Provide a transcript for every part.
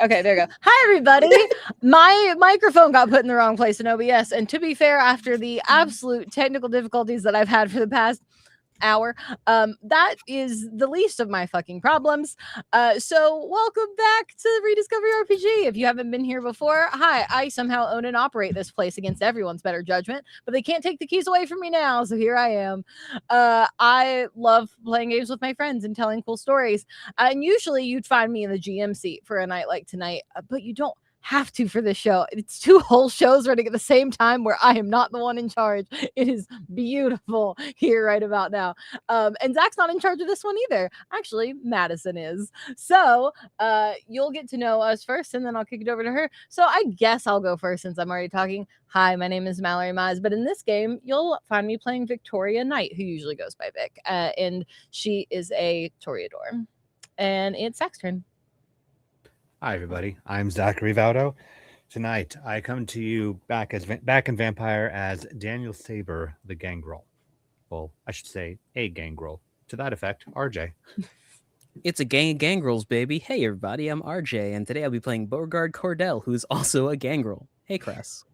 Okay, there you go. Hi, everybody. My microphone got put in the wrong place in OBS. And to be fair, after the absolute technical difficulties that I've had for the past hour, that is the least of my fucking problems. So welcome back to Rediscovery RPG. If you haven't been here before, hi, I somehow own and operate this place against everyone's better judgment, but they can't take the keys away from me now, so here I am. I love playing games with my friends and telling cool stories. And usually you'd find me in the GM seat for a night like tonight, but you don't have to for this show. It's 2 whole shows running at the same time where I am not the one in charge. It is beautiful here right about now. And Zach's not in charge of this one either. Actually, Madison is. So you'll get to know us first, and then I'll kick it over to her. So I guess I'll go first since I'm already talking. Hi, my name is Mallorie Mize, but in this game, you'll find me playing Victoria Knight, who usually goes by Vic, and she is a Toreador. And it's Zach's turn. Hi, everybody. I'm Zachary Vaudo. Tonight, I come to you back in Vampire as Daniel Saber, the gangrel. Well, I should say a gangrel. To that effect, RJ. It's a gang of gangrels, baby. Hey, everybody, I'm RJ, and today I'll be playing Beauregard Cordell, who's also a gangrel. Hey, Cress.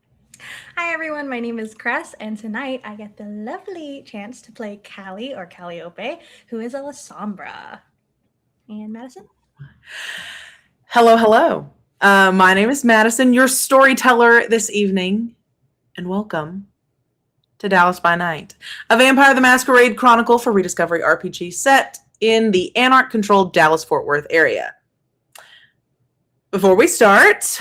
Hi, everyone. My name is Cress, and tonight I get the lovely chance to play Callie, or Calliope, who is a La Sombra. And Madison? Hello. My name is Madison, your storyteller this evening, and welcome to Dallas by Night, a Vampire the Masquerade chronicle for Rediscovery RPG set in the Anarch-controlled Dallas-Fort Worth area. Before we start,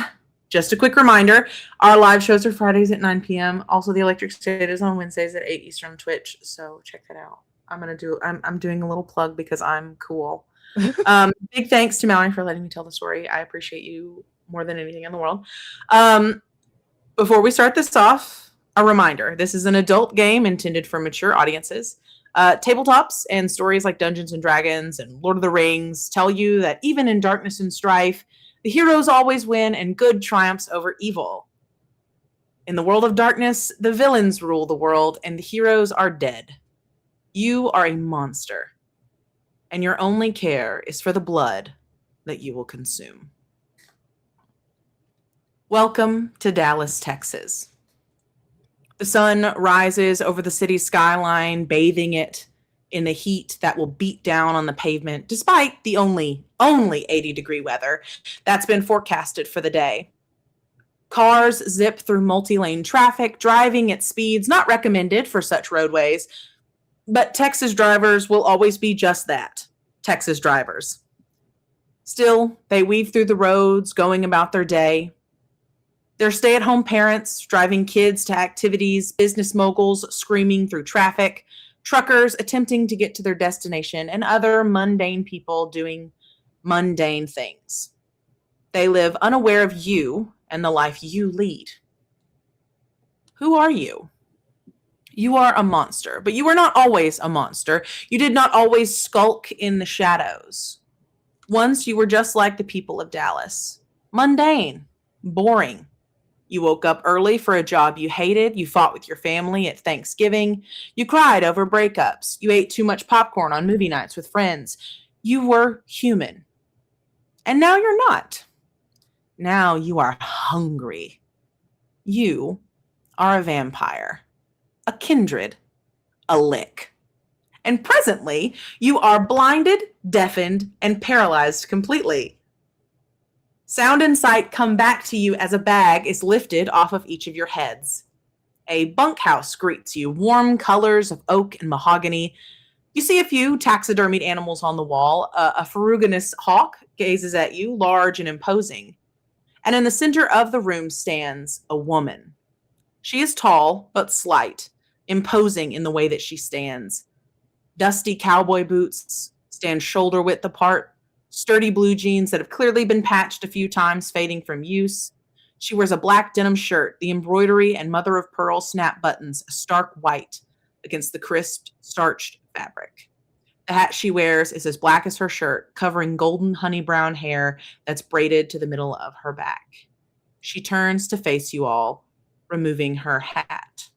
just a quick reminder, our live shows are Fridays at 9 p.m. Also, the Electric State is on Wednesdays at 8 Eastern on Twitch, so check that out. I'm doing a little plug because I'm cool. Big thanks to Mallorie for letting me tell the story. I appreciate you more than anything in the world. Before we start this off, a reminder, this is an adult game intended for mature audiences. Tabletops and stories like Dungeons and Dragons and Lord of the Rings tell you that even in darkness and strife, the heroes always win and good triumphs over evil. In the world of darkness, the villains rule the world and the heroes are dead. You are a monster, and your only care is for the blood that you will consume. Welcome to Dallas, Texas. The sun rises over the city's skyline, bathing it in the heat that will beat down on the pavement, despite the only 80-degree weather that's been forecasted for the day. Cars zip through multi-lane traffic, driving at speeds not recommended for such roadways, but Texas drivers will always be just that, Texas drivers. Still, they weave through the roads, going about their day. They're stay-at-home parents, driving kids to activities, business moguls screaming through traffic, truckers attempting to get to their destination, and other mundane people doing mundane things. They live unaware of you and the life you lead. Who are you? You are a monster, but you were not always a monster. You did not always skulk in the shadows. Once you were just like the people of Dallas. Mundane, boring. You woke up early for a job you hated. You fought with your family at Thanksgiving. You cried over breakups. You ate too much popcorn on movie nights with friends. You were human. And now you're not. Now you are hungry. You are a vampire, a kindred, a lick. And presently, you are blinded, deafened, and paralyzed completely. Sound and sight come back to you as a bag is lifted off of each of your heads. A bunkhouse greets you, warm colors of oak and mahogany. You see a few taxidermied animals on the wall. A ferruginous hawk gazes at you, large and imposing. And in the center of the room stands a woman. She is tall, but slight, imposing in the way that she stands. Dusty cowboy boots stand shoulder width apart. Sturdy blue jeans that have clearly been patched a few times, fading from use. She wears a black denim shirt, the embroidery and mother of pearl snap buttons, a stark white against the crisp, starched fabric. The hat she wears is as black as her shirt, covering golden honey brown hair that's braided to the middle of her back. She turns to face you all, removing her hat.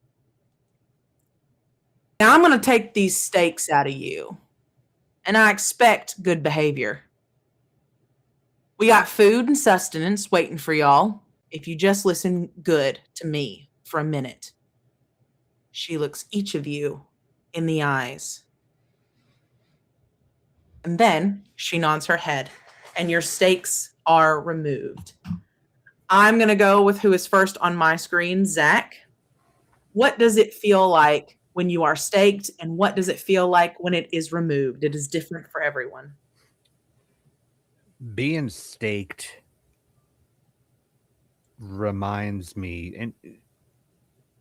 Now I'm going to take these stakes out of you, and I expect good behavior. We got food and sustenance waiting for y'all. If you just listen good to me for a minute. She looks each of you in the eyes. And then she nods her head, and your stakes are removed. I'm going to go with who is first on my screen, Zach. What does it feel like when you are staked, and what does it feel like when it is removed? It is different for everyone. Being staked reminds me, and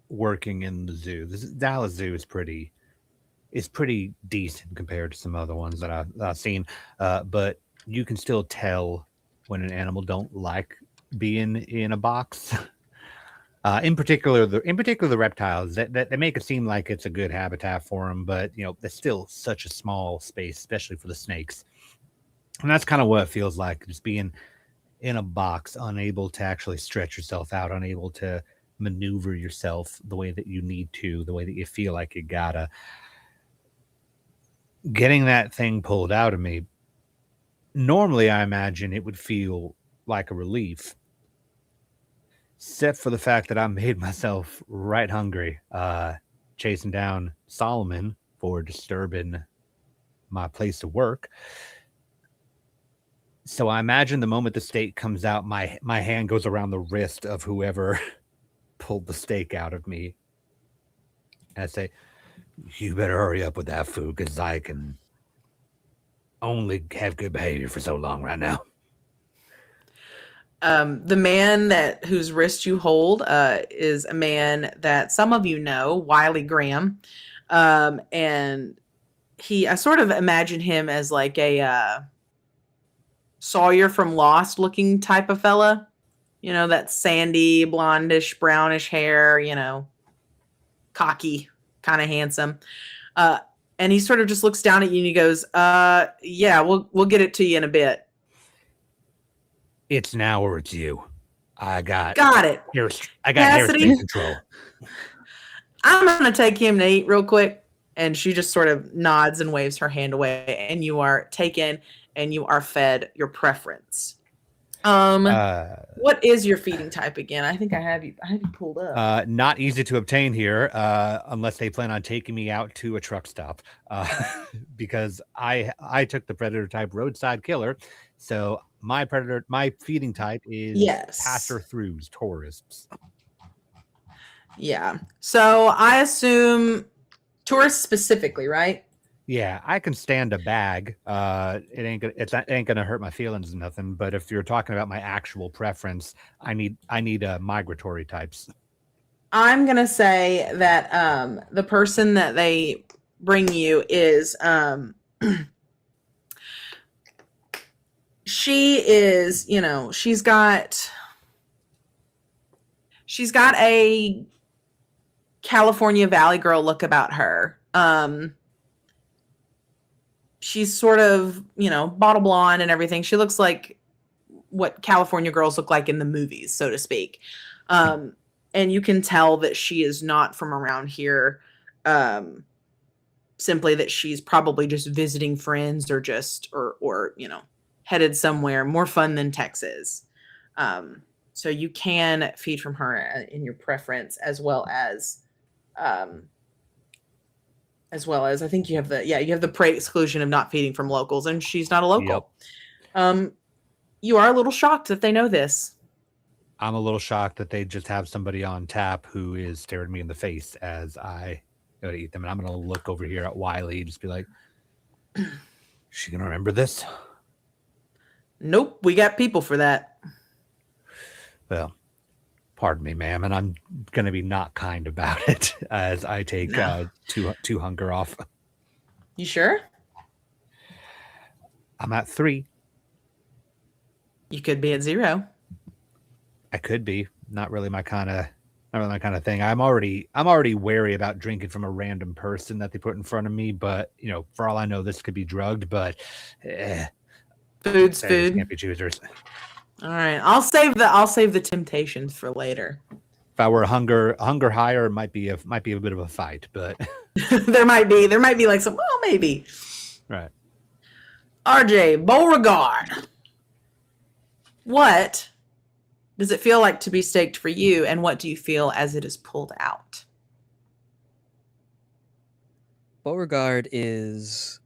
working in the zoo. This Dallas Zoo is pretty decent compared to some other ones that I've seen, but you can still tell when an animal don't like being in a box. In particular, the reptiles that make it seem like it's a good habitat for them, but that's still such a small space, especially for the snakes. And that's kind of what it feels like, just being in a box, unable to actually stretch yourself out, unable to maneuver yourself the way that you need to, the way that you feel like you gotta. Getting that thing pulled out of me, normally I imagine it would feel like a relief, except for the fact that I made myself right hungry, chasing down Solomon for disturbing my place of work. So I imagine the moment the steak comes out, my hand goes around the wrist of whoever pulled the steak out of me. And I say, you better hurry up with that food, because I can only have good behavior for so long right now. The man whose wrist you hold is a man that some of you know, Wiley Graham. And I sort of imagine him as like a Sawyer from Lost looking type of fella. That sandy, blondish, brownish hair, cocky, kind of handsome. And he sort of just looks down at you and he goes, yeah, we'll get it to you in a bit. It's now or it's you. I got it. I got airspace control. I'm going to take him to eat real quick. And she just sort of nods and waves her hand away. And you are taken and you are fed your preference. What is your feeding type again? I think I have you pulled up. Not easy to obtain here, unless they plan on taking me out to a truck stop, because I took the predator type roadside killer. So my feeding type is passer-throughs, tourists. Yeah. So I assume tourists specifically, right? Yeah, I can stand a bag. It ain't gonna hurt my feelings or nothing. But if you're talking about my actual preference, I need migratory types. I'm gonna say that the person that they bring you is she is, she's got a California Valley girl look about her. She's sort of, bottle blonde and everything. She looks like what California girls look like in the movies, so to speak. And you can tell that she is not from around here. Simply that she's probably just visiting friends or headed somewhere more fun than Texas. So you can feed from her in your preference, as well as I think you have the prey exclusion of not feeding from locals, and she's not a local. Yep. You are a little shocked that they know this. I'm a little shocked that they just have somebody on tap who is staring me in the face as I go to eat them. And I'm going to look over here at Wiley and just be like, she going to remember this? Nope. We got people for that. Well, pardon me, ma'am. And I'm going to be not kind about it as I take two hunger off. You sure? I'm at 3. You could be at 0. I could be. Not really my kind of thing. I'm already wary about drinking from a random person that they put in front of me, but for all I know, this could be drugged. But food's food. Can't be choosers. All right, I'll save the temptations for later. If I were hunger higher, it might be a bit of a fight, but there might be like some. Well, maybe. Right. RJ Beauregard. What does it feel like to be staked for you, and what do you feel as it is pulled out? Beauregard is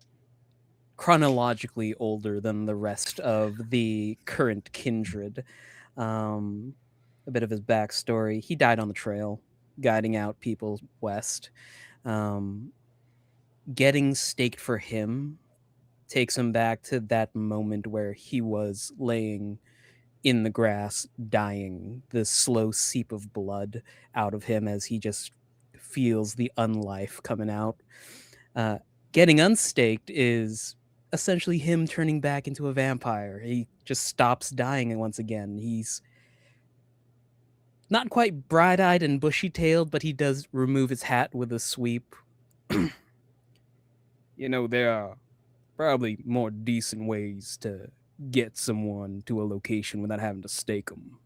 chronologically older than the rest of the current kindred. A bit of his backstory: he died on the trail, guiding out people west. Getting staked for him takes him back to that moment where he was laying in the grass, dying, the slow seep of blood out of him as he just feels the unlife coming out. Getting unstaked is essentially him turning back into a vampire. He just stops dying once again. He's not quite bright-eyed and bushy-tailed, but he does remove his hat with a sweep. There are probably more decent ways to get someone to a location without having to stake them.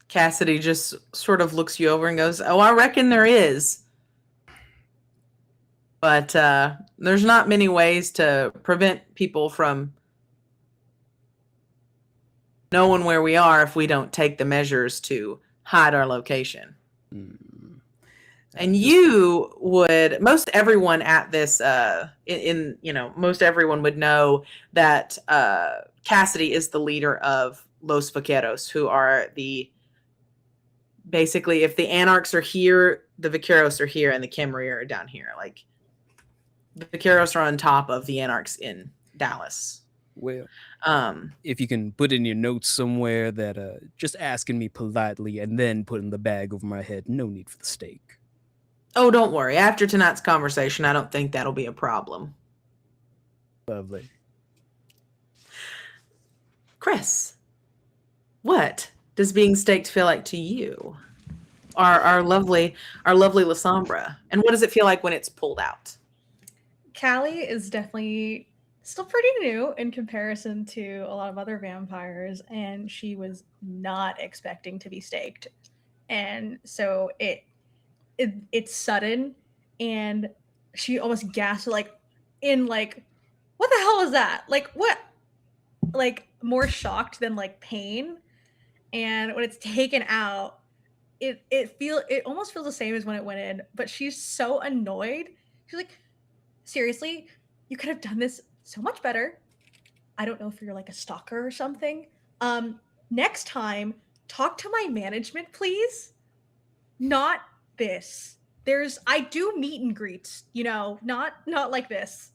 Cassidy just sort of looks you over and goes, "Oh, I reckon there is. But there's not many ways to prevent people from knowing where we are if we don't take the measures to hide our location." And you would, most everyone at this, most everyone would know that Cassidy is the leader of Los Vaqueros, who are basically, if the Anarchs are here, the Vaqueros are here, and the Camarilla are down here. Like, the Vaqueros are on top of the Anarchs in Dallas. Well, if you can put in your notes somewhere that just asking me politely and then putting the bag over my head, no need for the stake. Oh, don't worry. After tonight's conversation, I don't think that'll be a problem. Lovely. Cress, what does being staked feel like to you? Our lovely Lasombra. And what does it feel like when it's pulled out? Callie is definitely still pretty new in comparison to a lot of other vampires, and she was not expecting to be staked. And so it's sudden, and she almost gasped what the hell is that? Like, what? Like, more shocked than like pain. And when it's taken out, it almost feels the same as when it went in, but she's so annoyed. She's like, seriously, you could have done this so much better. I don't know if you're like a stalker or something. Next time, talk to my management, please. Not this. I do meet and greets, not like this.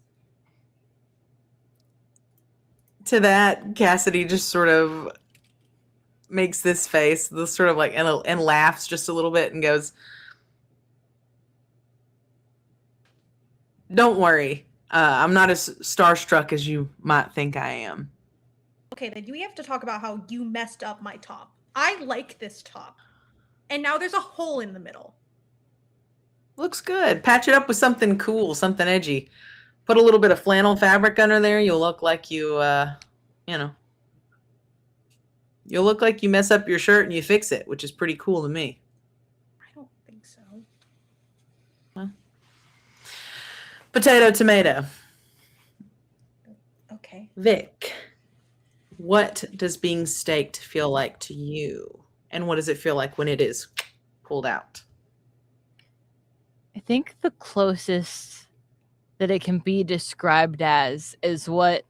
To that, Cassidy just sort of makes this face, this sort of like, and laughs just a little bit and goes, "Don't worry. I'm not as starstruck as you might think I am." Okay, then we have to talk about how you messed up my top. I like this top. And now there's a hole in the middle. Looks good. Patch it up with something cool, something edgy. Put a little bit of flannel fabric under there. You'll look like you'll look like you mess up your shirt and you fix it, which is pretty cool to me. I don't think so. Well, potato, tomato. Okay. Vic, what does being staked feel like to you? And what does it feel like when it is pulled out? I think the closest that it can be described as is what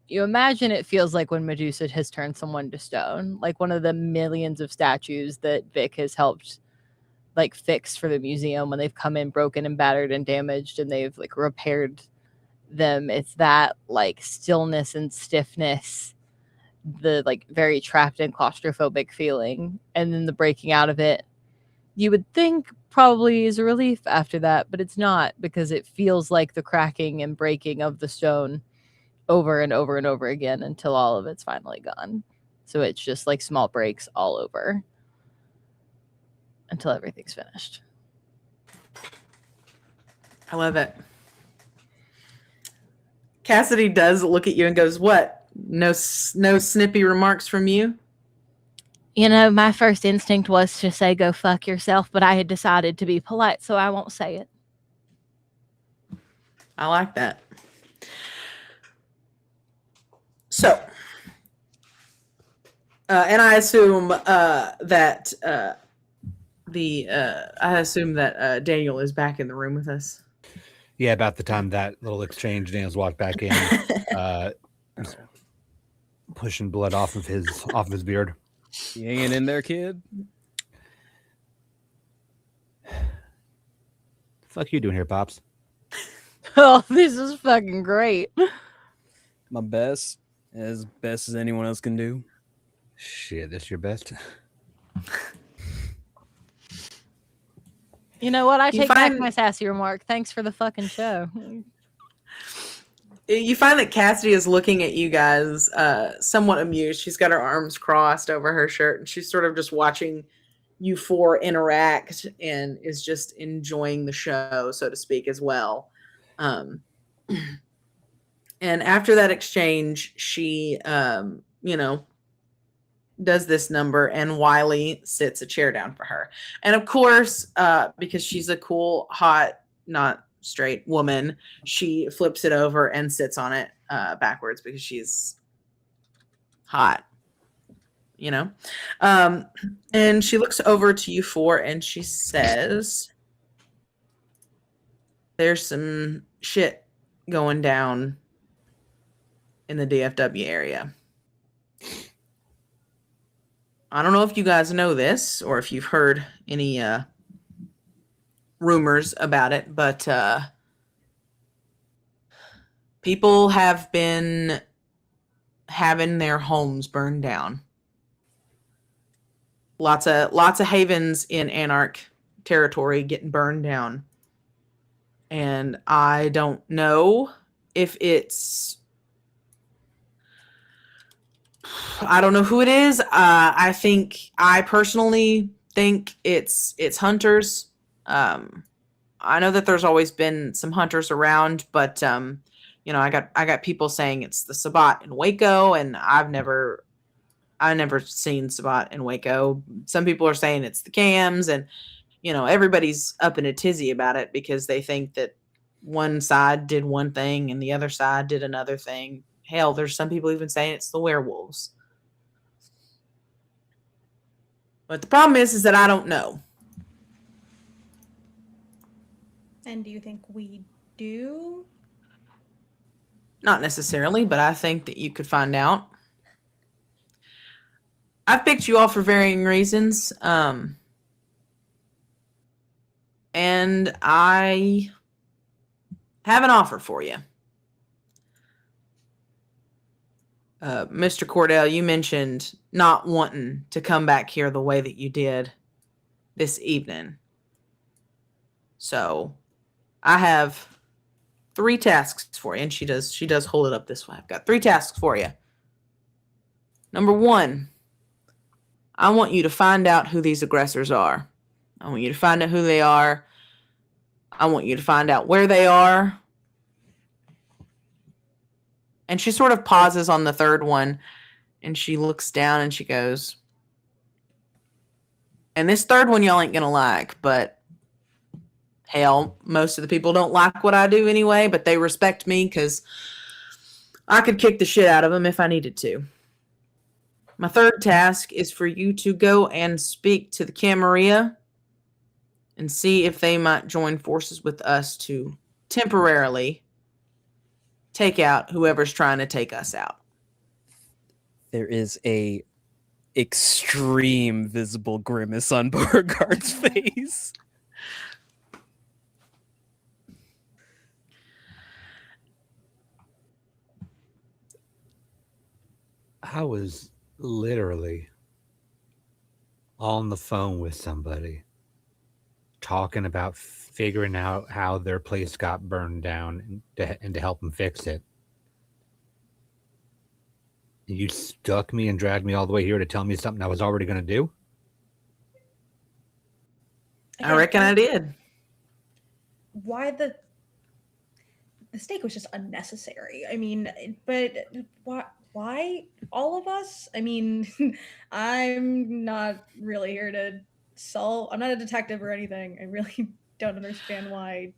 you imagine it feels like when Medusa has turned someone to stone, like one of the millions of statues that Vic has helped like fix for the museum when they've come in broken and battered and damaged and they've like repaired them. It's that like stillness and stiffness, the like very trapped and claustrophobic feeling, and then the breaking out of it. You would think probably is a relief after that, but it's not, because it feels like the cracking and breaking of the stone over and over and over again until all of it's finally gone. So it's just like small breaks all over until everything's finished. I love it. Cassidy does look at you and goes, "What? No snippy remarks from you?" You know, my first instinct was to say go fuck yourself, but I had decided to be polite, so I won't say it. I like that. So, and I assume that Daniel is back in the room with us. Yeah, about the time that little exchange, Daniels walked back in, just pushing blood off of his beard. You hanging in there, kid? Fuck you doing here, Pops? Oh, this is fucking great. My best, as best as anyone else can do. Shit, this your best? You know what? I You take back find- my sassy remark. Thanks for the fucking show. You find that Cassidy is looking at you guys somewhat amused. She's got her arms crossed over her shirt, and she's sort of just watching you four interact and is just enjoying the show, so to speak, as well. And after that exchange, she, does this number, and Wiley sits a chair down for her. And of course, because she's a cool, hot, not straight woman, she flips it over and sits on it backwards because she's hot, and she looks over to you four and she says, there's some shit going down in the DFW area. I don't know if you guys know this or if you've heard any rumors about it, but people have been having their homes burned down. Lots of havens in Anarch territory getting burned down. And I don't know if I don't know who it is. I personally think it's hunters. I know that there's always been some hunters around, but I got people saying it's the Sabbat in Waco, and I've never seen Sabbat in Waco. Some people are saying it's the Cams, and everybody's up in a tizzy about it because they think that one side did one thing and the other side did another thing. Hell, there's some people even saying it's the werewolves. But the problem is that I don't know. And do you think we do? Not necessarily, but I think that you could find out. I've picked you all for varying reasons. And I have an offer for you. Mr. Cordell, you mentioned not wanting to come back here the way that you did this evening. So I have 3 tasks for you. And she does hold it up this way. I've got 3 tasks for you. Number 1, I want you to find out who these aggressors are. I want you to find out who they are. I want you to find out where they are. And she sort of pauses on the 3rd one, and she looks down and she goes, and this 3rd one y'all ain't gonna like, but hell, most of the people don't like what I do anyway, but they respect me because I could kick the shit out of them if I needed to. My 3rd task is for you to go and speak to the Camarilla and see if they might join forces with us to temporarily take out whoever's trying to take us out. There is a extreme visible grimace on Beauregard's face. I was literally on the phone with somebody talking about figuring out how their place got burned down and to help them fix it. You stuck me and dragged me all the way here to tell me something I was already going to do? I reckon I did. Why the mistake was just unnecessary. I mean, but why all of us? I mean, I'm not really here to solve. I'm not a detective or anything. I really don't understand why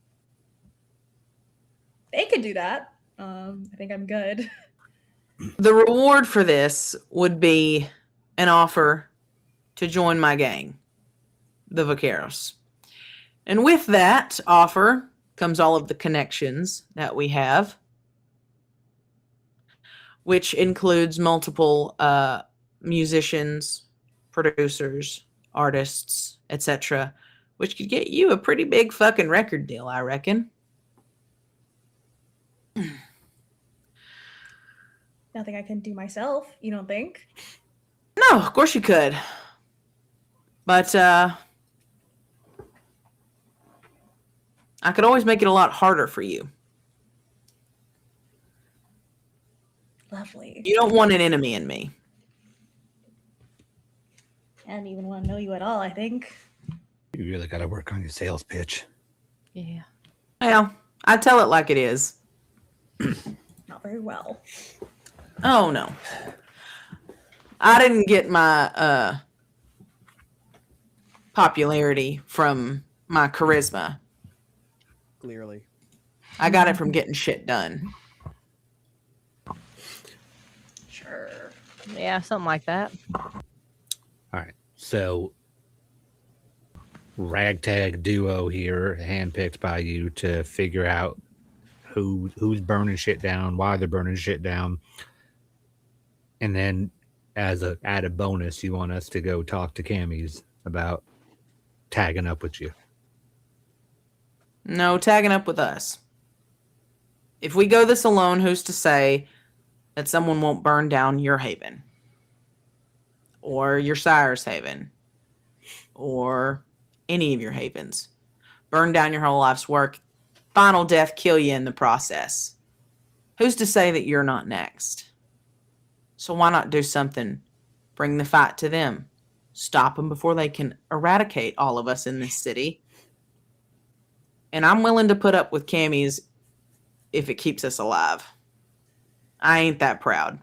they could do that. I think I'm good. The reward for this would be an offer to join my gang, the Vaqueros. And with that offer comes all of the connections that we have, which includes multiple musicians, producers, artists, etc., which could get you a pretty big fucking record deal, I reckon. Nothing I can do myself, you don't think? No, of course you could. But I could always make it a lot harder for you. Lovely. You don't want an enemy in me. I don't even want to know you at all, I think. You really got to work on your sales pitch. Yeah. Well, I tell it like it is. Not very well. Oh, no. I didn't get my popularity from my charisma. Clearly. I got it from getting shit done. Sure. Yeah, something like that. All right. So, ragtag duo here, handpicked by you to figure out who's burning shit down, why they're burning shit down. And then, as an added bonus, you want us to go talk to Cammy's about tagging up with you. No tagging up with us. If we go this alone, who's to say that someone won't burn down your haven? Or your sire's haven? Or any of your havens? Burn down your whole life's work. Final death kill you in the process. Who's to say that you're not next? So why not do something? Bring the fight to them. Stop them before they can eradicate all of us in this city. And I'm willing to put up with Cammy's if it keeps us alive. I ain't that proud.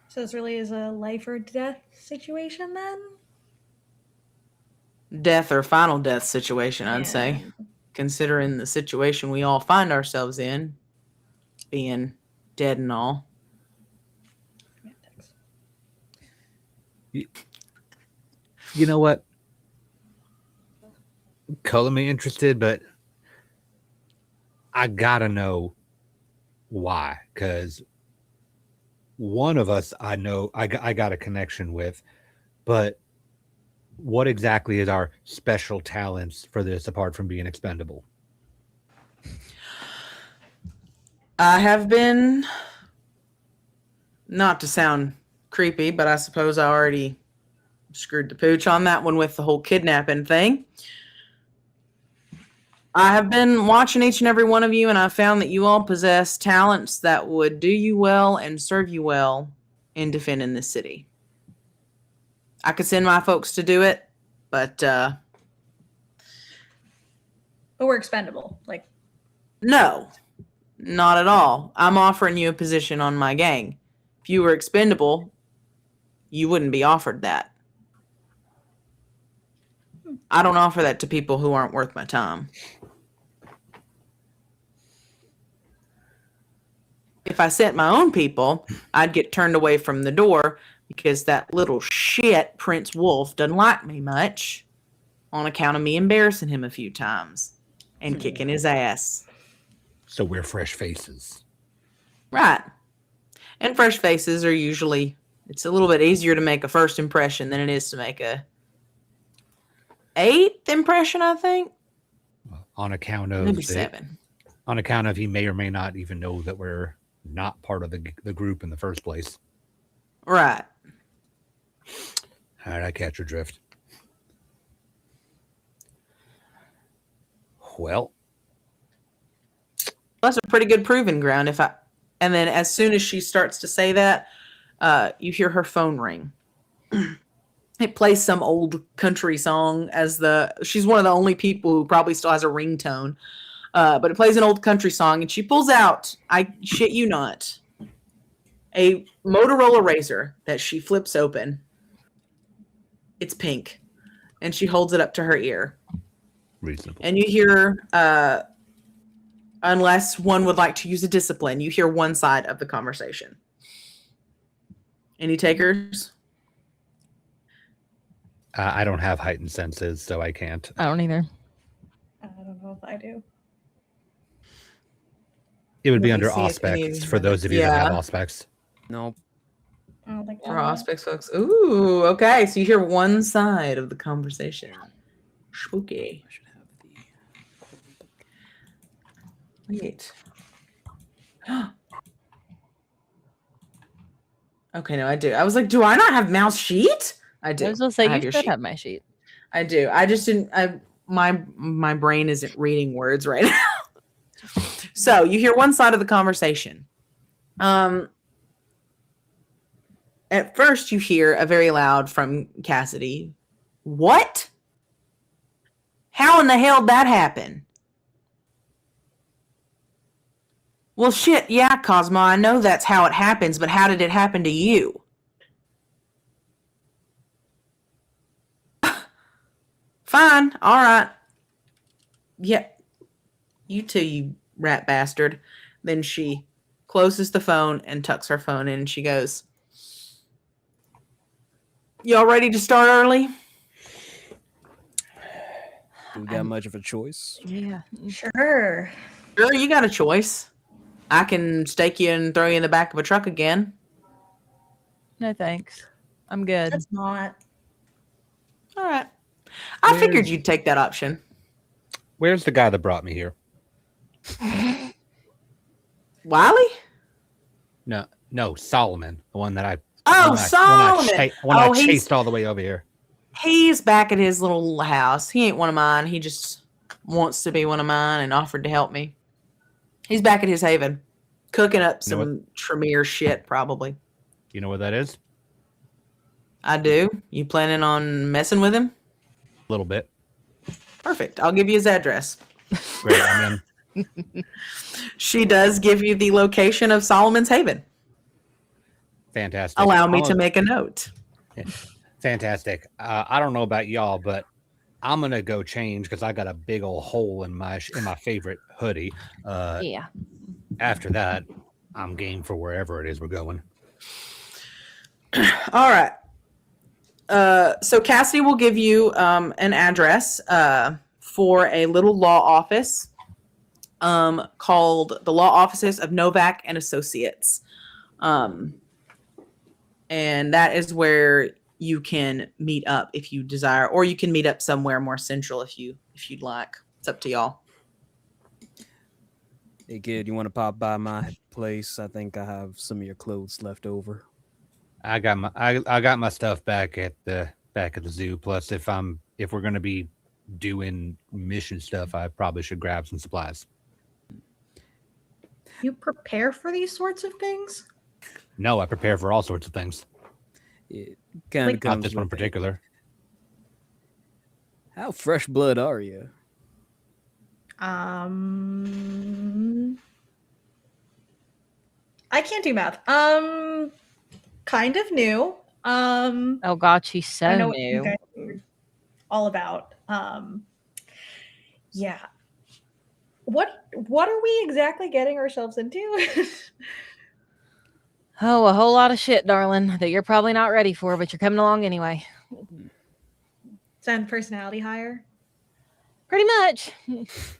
So this really is a life or death situation then? Death or final death situation, I'd say. Yeah. Considering the situation we all find ourselves in, being dead and all. You know what? Color me interested, but I gotta know why. Because one of us I know I got a connection with, but what exactly is our special talents for this apart from being expendable? I have been, not to sound creepy, but I suppose I already screwed the pooch on that one with the whole kidnapping thing. I have been watching each and every one of you, and I found that you all possess talents that would do you well and serve you well in defending this city. I could send my folks to do it, but But we're expendable. Like, no, not at all. I'm offering you a position on my gang. If you were expendable, you wouldn't be offered that. I don't offer that to people who aren't worth my time. If I sent my own people, I'd get turned away from the door because that little shit Prince Wolf doesn't like me much on account of me embarrassing him a few times and kicking his ass. So we're fresh faces. Right. And fresh faces are usually, it's a little bit easier to make a first impression than it is to make a 8th impression, I think. On account of Maybe 7. On account of he may or may not even know that we're not part of the group in the first place. Right. All right, I catch your drift. Well, That's a pretty good proving ground. And then as soon as she starts to say that, you hear her phone ring. It plays some old country song she's one of the only people who probably still has a ringtone. But it plays an old country song, and she pulls out, I shit you not, a Motorola Razr that she flips open. It's pink, and she holds it up to her ear. reasonable. And you hear unless one would like to use a discipline. You hear one side of the conversation. Any takers? I don't have heightened senses, so I can't. I don't either. I don't know if I do. It would be Let me under see if any auspex of for you those of you that have yeah. auspex. Nope. I don't think For aspects, folks. Ooh, okay. So you hear one side of the conversation. Spooky. I should have the. Wait. Okay, no, I do. I was like, do I not have mouse sheet? I do. I was gonna say I have you your should sheet. have my sheet. I do. I just didn't. My brain isn't reading words right now. So you hear one side of the conversation. At first, you hear a very loud from Cassidy. What? How in the hell did that happen? Well, shit, yeah, Cosmo, I know that's how it happens, but how did it happen to you? Fine, all right. Yeah, you too, you rat bastard. Then she closes the phone and tucks her phone in, and she goes, y'all ready to start early? Do we got much of a choice? Yeah. Sure. Sure, you got a choice. I can stake you and throw you in the back of a truck again. No thanks. I'm good. That's not. All right. I figured you'd take that option. Where's the guy that brought me here? Wiley? No, Solomon, the one that I. Oh, Solomon. I chased all the way over here. He's back at his little house. He ain't one of mine. He just wants to be one of mine and offered to help me. He's back at his haven, cooking up some Tremere shit, probably. You know what that is? I do. You planning on messing with him? A little bit. Perfect. I'll give you his address. Great. I'm in. She does give you the location of Solomon's Haven. Fantastic. Allow me to make a note. Fantastic. I don't know about y'all, but I'm gonna go change because I got a big old hole in my favorite hoodie. Yeah. After that, I'm game for wherever it is we're going. All right. So Cassidy will give you an address for a little law office called the Law Offices of Novak and Associates. And that is where you can meet up if you desire, or you can meet up somewhere more central if you'd like. It's up to y'all. Hey kid, you want to pop by my place? I think I have some of your clothes left over. I got my stuff back at the zoo. Plus, if we're gonna be doing mission stuff, I probably should grab some supplies. You prepare for these sorts of things? No, I prepare for all sorts of things. It kind of Like- Not this one in particular. How fresh blood are you? I can't do math. Kind of new. Oh God, she's so I know what you new. guys are all about. Yeah. What are we exactly getting ourselves into? Oh, a whole lot of shit, darling, that you're probably not ready for, but you're coming along anyway. Send personality higher. Pretty much.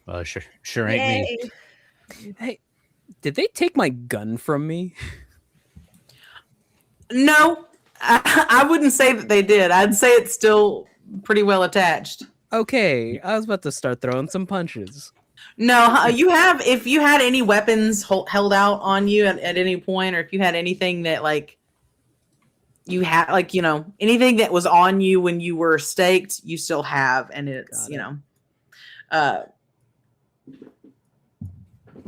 Well, sure ain't me. Yay. Hey, did they take my gun from me? No, I wouldn't say that they did. I'd say it's still pretty well attached. Okay, I was about to start throwing some punches. No, you have, if you had any weapons held out on you at any point, or if you had anything that you had, anything that was on you when you were staked, you still have. And it's,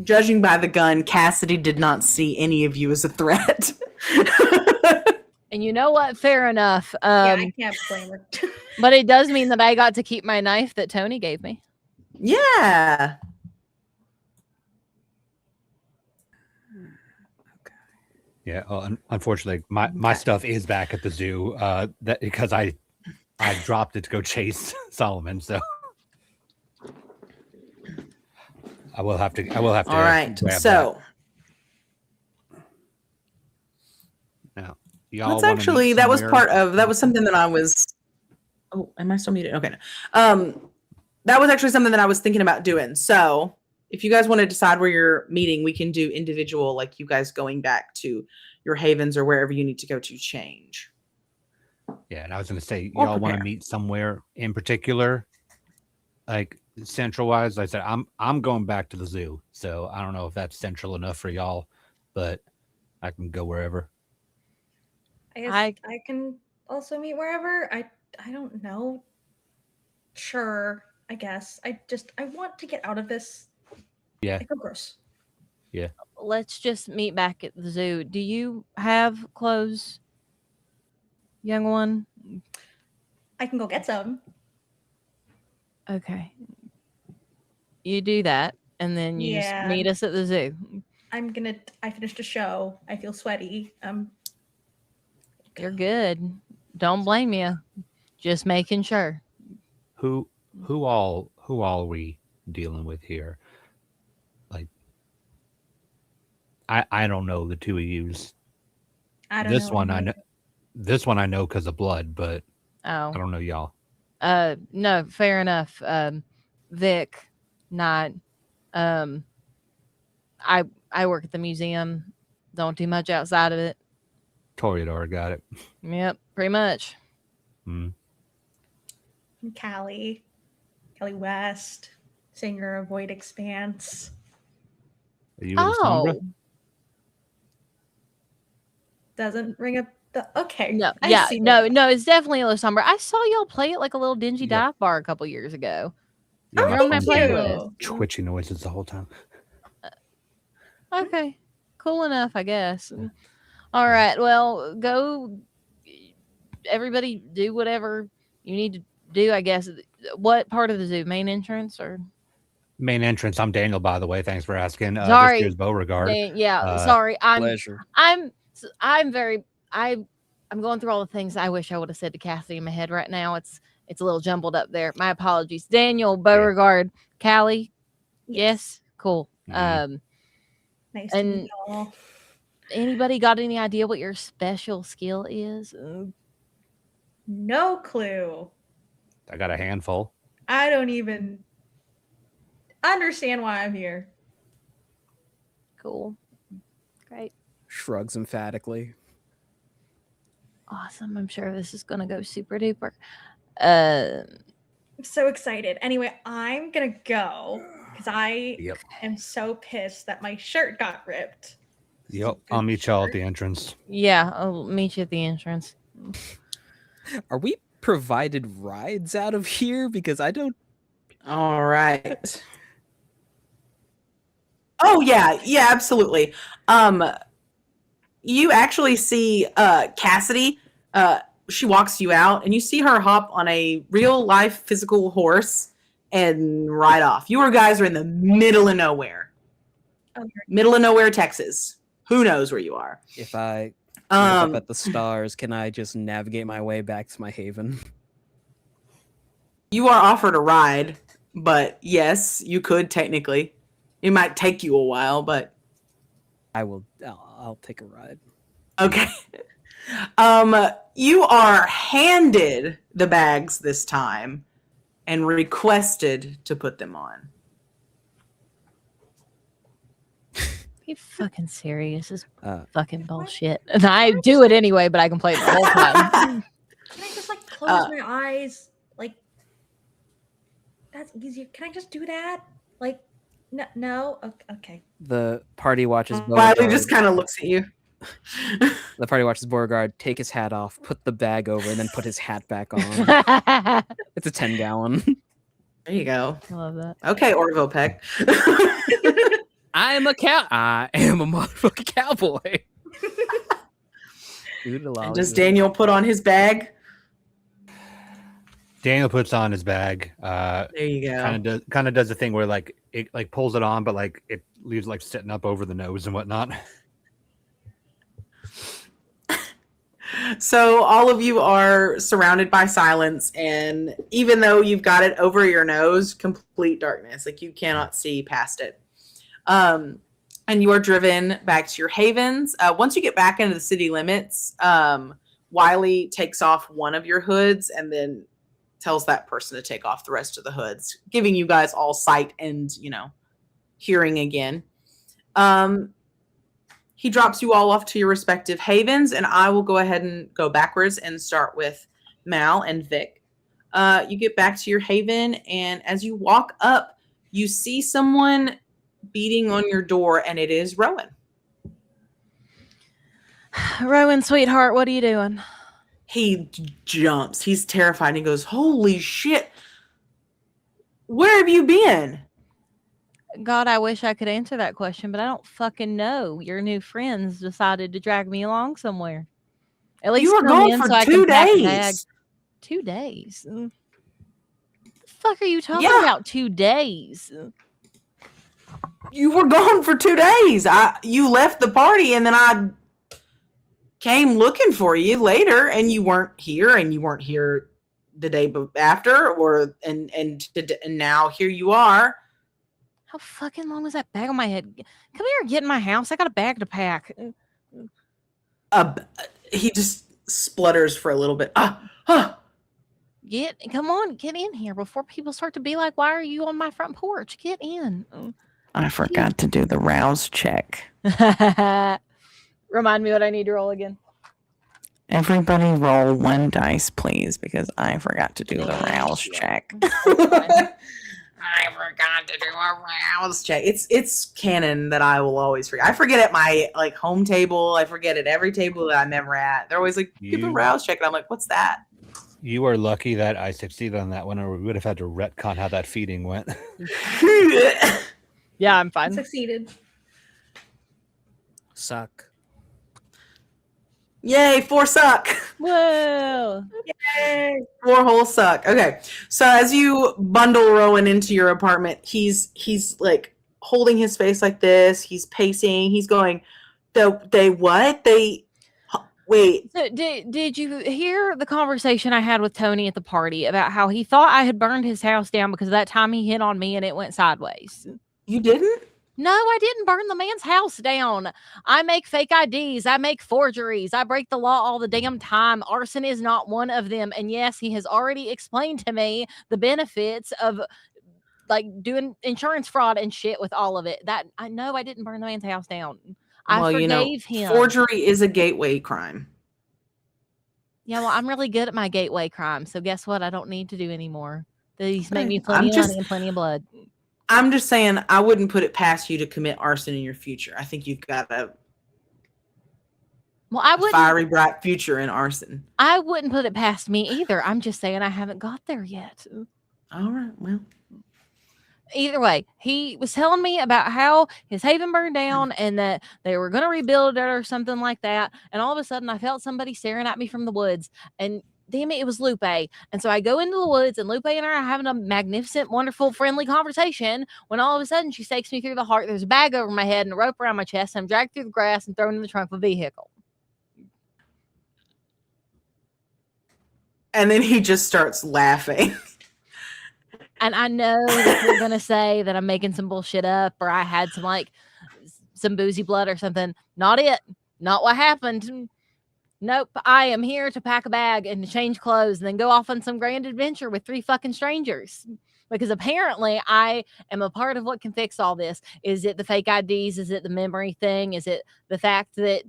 judging by the gun, Cassidy did not see any of you as a threat. And you know what? Fair enough. Yeah, I can't blame her. But it does mean that I got to keep my knife that Tony gave me. Yeah. Yeah. Unfortunately, my stuff is back at the zoo. That because I dropped it to go chase Solomon. So I will have to. All right. grab So that. Now, y'all that's wanna meet actually that was somewhere? part of that was something that I was. Oh, am I still muted? Okay. That was actually something that I was thinking about doing. So if you guys want to decide where you're meeting, we can do individual, like you guys going back to your havens or wherever you need to go to change. Yeah, and I was going to say, Or y'all want to prepare. meet somewhere in particular, like central wise. Like I said, I'm going back to the zoo, so I don't know if that's central enough for y'all, but I can go wherever. I guess I can also meet wherever. I don't know. Sure, I guess. I want to get out of this. Yeah. I feel gross. Let's just meet back at the zoo. Do you have clothes, young one? I can go get some. Okay. You do that, and then you just Yeah. meet us at the zoo. I finished a show. I feel sweaty. You're good. Don't blame you. Just making sure. Who all are we dealing with here? Like, I don't know the two of yous. I don't This know. one I anybody. know. This one I know because of blood, but I Oh. don't know y'all. No, fair enough. Vic, not. I work at the museum. Don't do much outside of it. Toreador got it. Yep, pretty much. Mm. I'm Callie West, singer of Void Expanse. Are you in Sombra? Doesn't ring a bell. Okay. No, I yeah, see no, what- no, it's definitely a little somber. I saw y'all play at like a little dingy Yeah. dive bar a couple years ago. Yeah, Oh, my You're on my phone's doing playlist. twitchy noises the whole time. Okay, cool enough, I guess. All right, well, go. Everybody, do whatever you need to do. I guess. What part of the zoo? Main entrance or? Main entrance. I'm Daniel, by the way. Thanks for asking. Sorry. This year's Beauregard. Yeah, sorry. Pleasure. I'm going through all the things I wish I would have said to Kathy in my head right now. It's a little jumbled up there. My apologies. Daniel, Beauregard, Callie. Yes. Cool. Mhm. Nice to and- meet y'all. Anybody got any idea what your special skill is? No clue. I got a handful. I don't even understand why I'm here. Cool. Great. Shrugs emphatically. Awesome. I'm sure this is gonna go super duper. I'm so excited. Anyway, I'm gonna go because I Yep. am so pissed that my shirt got ripped. Yep. I'll meet y'all at the entrance. Yeah, I'll meet you at the entrance. Are we provided rides out of here? Because I don't. All right. Oh yeah, absolutely. You actually see Cassidy. She walks you out, and you see her hop on a real life physical horse and ride off. You guys are in the middle of nowhere. Oh, Middle of nowhere, Texas. Who knows where you are? If I look up at the stars, can I just navigate my way back to my haven? You are offered a ride, but yes, you could technically. It might take you a while, but I'll take a ride. okay. You are handed the bags this time and requested to put them on. Are you fucking serious? This is Uh, fucking bullshit. And I do it anyway, but I complain the whole time. Can I just like close my eyes? Like that's easier. Can I just do that? Like no. Okay. the party watches Riley Beauregard. just kind of looks at you. The party watches Beauregard take his hat off, put the bag over, and then put his hat back on. I It's a 10-gallon. There you go. love that. Okay, Orville Peck. I am a motherfucking cowboy. And does Daniel put on his bag? Daniel puts on his bag. There you go. Kind of does the thing where like it like pulls it on, but like it leaves like sitting up over the nose and whatnot. So all of you are surrounded by silence, and even though you've got it over your nose, complete darkness. Like you cannot see past it. And you are driven back to your havens. Once you get back into the city limits, Wiley takes off one of your hoods and then tells that person to take off the rest of the hoods, giving you guys all sight and, hearing again. He drops you all off to your respective havens, and I will go ahead and go backwards and start with Mal and Vic. You get back to your haven, and as you walk up, you see someone beating on your door, and it is Rowan. Rowan, sweetheart, what are you doing? He jumps. He's terrified. He goes, "Holy shit. Where have you been?" God, I wish I could answer that question, but I don't fucking know. Your new friends decided to drag me along somewhere. At least You were come gone in for so I 2 can pack a bag. days. 2 days? The fuck are you talking Yeah. about 2 days? You were gone for 2 days. You left the party, and then I came looking for you later, and you weren't here, the day after, and now here you are. How fucking long was that bag on my head? Come here, get in my house. I got a bag to pack. He just splutters for a little bit. Come on, get in here before people start to be like, why are you on my front porch? Get in. I forgot to do the rouse check. Remind me what I need to roll again. Everybody roll 1 dice, please, because I forgot to do the rouse check. I forgot to do a rouse check. It's canon that I will always forget. I forget at my home table. I forget at every table that I'm ever at. They're always like, give a rouse check. And I'm like, what's that? You are lucky that I succeeded on that one, or we would have had to retcon how that feeding went. Yeah, I'm fine. Succeeded. Suck. Yay, 4 suck. Whoa. Yay, 4 whole suck. Okay, so as you bundle Rowan into your apartment, he's like holding his face like this. He's pacing. He's going, they what? Wait. So did you hear the conversation I had with Tony at the party about how he thought I had burned his house down because of that time he hit on me and it went sideways? You didn't? No, I didn't burn the man's house down. I make fake IDs. I make forgeries. I break the law all the damn time. Arson is not one of them. And yes, he has already explained to me the benefits of doing insurance fraud and shit with all of it. That I know I didn't burn the man's house down. I forgave him. Forgery is a gateway crime. Yeah, well, I'm really good at my gateway crime. So guess what? I don't need to do anymore. These make me I'm plenty of just- money and plenty of blood. I'm just saying, I wouldn't put it past you to commit arson in your future. I think you've got a I wouldn't. fiery, bright future in arson. I wouldn't put it past me either. I'm just saying I haven't got there yet. All right, well. Either way, he was telling me about how his haven burned down and that they were going to rebuild it or something like that. And all of a sudden, I felt somebody staring at me from the woods. And damn it, it was Lupe. And so I go into the woods, and Lupe and I are having a magnificent, wonderful, friendly conversation when all of a sudden she stakes me through the heart. There's a bag over my head and a rope around my chest. And I'm dragged through the grass and thrown in the trunk of a vehicle. And then he just starts laughing. And I know that you're going to say that I'm making some bullshit up or I had some boozy blood or something. Not it. Not what happened. Nope. I am here to pack a bag and to change clothes and then go off on some grand adventure with 3 fucking strangers. Because apparently I am a part of what can fix all this. Is it the fake IDs? Is it the memory thing? Is it the fact that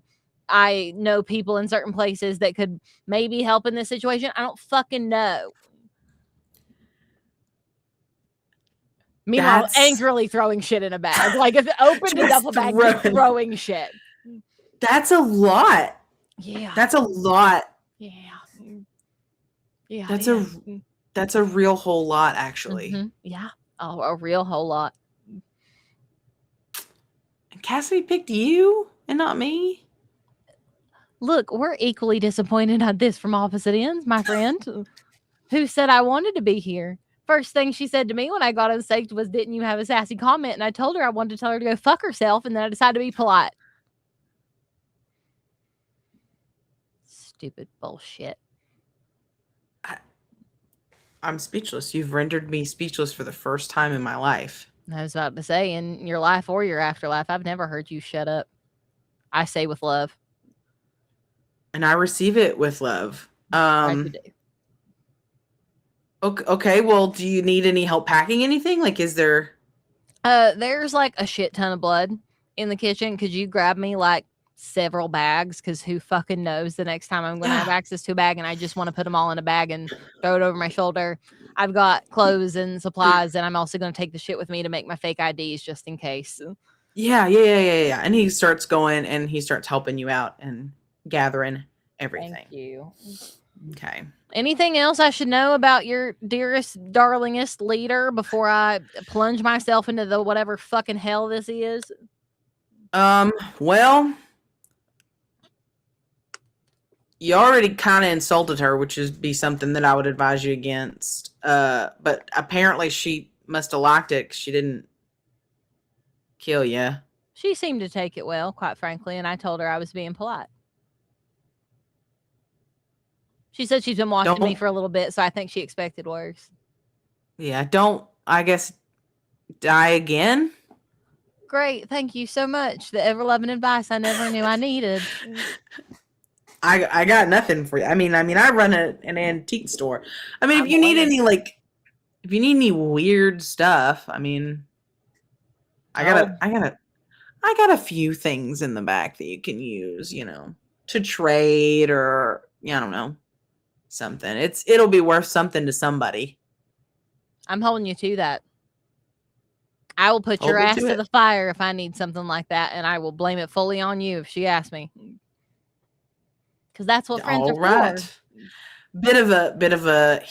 I know people in certain places that could maybe help in this situation? I don't fucking know. Meanwhile, angrily throwing shit in a bag. Like if it opened a duffel bag, just throwing shit. That's a lot. Yeah. That's a lot. Yeah. Yeah. That's a real whole lot, actually. Mm-hmm. Yeah. Oh, a real whole lot. And Cassidy picked you and not me. Look, we're equally disappointed on this from opposite ends, my friend. Who said I wanted to be here? First thing she said to me when I got on stage was, didn't you have a sassy comment? And I told her I wanted to tell her to go fuck herself. And then I decided to be polite. Stupid bullshit. I'm speechless. You've rendered me speechless for the first time in my life. I was about to say, in your life or your afterlife, I've never heard you shut up. I say with love. And I receive it with love. Right, you do. Okay, well, do you need any help packing anything? Like, is there... There's like a shit ton of blood in the kitchen. Could you grab me like several bags? Because who fucking knows the next time I'm going to have access to a bag, and I just want to put them all in a bag and throw it over my shoulder. I've got clothes and supplies, and I'm also going to take the shit with me to make my fake IDs just in case. Yeah. And he starts going and he starts helping you out and gathering everything. Thank you. Okay. Anything else I should know about your dearest, darlingest leader before I plunge myself into the whatever fucking hell this is? Well, you already kind of insulted her, which is be something that I would advise you against. But apparently she must have liked it because she didn't kill you. She seemed to take it well, quite frankly, and I told her I was being polite. She said she's been watching me for a little bit, so I think she expected worse. Yeah, don't, I guess, die again. Great, thank you so much. The ever-loving advice I never knew I needed. I got nothing for you. I mean, I run an antique store. I mean, if you need any if you need any weird stuff, I mean, I got a few things in the back that you can use, to trade or I don't know, something. It'll be worth something to somebody. I'm holding you to that. I will put your ass to the fire if I need something like that, and I will blame it fully on you if she asks me. Because that's what friends are for. Bit of a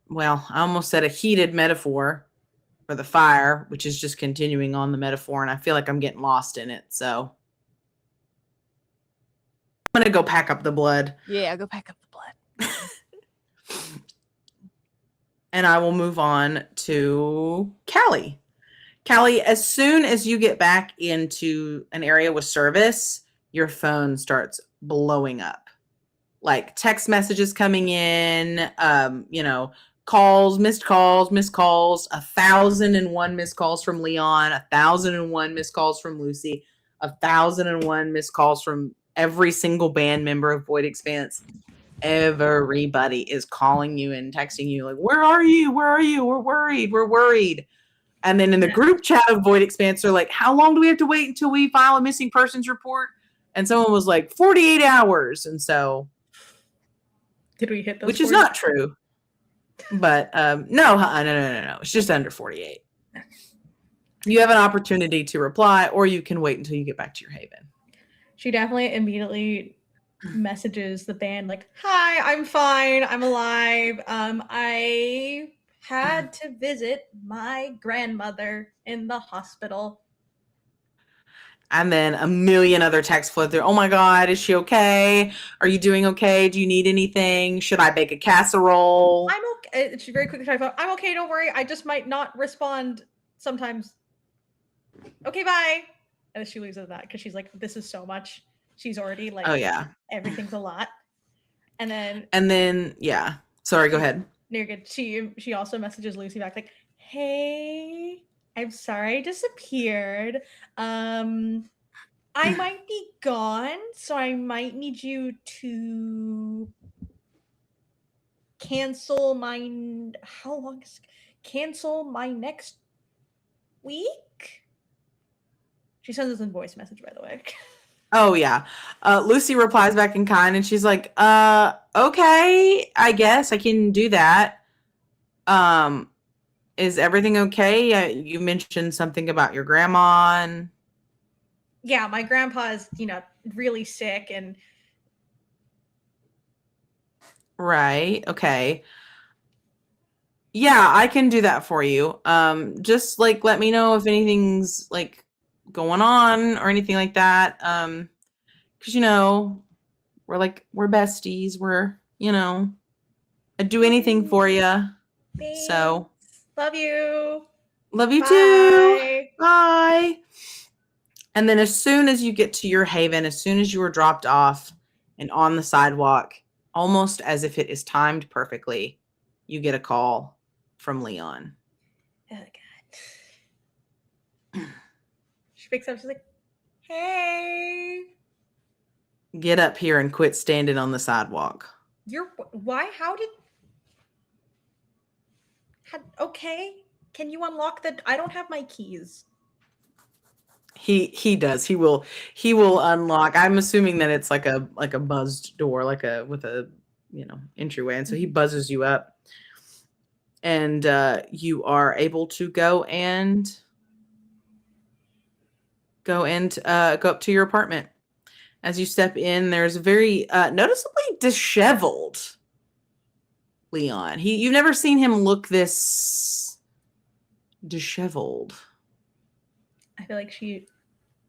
well, I almost said a heated metaphor for the fire, which is just continuing on the metaphor, and I feel like I'm getting lost in it. So I'm gonna go pack up the blood. Yeah, go pack up the blood. And I will move on to Callie. Callie, as soon as you get back into an area with service, your phone starts blowing up. Like text messages coming in, calls, missed calls, 1,001 missed calls from Leon, 1,001 missed calls from Lucy, 1,001 missed calls from every single band member of Void Expanse. Everybody is calling you and texting you like, where are you? We're worried. And then in the group chat of Void Expanse, they're like, how long do we have to wait until we file a missing persons report? And someone was like, 48 hours. And so... Did we hit those? Which is not true. But no. It's just under 48. You have an opportunity to reply, or you can wait until you get back to your haven. She definitely immediately messages the band like, hi, I'm fine. I'm alive. I had to visit my grandmother in the hospital. And then a million other texts flood through. Oh my God, is she okay? Are you doing okay? Do you need anything? Should I bake a casserole? I'm okay. She's very quick to type out, I'm okay, don't worry. I just might not respond sometimes. Okay, bye. And she leaves it at that because she's like, this is so much. She's already like, oh yeah, everything's a lot. And then yeah. Sorry, go ahead. No, you're good. She also messages Lucy back like, hey, I'm sorry I disappeared. I might be gone, so I might need you to cancel my next week. She sends us a voice message, by the way. Oh yeah. Lucy replies back in kind and she's like, okay, I guess I can do that. Is everything okay? You mentioned something about your grandma and... Yeah, my grandpa is, really sick and... Right. Okay. Yeah, I can do that for you. Just like let me know if anything's like going on or anything like that. Because we're besties. We're I'd do anything for you. Thanks. So love you. Love you Bye. too. Bye. And then as soon as you get to your haven, as soon as you are dropped off and on the sidewalk, almost as if it is timed perfectly, you get a call from Leon. Oh She picks up. She's like, "Hey, Get up here and quit standing on the sidewalk. why? Okay. Can you unlock the? I don't have my keys." He does. He will unlock. I'm assuming that it's like a buzzed door, with a entryway. And so he buzzes you up. And you are able to go up to your apartment. As you step in, there's a very noticeably disheveled Leon. You've never seen him look this disheveled. I feel like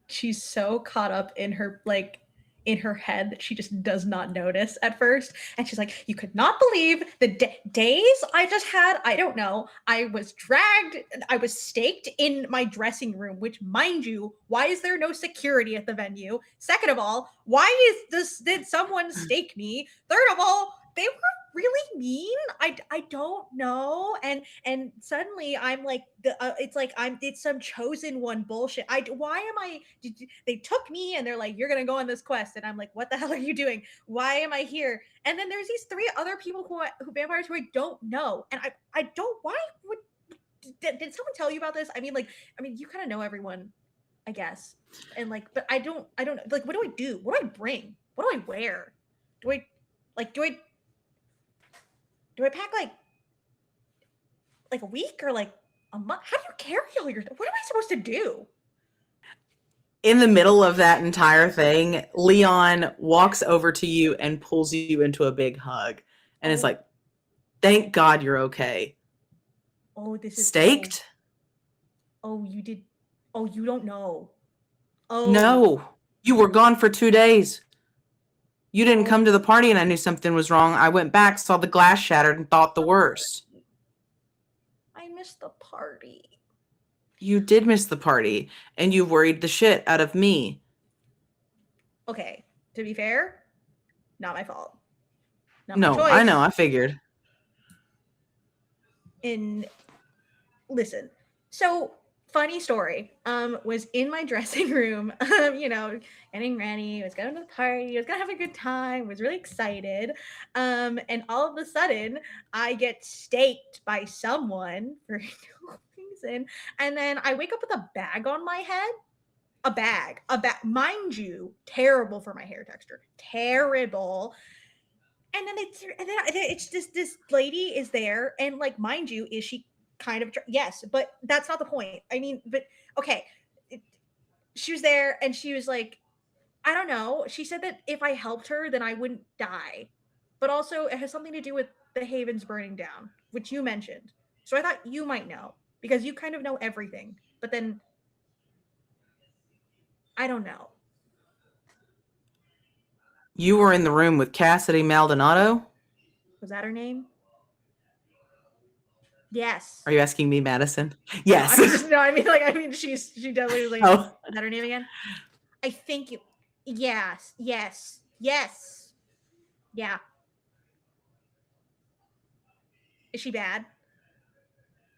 she's so caught up in her head that she just does not notice at first. And she's like, "You could not believe the days I just had. I don't know. I was dragged. I was staked in my dressing room, which, mind you, why is there no security at the venue? Second of all, did someone stake me? Third of all, they were really mean. I don't know. And suddenly I'm like, it's some chosen one bullshit. They took me and they're like, you're gonna go on this quest, and I'm like, what the hell are you doing? Why am I here? And then there's these 3 other people who vampires who I don't know, and I don't. Why would did someone tell you about this? I mean, you kind of know everyone, I guess, and but I don't like, what do I do? What do I bring? What do I wear? Do I pack like a week or like a month? How do you carry all your? What am I supposed to do? In the middle of that entire thing, Leon walks over to you and pulls you into a big hug, and is like, "Thank God you're okay." Oh, this is staked. Oh, you did. Oh, you don't know. Oh no, you were gone for 2 days. You didn't come to the party, and I knew something was wrong. I went back, saw the glass shattered, and thought the worst. I missed the party. You did miss the party, and you worried the shit out of me. Okay, to be fair, not my fault. Not No, my choice. I know, I figured. Listen, so funny story. Was in my dressing room, getting ready, was going to the party, was gonna have a good time, was really excited. And all of a sudden I get staked by someone for no reason. And then I wake up with a bag on my head. A bag, mind you, terrible for my hair texture. Terrible. And then it's just this lady is there, and mind you, is she kind of yes, but that's not the point. I mean, but okay, she was there, and she was like, I don't know. She said that if I helped her, then I wouldn't die, but also it has something to do with the Havens burning down, which you mentioned. So I thought you might know because you kind of know everything. But then I don't know. You were in the room with Cassidy Maldonado? Was that her name? Yes. Are you asking me, Madison? Yes. No, I mean, she definitely was like, oh. Is that her name again? I think you. Yes. Yeah. Is she bad?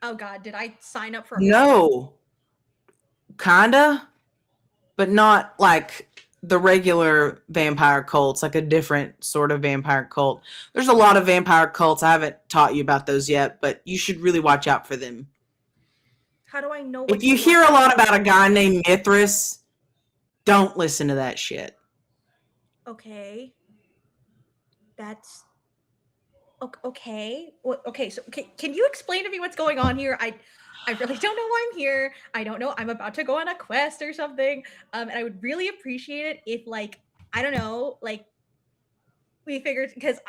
Oh God, did I sign up for? No. Kinda, but not like the regular vampire cults, like a different sort of vampire cult. There's a lot of vampire cults. I haven't taught you about those yet, but you should really watch out for them. How do I know? If you hear a lot about a guy named Mithras, don't listen to that shit. Okay. That's okay. Okay, so can you explain to me what's going on here? I really don't know why I'm here. I don't know. I'm about to go on a quest or something. And I would really appreciate it if, I don't know, we figured, because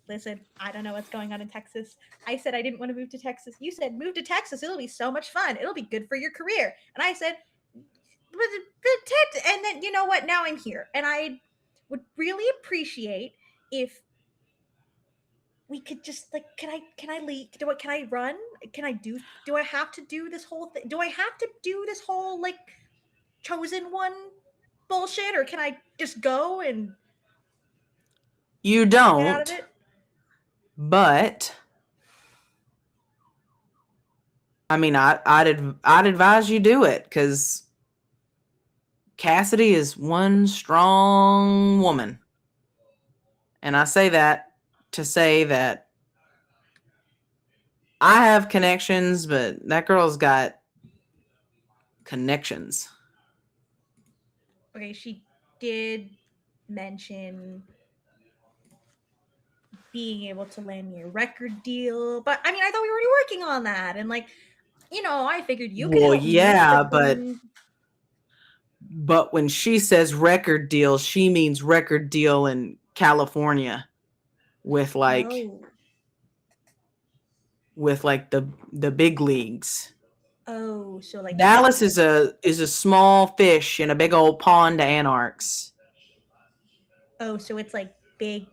listen, I don't know what's going on in Texas. I said I didn't want to move to Texas. You said move to Texas. It'll be so much fun. It'll be good for your career. And I said, and then you know what? Now I'm here, and I would really appreciate if we could just can I leave? Can I run? Do I have to do this whole thing? Do I have to do this whole chosen one bullshit, or can I just go and you don't get out of it? But I mean, I'd advise you do it, because Cassidy is one strong woman. And I say that to say that I have connections, but that girl's got connections. Okay, she did mention being able to land me a record deal, but I mean, I thought we were already working on that, and like, I figured you could Well, help me yeah, with but them. but when she says record deal, she means record deal in California with like the big leagues. Oh, so like Dallas is a small fish in a big old pond to anarchs. Oh, so it's like big,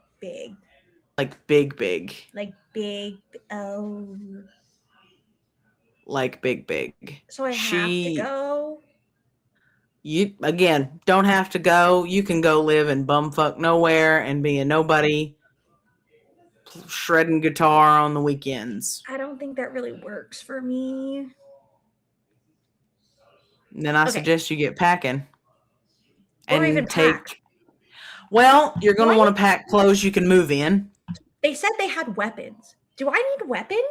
Like big. like big. Oh, Like big. so I have to go. You again don't have to go. You can go live in bumfuck nowhere and be a nobody, shredding guitar on the weekends. I don't think that really works for me. And then I suggest you get packing Or and even take. pack. Well, you're going to want to pack clothes you can move in. They said they had weapons. Do I need a weapon?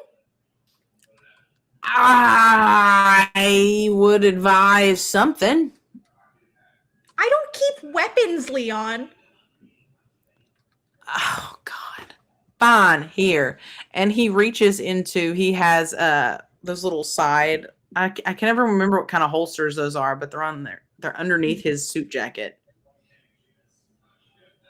I would advise something. I don't keep weapons, Leon. Oh God. Fine, here. And he reaches into, he has those little side, I can never remember what kind of holsters those are, but they're on there. They're underneath his suit jacket.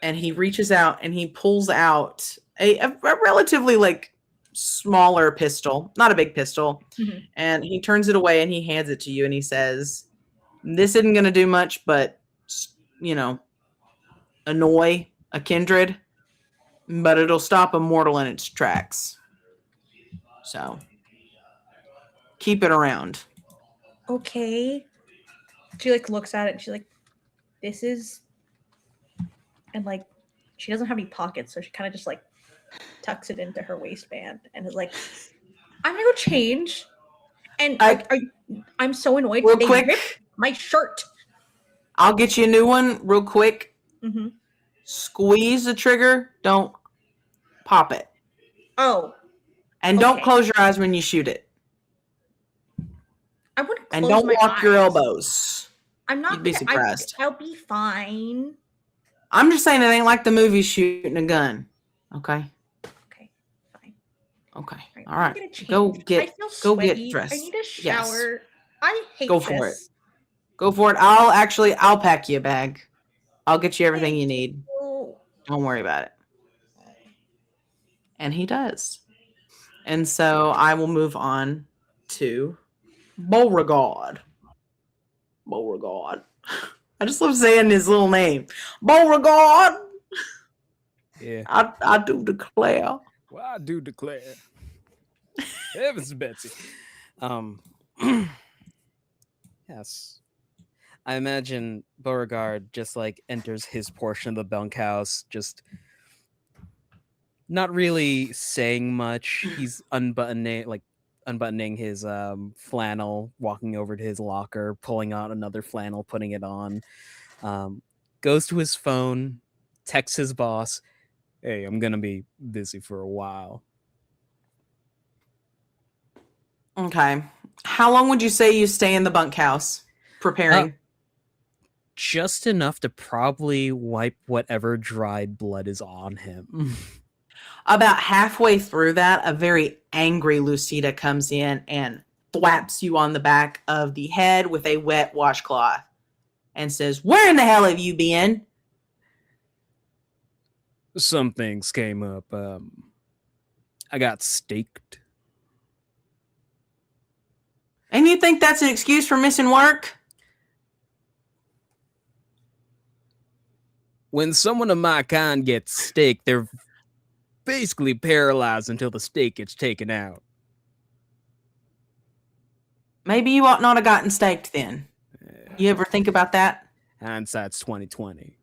And he reaches out and he pulls out a relatively like smaller pistol, not a big pistol. Mm-hmm. And he turns it away and he hands it to you and he says, "This isn't going to do much, but annoy a kindred, but it'll stop a mortal in its tracks. So keep it around." Okay. She like looks at it and she's like, this is, and like she doesn't have any pockets, so she kind of just like tucks it into her waistband and is like, I'm gonna go change. And I'm so annoyed. Real They quick, ripped my shirt. I'll get you a new one real quick. Mm-hmm. Squeeze the trigger, don't pop it. Oh. And don't close your eyes when you shoot it. I wouldn't close and don't my walk eyes. your elbows. I'm not. You'd be surprised. I'll be fine. I'm just saying it ain't like the movie shooting a gun. Okay. Okay. Fine. Okay. Right, all right. Go get dressed. I need a shower. Yes. I hate Go this. for it. Go for it. I'll pack you a bag. I'll get you everything you need. Don't worry about it. And he does. And so I will move on to Beauregard. Beauregard. I just love saying his little name. Beauregard. Yeah. I do declare. Well, I do declare. Heavens, Betsy. Yes. I imagine Beauregard just like enters his portion of the bunkhouse, just not really saying much. He's unbuttoning his flannel, walking over to his locker, pulling out another flannel, putting it on. Goes to his phone, texts his boss, "Hey, I'm gonna be busy for a while." Okay. How long would you say you stay in the bunkhouse preparing? Just enough to probably wipe whatever dried blood is on him. About halfway through that, a very angry Lucida comes in and thwaps you on the back of the head with a wet washcloth and says, "Where in the hell have you been?" Some things came up. I got staked. And you think that's an excuse for missing work? When someone of my kind gets staked, they're basically paralyzed until the stake gets taken out. Maybe you ought not have gotten staked then. You ever think about that? Hindsight's 2020.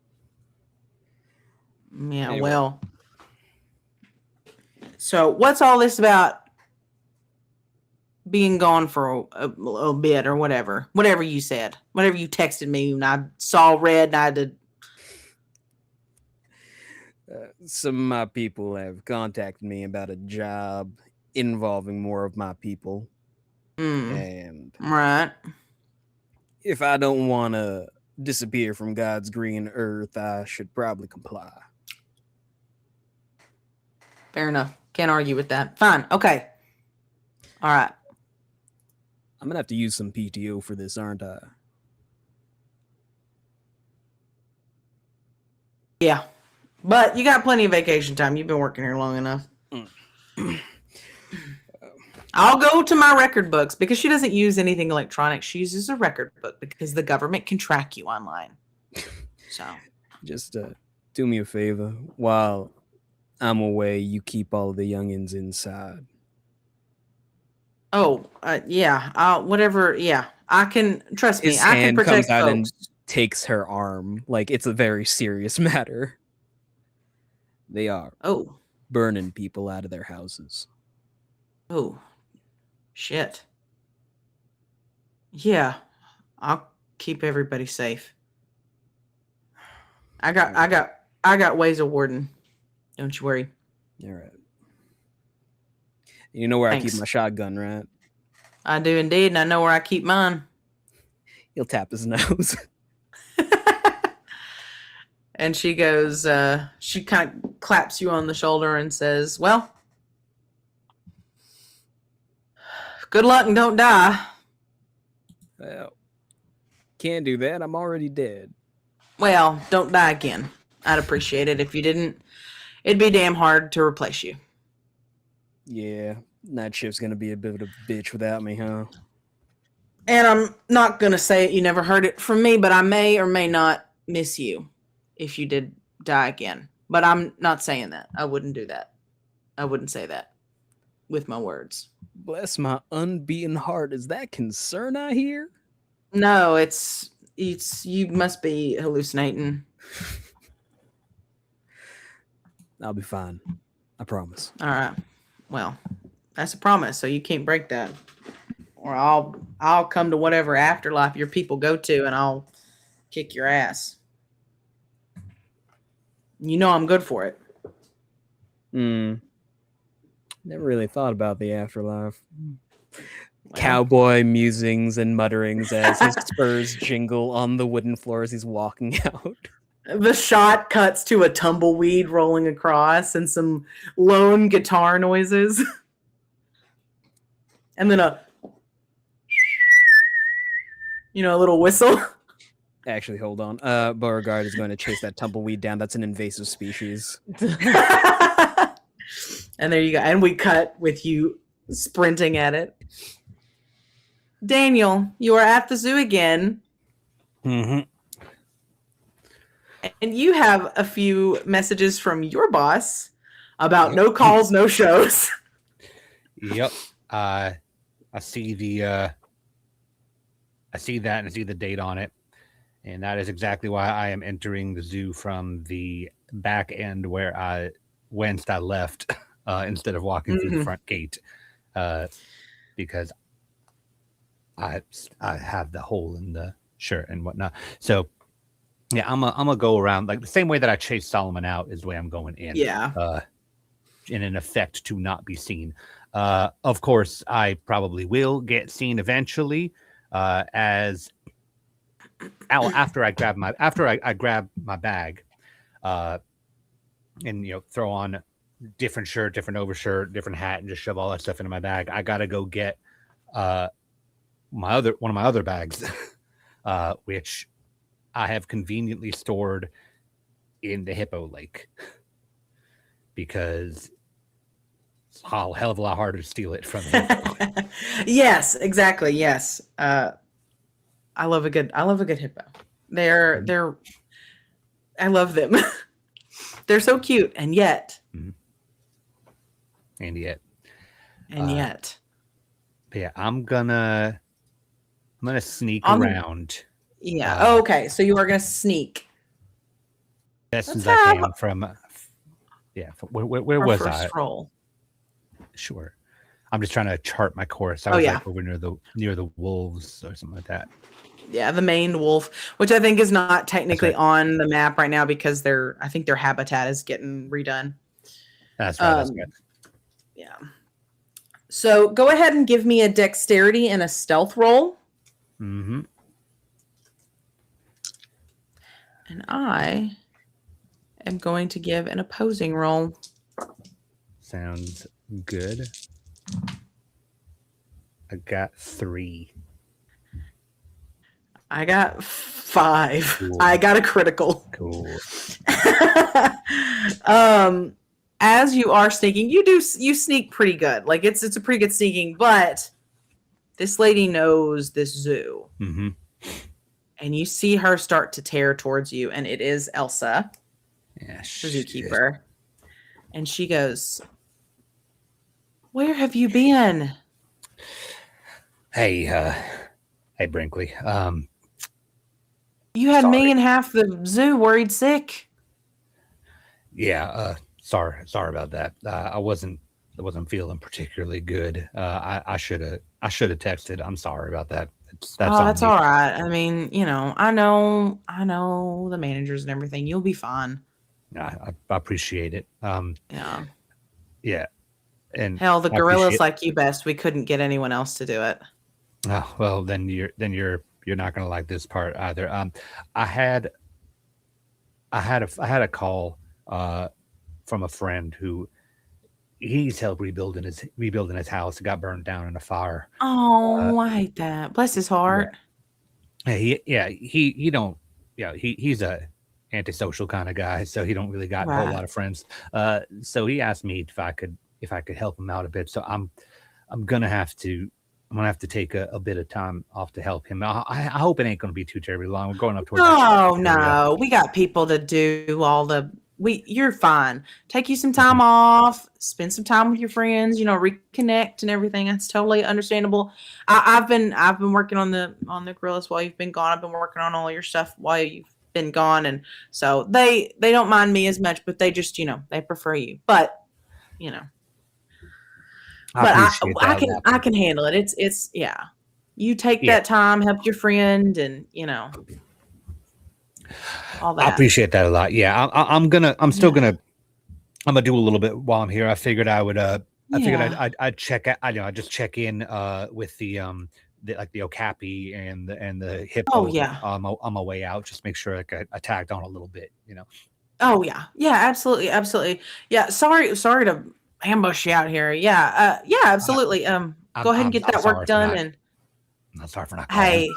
Yeah, Anyway. Well. So what's all this about being gone for a little bit or whatever. Whatever you said. Whatever you texted me and I saw red and I had to... Some of my people have contacted me about a job involving more of my people. And Right. if I don't want to disappear from God's green earth, I should probably comply. Fair enough. Can't argue with that. Fine. Okay. All right. I'm going to have to use some PTO for this, aren't I? Yeah. But you got plenty of vacation time. You've been working here long enough. I'll go to my record books because she doesn't use anything electronic. She uses a record book because the government can track you online. So just do me a favor. While I'm away, you keep all the youngins inside. Oh, yeah. Whatever. Yeah. I can, trust me, His I can hand protect comes out folks. and takes her arm. Like, it's a very serious matter. They are burning people out of their houses. Oh, shit. Yeah. I'll keep everybody safe. I got ways of warding. Don't you worry. All right. You know where Thanks. I keep my shotgun, right? I do indeed, and I know where I keep mine. He'll tap his nose. And she goes, she kind of claps you on the shoulder and says, well, good luck and don't die. Well, can't do that. I'm already dead. Well, don't die again. I'd appreciate it if you didn't. It'd be damn hard to replace you. Yeah, night shift's gonna be a bit of a bitch without me, huh? And I'm not going to say it. You never heard it from me, but I may or may not miss you if you did die again. But I'm not saying that. I wouldn't do that. I wouldn't say that with my words. Bless my unbeaten heart. Is that concern I hear? No, it's you must be hallucinating. I'll be fine. I promise. All right. Well, that's a promise, so you can't break that. Or I'll come to whatever afterlife your people go to and I'll kick your ass. You know I'm good for it. Never really thought about the afterlife. Well. Cowboy musings and mutterings as his spurs jingle on the wooden floor as he's walking out. The shot cuts to a tumbleweed rolling across and some lone guitar noises. And then a little whistle. Actually, hold on. Beauregard is going to chase that tumbleweed down. That's an invasive species. And there you go. And we cut with you sprinting at it. Daniel, you are at the zoo again. Mm-hmm. And you have a few messages from your boss about no calls, no shows. Yep. I see that and I see the date on it. And that is exactly why I am entering the zoo from the back end whence I left instead of walking through the front gate. Because I have the hole in the shirt and whatnot. So yeah, I'm gonna go around like the same way that I chased Solomon out is the way I'm going in. Yeah. In an effect to not be seen. Of course, I probably will get seen eventually. After I grab my bag, and throw on different shirt, different overshirt, different hat, and just shove all that stuff into my bag. I gotta go get one of my other bags, which I have conveniently stored in the hippo lake because it's a hell of a lot harder to steal it from the hippo. Yes, exactly. Yes. I love a good hippo. They're I love them. They're so cute and yet. And yet. But yeah, I'm gonna sneak around. Yeah. Okay. So you are gonna sneak. Best as I can from. Yeah. Where was I? First roll. Sure. I'm just trying to chart my course. I was like over near the wolves or something like that. Yeah, the maned wolf, which I think is not technically on the map right now because I think their habitat is getting redone. That's right. That's right. Yeah. So go ahead and give me a dexterity and a stealth roll. Mm-hmm. And I am going to give an opposing roll. Sounds good. I got 3. I got 5. Cool. I got a critical. Cool. As you are sneaking, you sneak pretty good. Like it's a pretty good sneaking, but this lady knows this zoo. Mm-hmm. And you see her start to tear towards you, and it is Elsa, Yeah, the zookeeper. And she goes, "Where have you been?" Hey, Brinkley. You had me sorry. and half the zoo worried sick. Yeah, sorry about that. I wasn't feeling particularly good. I should have texted. I'm sorry about that. That's all right. I mean, I know the managers and everything. You'll be fine. I appreciate it. Yeah. Yeah. And hell, the gorillas like you best. We couldn't get anyone else to do it. Oh, well, then you're not gonna like this part either. I had a call from a friend who he's helped rebuilding his house. It got burned down in a fire. Oh, I hate that. Bless his heart. Yeah. He's a antisocial kind of guy, so he don't really got a whole lot of friends. So he asked me if I could help him out a bit. So I'm gonna have to take a bit of time off to help him. I hope it ain't gonna be too terribly long. We're going up towards. No, we got people to do all the. You're fine. Take you some time off. Spend some time with your friends. Reconnect and everything. That's totally understandable. I've been working on the gorillas while you've been gone. I've been working on all your stuff while you've been gone, and so they don't mind me as much, but they just they prefer you. But I can handle it. It's yeah. You take that time, help your friend, and all that. I appreciate that a lot. Yeah, I'm gonna do a little bit while I'm here. I figured I'd check out. I'd just check in with the okapi and the hippo. Oh yeah. On my way out, just make sure I tagged on a little bit. Oh yeah, absolutely. Yeah, sorry to ambush you out here. Yeah, absolutely. Go ahead and get that work done. And I'm sorry for not calling. Hey,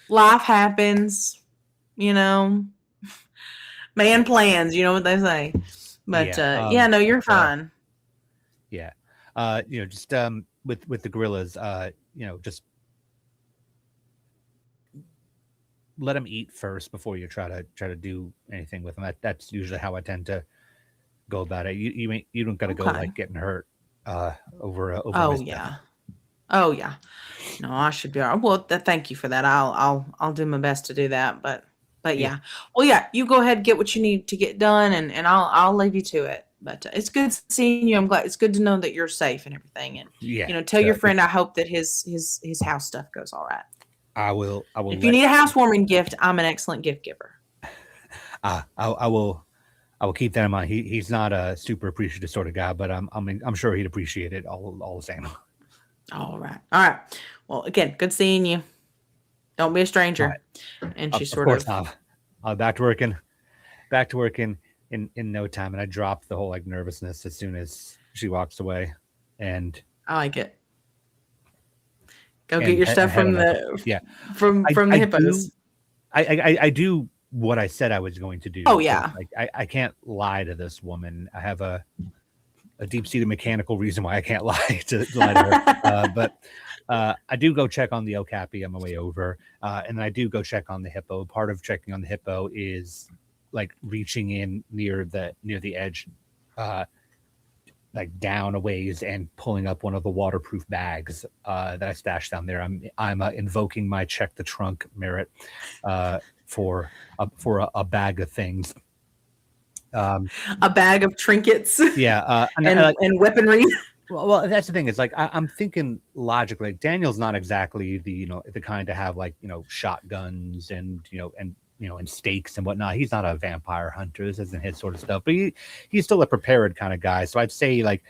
life happens. Man plans. You know what they say. But no, you're fine. Yeah, just with the gorillas, just let them eat first before you try to do anything with them. That's usually how I tend to go about it. You don't got to go like getting hurt over. Oh yeah. Oh yeah. No, I should be all right. Well, thank you for that. I'll do my best to do that. But yeah. Well, yeah. You go ahead and get what you need to get done, and I'll leave you to it. But it's good seeing you. I'm glad. It's good to know that you're safe and everything. And tell your friend I hope that his house stuff goes all right. I will. If you need a housewarming gift, I'm an excellent gift giver. I will keep that in mind. He's not a super appreciative sort of guy, but I'm sure he'd appreciate it all the same. All right. Well, again, good seeing you. Don't be a stranger. Right. And she sort of. Back to working in no time, and I dropped the whole nervousness as soon as she walks away. And I like it. Go get your stuff from the from the hippos. I do what I said I was going to do. Oh yeah. I can't lie to this woman. I have a deep-seated mechanical reason why I can't lie to her. But I do go check on the okapi on my way over, and I do go check on the hippo. Part of checking on the hippo is reaching in near the edge, down a ways and pulling up one of the waterproof bags that I stashed down there. I'm invoking my check the trunk merit for a bag of things. A bag of trinkets. Yeah, and weaponry. Well, that's the thing. It's like I'm thinking logically. Like, Daniel's not exactly the kind to have like shotguns and and stakes and whatnot. He's not a vampire hunter. This isn't his sort of stuff. But he's still a prepared kind of guy. So I'd say like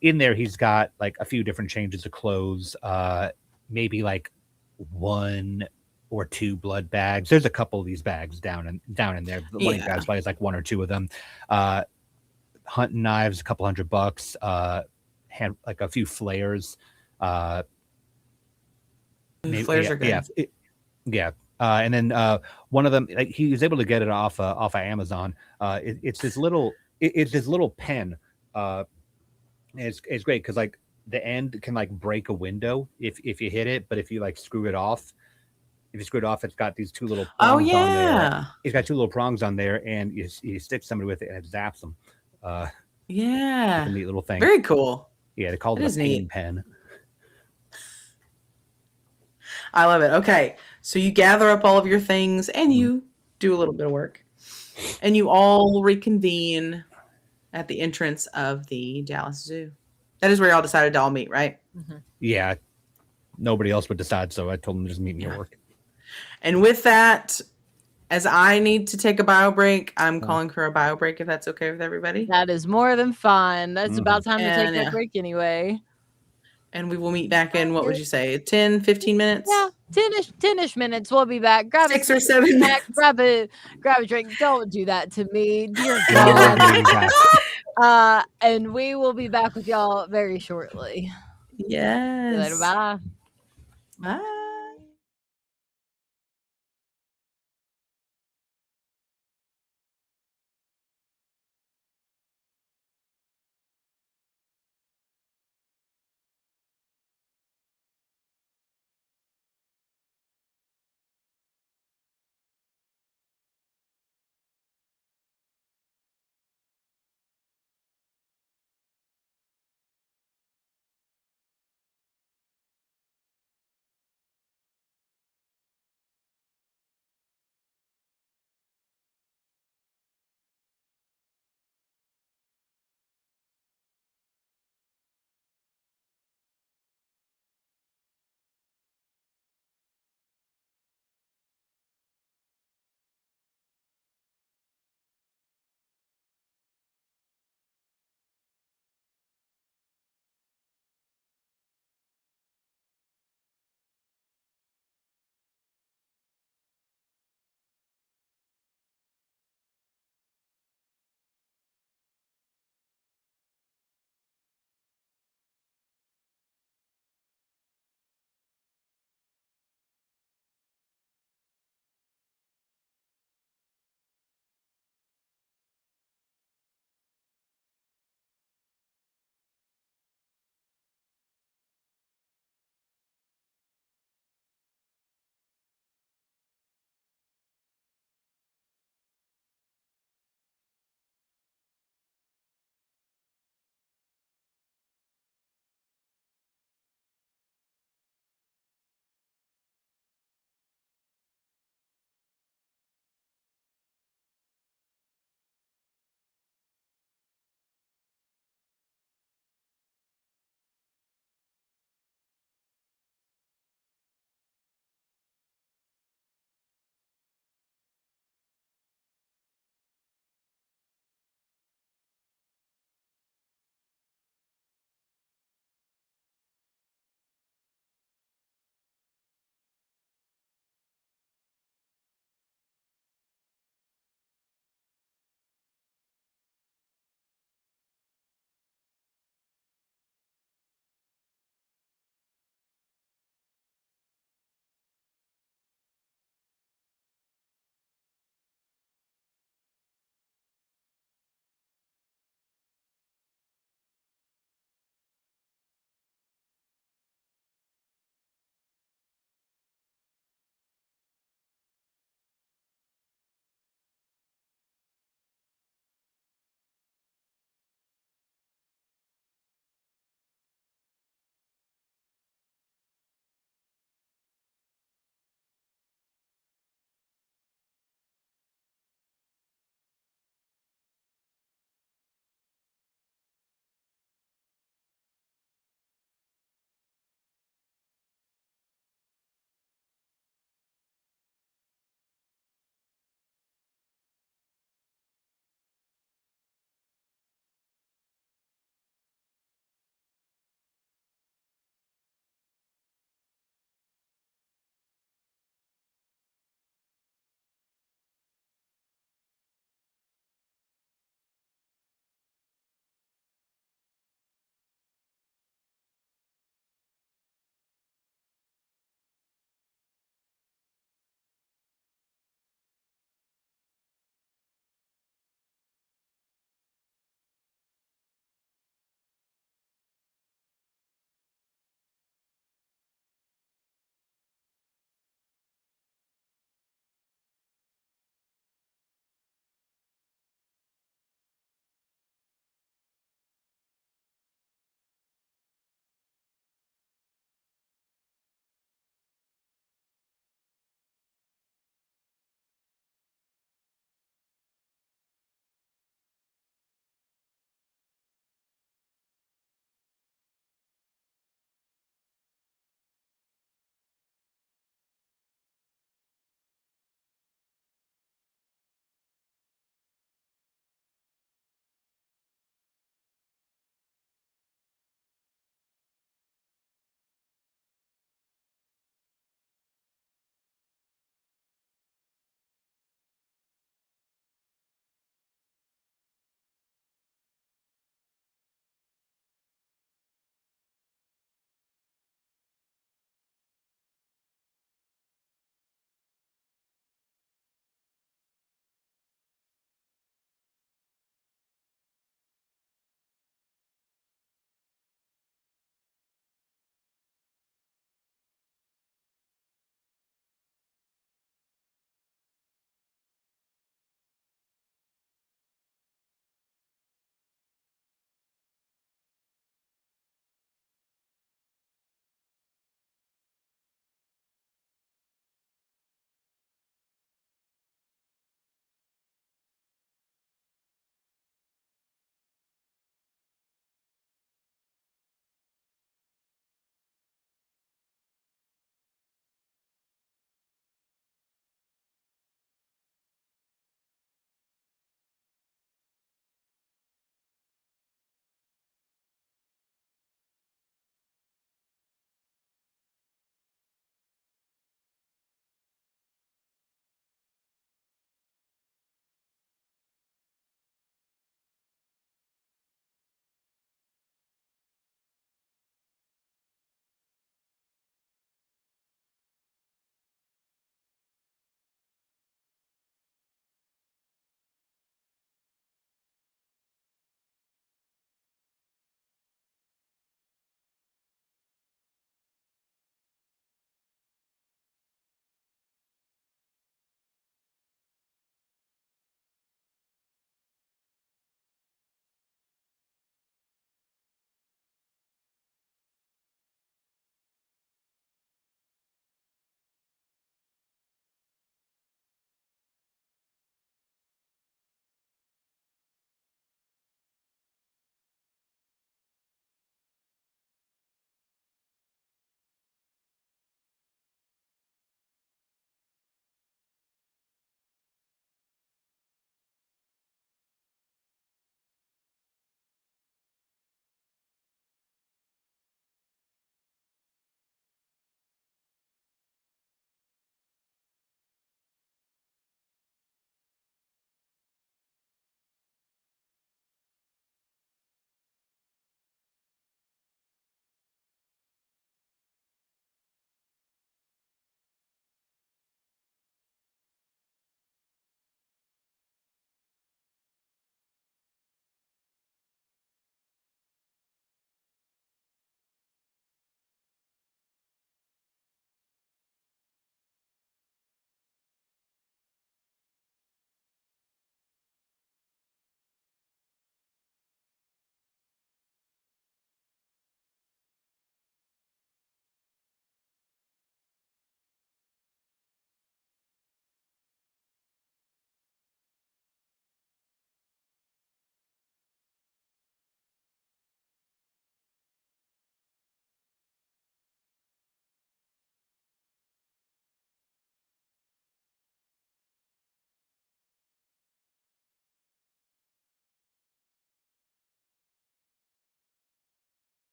in there he's got like a few different changes of clothes. Maybe like 1 or 2 blood bags. There's a couple of these bags down in there. One of these bags probably has like 1 or 2 of them. Hunting knives, a couple $100. Had like a few flares. Flares are good. Yeah. And then one of them, like, he was able to get it off of Amazon. It's this little pen. It's great because like the end can like break a window if you hit it, but if you like screw it off, it's got these 2 little prongs on there. It's got 2 little prongs on there, and you stick somebody with it, and it zaps them. Yeah. It's a neat little thing. Very cool. Yeah, they call it a pain pen. I love it. Okay, so you gather up all of your things, and you do a little bit of work, and you all reconvene at the entrance of the Dallas Zoo. That is where y'all decided to all meet, right? Mm-hmm. Yeah. Nobody else would decide, so I told them to just meet me at work. And with that, as I need to take a bio break, I'm calling for a bio break if that's okay with everybody. That is more than fine. That's about time to take that break anyway. And we will meet back in, what would you say, 10, 15 minutes? Yeah, 10-ish minutes. We'll be back. Grab 6 a or 7 snack, grab a drink. Don't do that to me. Dear God. And we will be back with y'all very shortly. Yes. See you later. Bye. Bye.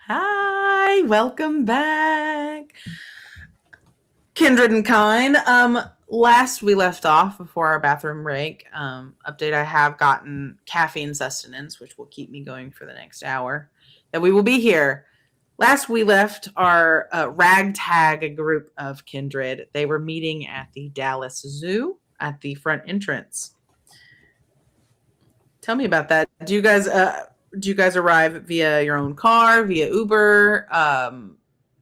Hi, welcome back. Kindred and kind. Last we left off before our bathroom break, update, I have gotten caffeine sustenance, which will keep me going for the next hour that we will be here. Last we left our ragtag group of kindred. They were meeting at the Dallas Zoo at the front entrance. Tell me about that. Do you guys arrive via your own car, via Uber?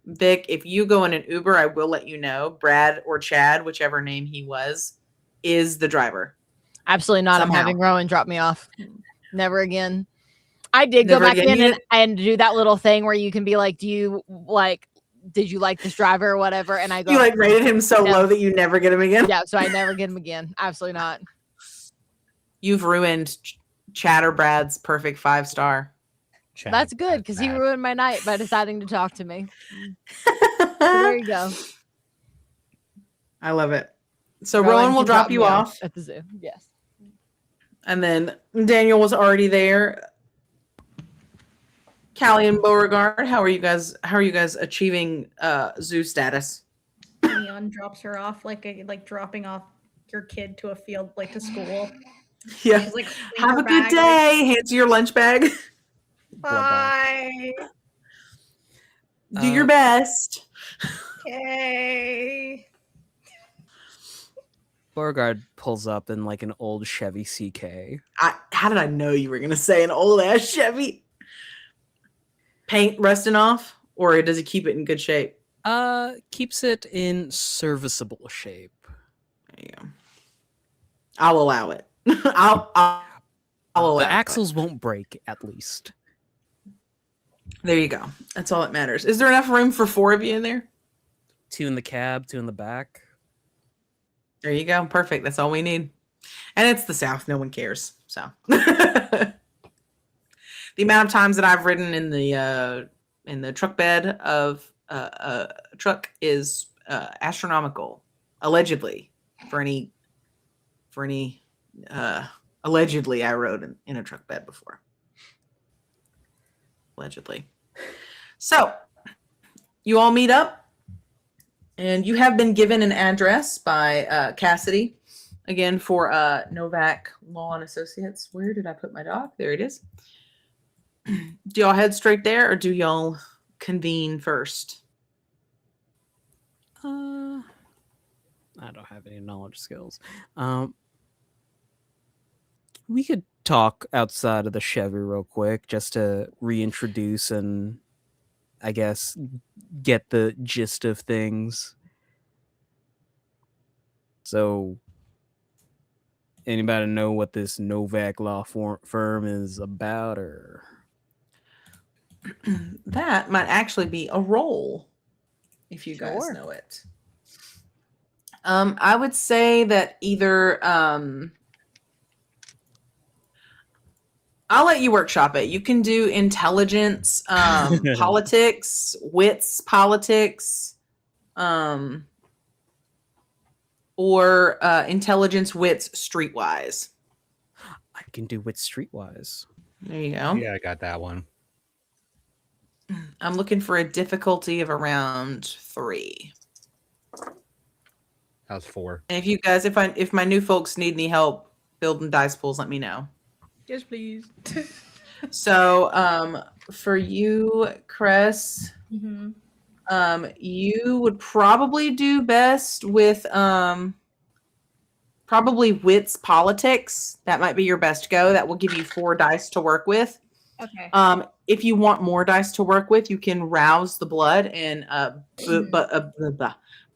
Vic, if you go in an Uber, I will let you know. Brad or Chad, whichever name he was, is the driver. Absolutely not. Somehow. I'm having Rowan drop me off. Never again. I did Never go back again? in and do that little thing where you can be like, did you like this driver or whatever? And I go, You like rated him so No. low that you never get him again? yeah, so I never get him again. Absolutely not. You've ruined Chad or Brad's perfect 5-star. Chad, That's good because he bad. ruined my night by deciding to talk to me. So there you go. I love it. So Rowan Rowan will can drop me you off, at the zoo. Yes. and then Daniel was already there. Callie and Beauregard, how are you guys achieving zoo status? Leon drops her off like dropping off your kid to a field, like to school. Yeah. She's like, Have a good day. Hands you your lunch bag. Bye. Do your best. Okay. Beauregard pulls up in like an old Chevy CK. How did I know you were gonna say an old ass Chevy? Paint rusting off, or does he keep it in good shape? Keeps it in serviceable shape. There you go. I'll allow it. I'll allow The it. axles won't break, at least. There you go. That's all that matters. Is there enough room for 4 of you in there? 2 in the cab, 2 in the back. There you go. Perfect. That's all we need. And it's the South. No one cares. So the amount of times that I've ridden in the truck bed of a truck is astronomical. Allegedly, for any allegedly, I rode in a truck bed before. Allegedly. So you all meet up, and you have been given an address by Cassidy, again for Novak Law and Associates. Where did I put my dog? There it is. Do y'all head straight there, or do y'all convene first? I don't have any knowledge skills. We could talk outside of the Chevy real quick just to reintroduce and I guess get the gist of things. So anybody know what this Novak law firm is about, or That might actually be a roll if you guys Sure. know it. I would say that either I'll let you workshop it. You can do intelligence, politics, wits, politics, or intelligence, wits, streetwise. I can do with streetwise. There you go. Yeah, I got that one. I'm looking for a difficulty of around 3. That was 4. And if you guys, if my new folks need any help building dice pools, let me know. Yes, please. So, for you, Cress, Mm-hmm. you would probably do best with probably wits politics. That might be your best go. That will give you 4 dice to work with. Okay. If you want more dice to work with, you can rouse the blood and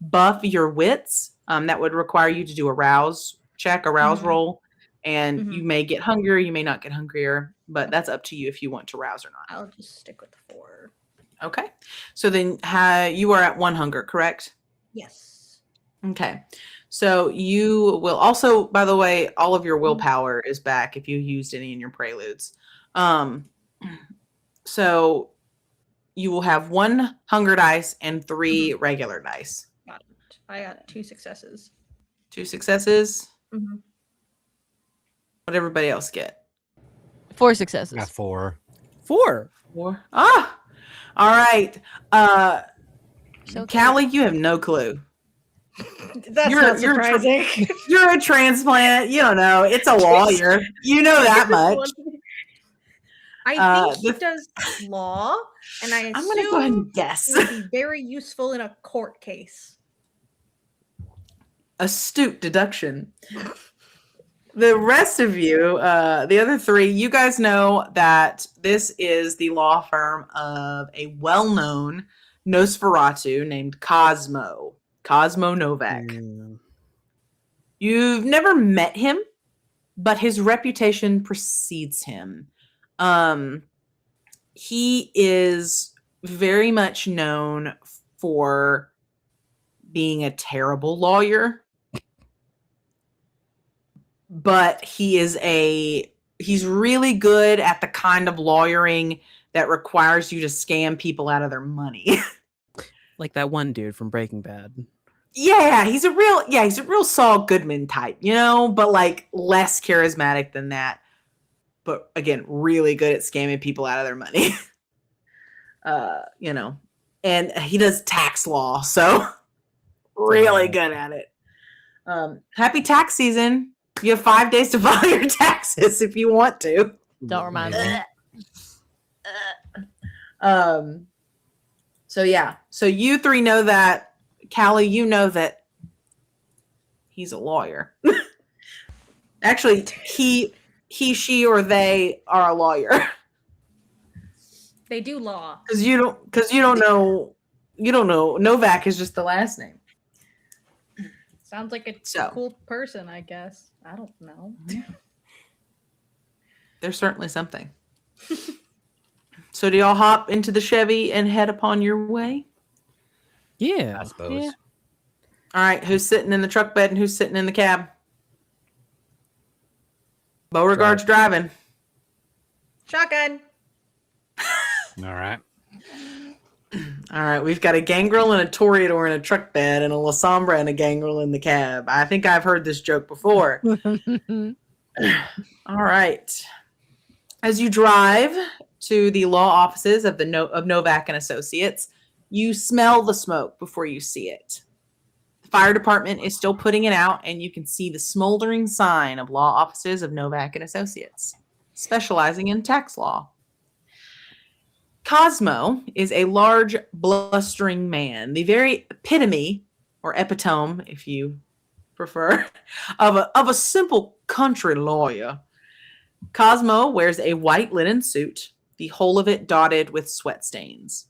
buff your wits. That would require you to do a rouse check, a rouse Mhm. roll, and Mhm. you may get hungrier, you may not get hungrier, but that's up to you if you want to rouse or not. I'll just stick with the 4. Okay. So then you are at 1 hunger, correct? Yes. Okay. So you will also, by the way, all of your willpower is back if you used any in your preludes. So you will have 1 hunger dice and 3 regular dice. Got it. I got 2 successes. 2 successes. Mm-hmm. What did everybody else get? 4 successes. Got 4. 4. 4. All right. So Callie, you have no clue. That's You're- not you're tr- surprising. You're a transplant. You don't know. It's a lawyer. You know that much. I think he the- does law, and I I'm going to go ahead assume and guess. it would be very useful in a court case. Astute deduction. The rest of you, the other three, you guys know that this is the law firm of a well-known Nosferatu named Cosmo Novak. Mm. You've never met him, but his reputation precedes him. He is very much known for being a terrible lawyer. But he's really good at the kind of lawyering that requires you to scam people out of their money. Like that one dude from Breaking Bad. Yeah, he's a real Saul Goodman type, you know, but like less charismatic than that. But again, really good at scamming people out of their money. You know, and he does tax law, so really good at it. Happy tax season. You have 5 days to file your taxes if you want to. Don't remind me. So yeah. So you three know that. Callie, you know that he's a lawyer. Actually, he, she, or they are a lawyer. They do law. Because you don't know. Novak is just the last name. Sounds like a So. cool person, I guess. I don't know. There's certainly something. So do y'all hop into the Chevy and head upon your way? Yeah. I suppose. Yeah. All right, who's sitting in the truck bed and who's sitting in the cab? Beauregard's driving. Shotgun. All right. All right, we've got a gangrel and a toreador in a truck bed and a La Sombra and a gangrel in the cab. I think I've heard this joke before. All right. As you drive to the law offices of of Novak and Associates, you smell the smoke before you see it. The fire department is still putting it out, and you can see the smoldering sign of law offices of Novak and Associates, specializing in tax law. Cosmo is a large, blustering man, the very epitome, or epitome, if you prefer, of a simple country lawyer. Cosmo wears a white linen suit, the whole of it dotted with sweat stains.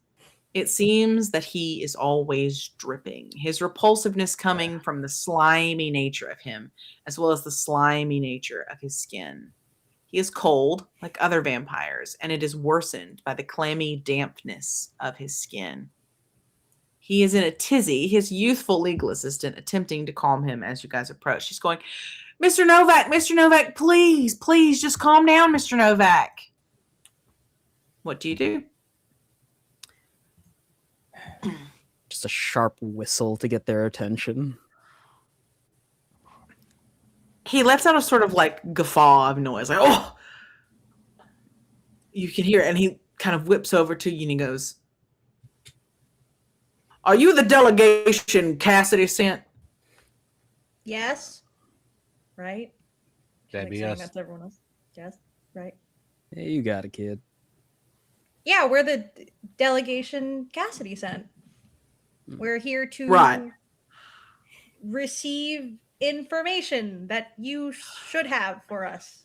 It seems that he is always dripping, his repulsiveness coming from the slimy nature of him, as well as the slimy nature of his skin. He is cold, like other vampires, and it is worsened by the clammy dampness of his skin. He is in a tizzy, his youthful legal assistant attempting to calm him as you guys approach. She's going, Mr. Novak, please, just calm down, Mr. Novak. What do you do? Just a sharp whistle to get their attention. He lets out a sort of like guffaw of noise, like, oh! You can hear it, and he kind of whips over to you and he goes, are you the delegation Cassidy sent? Yes. Right? That'd be saying us. That's everyone else. Yes. Right. Hey, you got it, kid. Yeah, we're the delegation Cassidy sent. We're here to Right. receive information that you should have for us.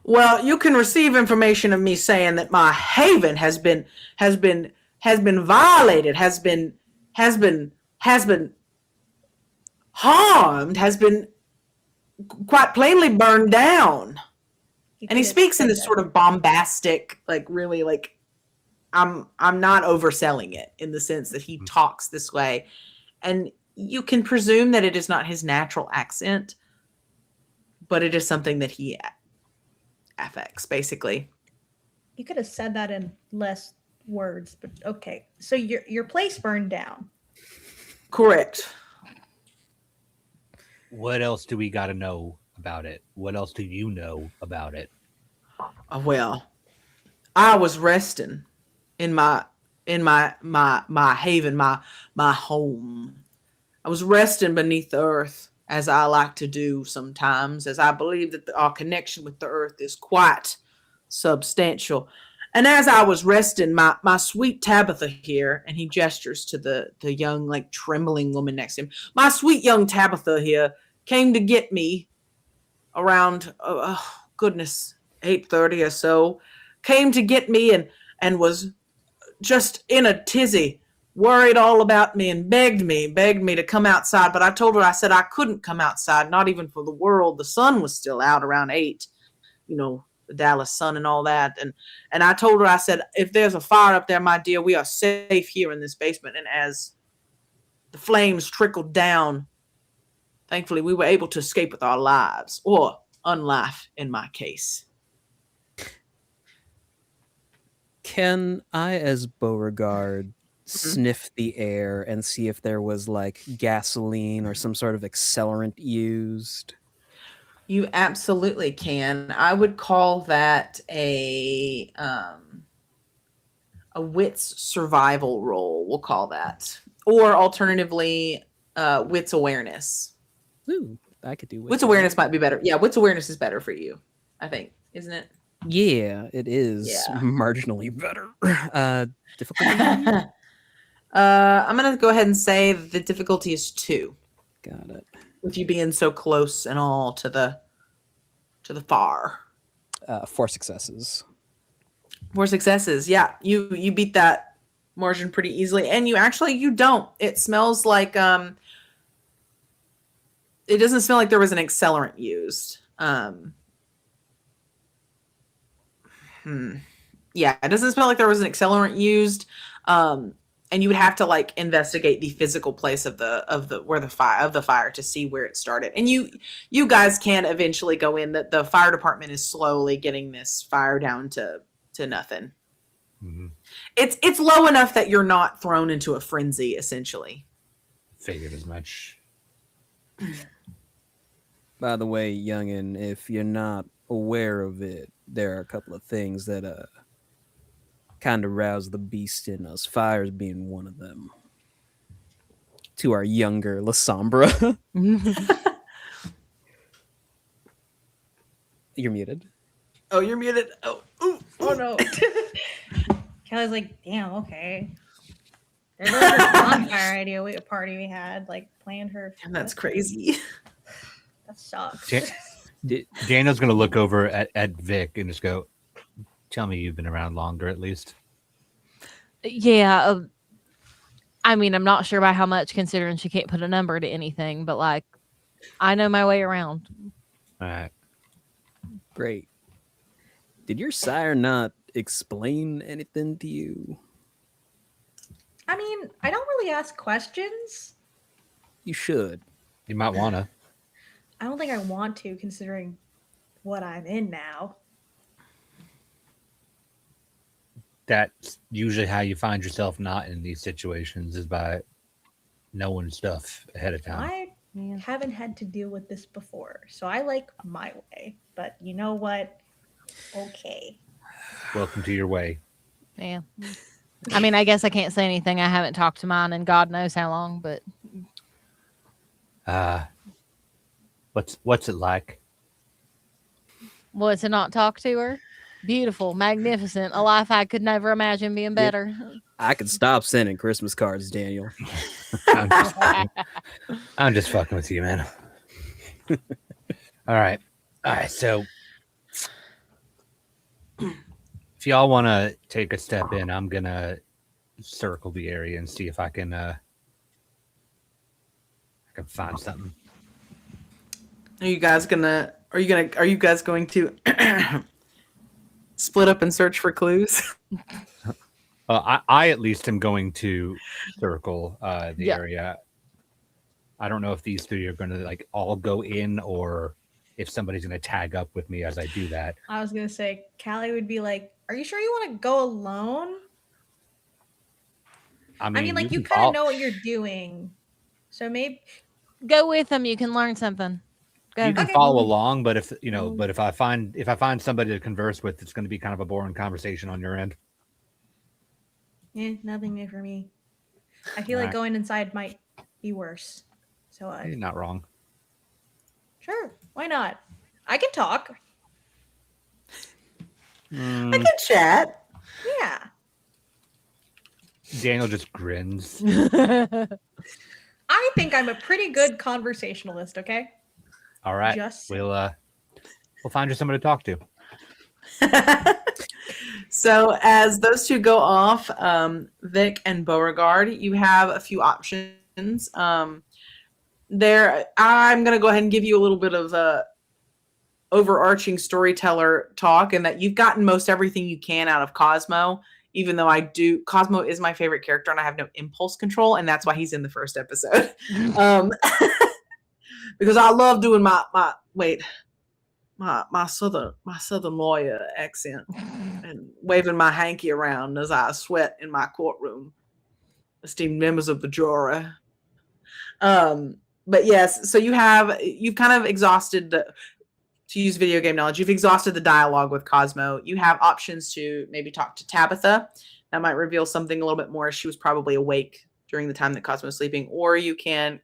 Well, you can receive information of me saying that my haven has been violated, has been harmed, has been quite plainly burned down. And he speaks in this sort of bombastic, like really like I'm not overselling it in the sense that he talks this way. And you can presume that it is not his natural accent, but it is something that he affects, basically. You could have said that in less words, but okay. So your place burned down. Correct. What else do we got to know about it? What else do you know about it? Well, I was resting in my in my haven, my home. I was resting beneath the earth, as I like to do sometimes, as I believe that our connection with the earth is quite substantial. And as I was resting, my sweet Tabitha here, and he gestures to the young, like, trembling woman next to him. My sweet young Tabitha here came to get me around, goodness, 8:30 or so. Came to get me and was just in a tizzy, worried all about me, and begged me to come outside. But I told her, I said I couldn't come outside, not even for the world. The sun was still out around 8, the Dallas sun and all that. And I told her, I said, if there's a fire up there, my dear, we are safe here in this basement. And as the flames trickled down, thankfully, we were able to escape with our lives, or unlife in my case. Can I, as Beauregard, sniff the air and see if there was like gasoline or some sort of accelerant used? You absolutely can. I would call that a wits survival roll. We'll call that, or alternatively, wits awareness. Ooh, I could do Wits awareness might be better. Yeah, wits awareness is better for you, I think, isn't it? Yeah, it is Yeah. marginally better. Difficulty? I'm gonna go ahead and say the difficulty is 2. Got it. With you being so close and all to the far. 4 successes. 4 successes. Yeah, you beat that margin pretty easily, and you don't. It smells like it doesn't smell like there was an accelerant used. Yeah, it doesn't smell like there was an accelerant used. And you would have to like investigate the physical place of the fire to see where it started. And you guys can eventually go in. That the fire department is slowly getting this fire down to nothing. Mm-hmm. It's low enough that you're not thrown into a frenzy, essentially. Figured as much. By the way, youngin, if you're not aware of it, there are a couple of things that kind of rouse the beast in us. Fires being one of them. To our younger Lasombra. You're muted. Oh, you're muted. Oh no. Kelly's like, damn, okay. There goes this bonfire idea party we had, like planned her. Damn, that's crazy. That sucks. Daniel's gonna look over at Vic and just go, tell me you've been around longer, at least. Yeah. I mean, I'm not sure by how much, considering she can't put a number to anything, but like, I know my way around. All right. Great. Did your sire not explain anything to you? I mean, I don't really ask questions. You should. You might wanna. I don't think I want to, considering what I'm in now. That's usually how you find yourself not in these situations, is by knowing stuff ahead of time. I haven't had to deal with this before, so I like my way. But you know what? Okay. Welcome to your way. Yeah. I mean, I guess I can't say anything. I haven't talked to mine in God knows how long, but What's it like? was to not talk to her? Beautiful, magnificent, a life I could never imagine being better. I could stop sending Christmas cards, Daniel. I'm just fucking with you, man. All right. So if y'all want to take a step in, I'm gonna circle the area and see if I can find something. Are you guys going to split up and search for clues? I at least am going to circle the area. I don't know if these 3 are going to like all go in, or if somebody's going to tag up with me as I do that. I was gonna say, Callie would be like, "Are you sure you want to go alone?" I mean, like you kind of know what you're doing, so maybe Go with them. You can learn something. Go. You can Okay. follow along, but if I find somebody to converse with, it's going to be kind of a boring conversation on your end. Nothing new for me. I feel like Alright. going inside might be worse. So, You're not wrong. sure, why not? I can talk. I Mm, can chat. Yeah. Daniel just grins. I think I'm a pretty good conversationalist, okay? All right, Just saying. we'll find you somebody to talk to. So as those two go off, Vic and Beauregard, you have a few options. There, I'm going to go ahead and give you a little bit of overarching storyteller talk, and that you've gotten most everything you can out of Cosmo. Even though Cosmo is my favorite character, and I have no impulse control, and that's why he's in the first episode. Because I love doing my southern lawyer accent and waving my hanky around as I sweat in my courtroom, esteemed members of the jury. But yes, so you've kind of exhausted to use video game knowledge. You've exhausted the dialogue with Cosmo. You have options to maybe talk to Tabitha. That might reveal something a little bit more. She was probably awake during the time that Cosmo was sleeping. Or you can,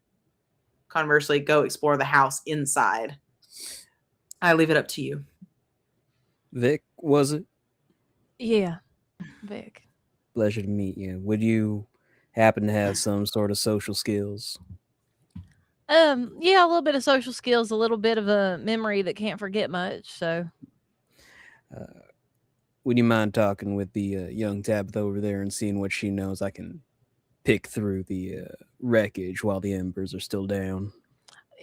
conversely, go explore the house inside. I leave it up to you. Vic, was it? Yeah, Vic. Pleasure to meet you. Would you happen to have some sort of social skills? Yeah, a little bit of social skills, a little bit of a memory that can't forget much. So, Would you mind talking with the young Tabitha over there and seeing what she knows? I can pick through the wreckage while the embers are still down.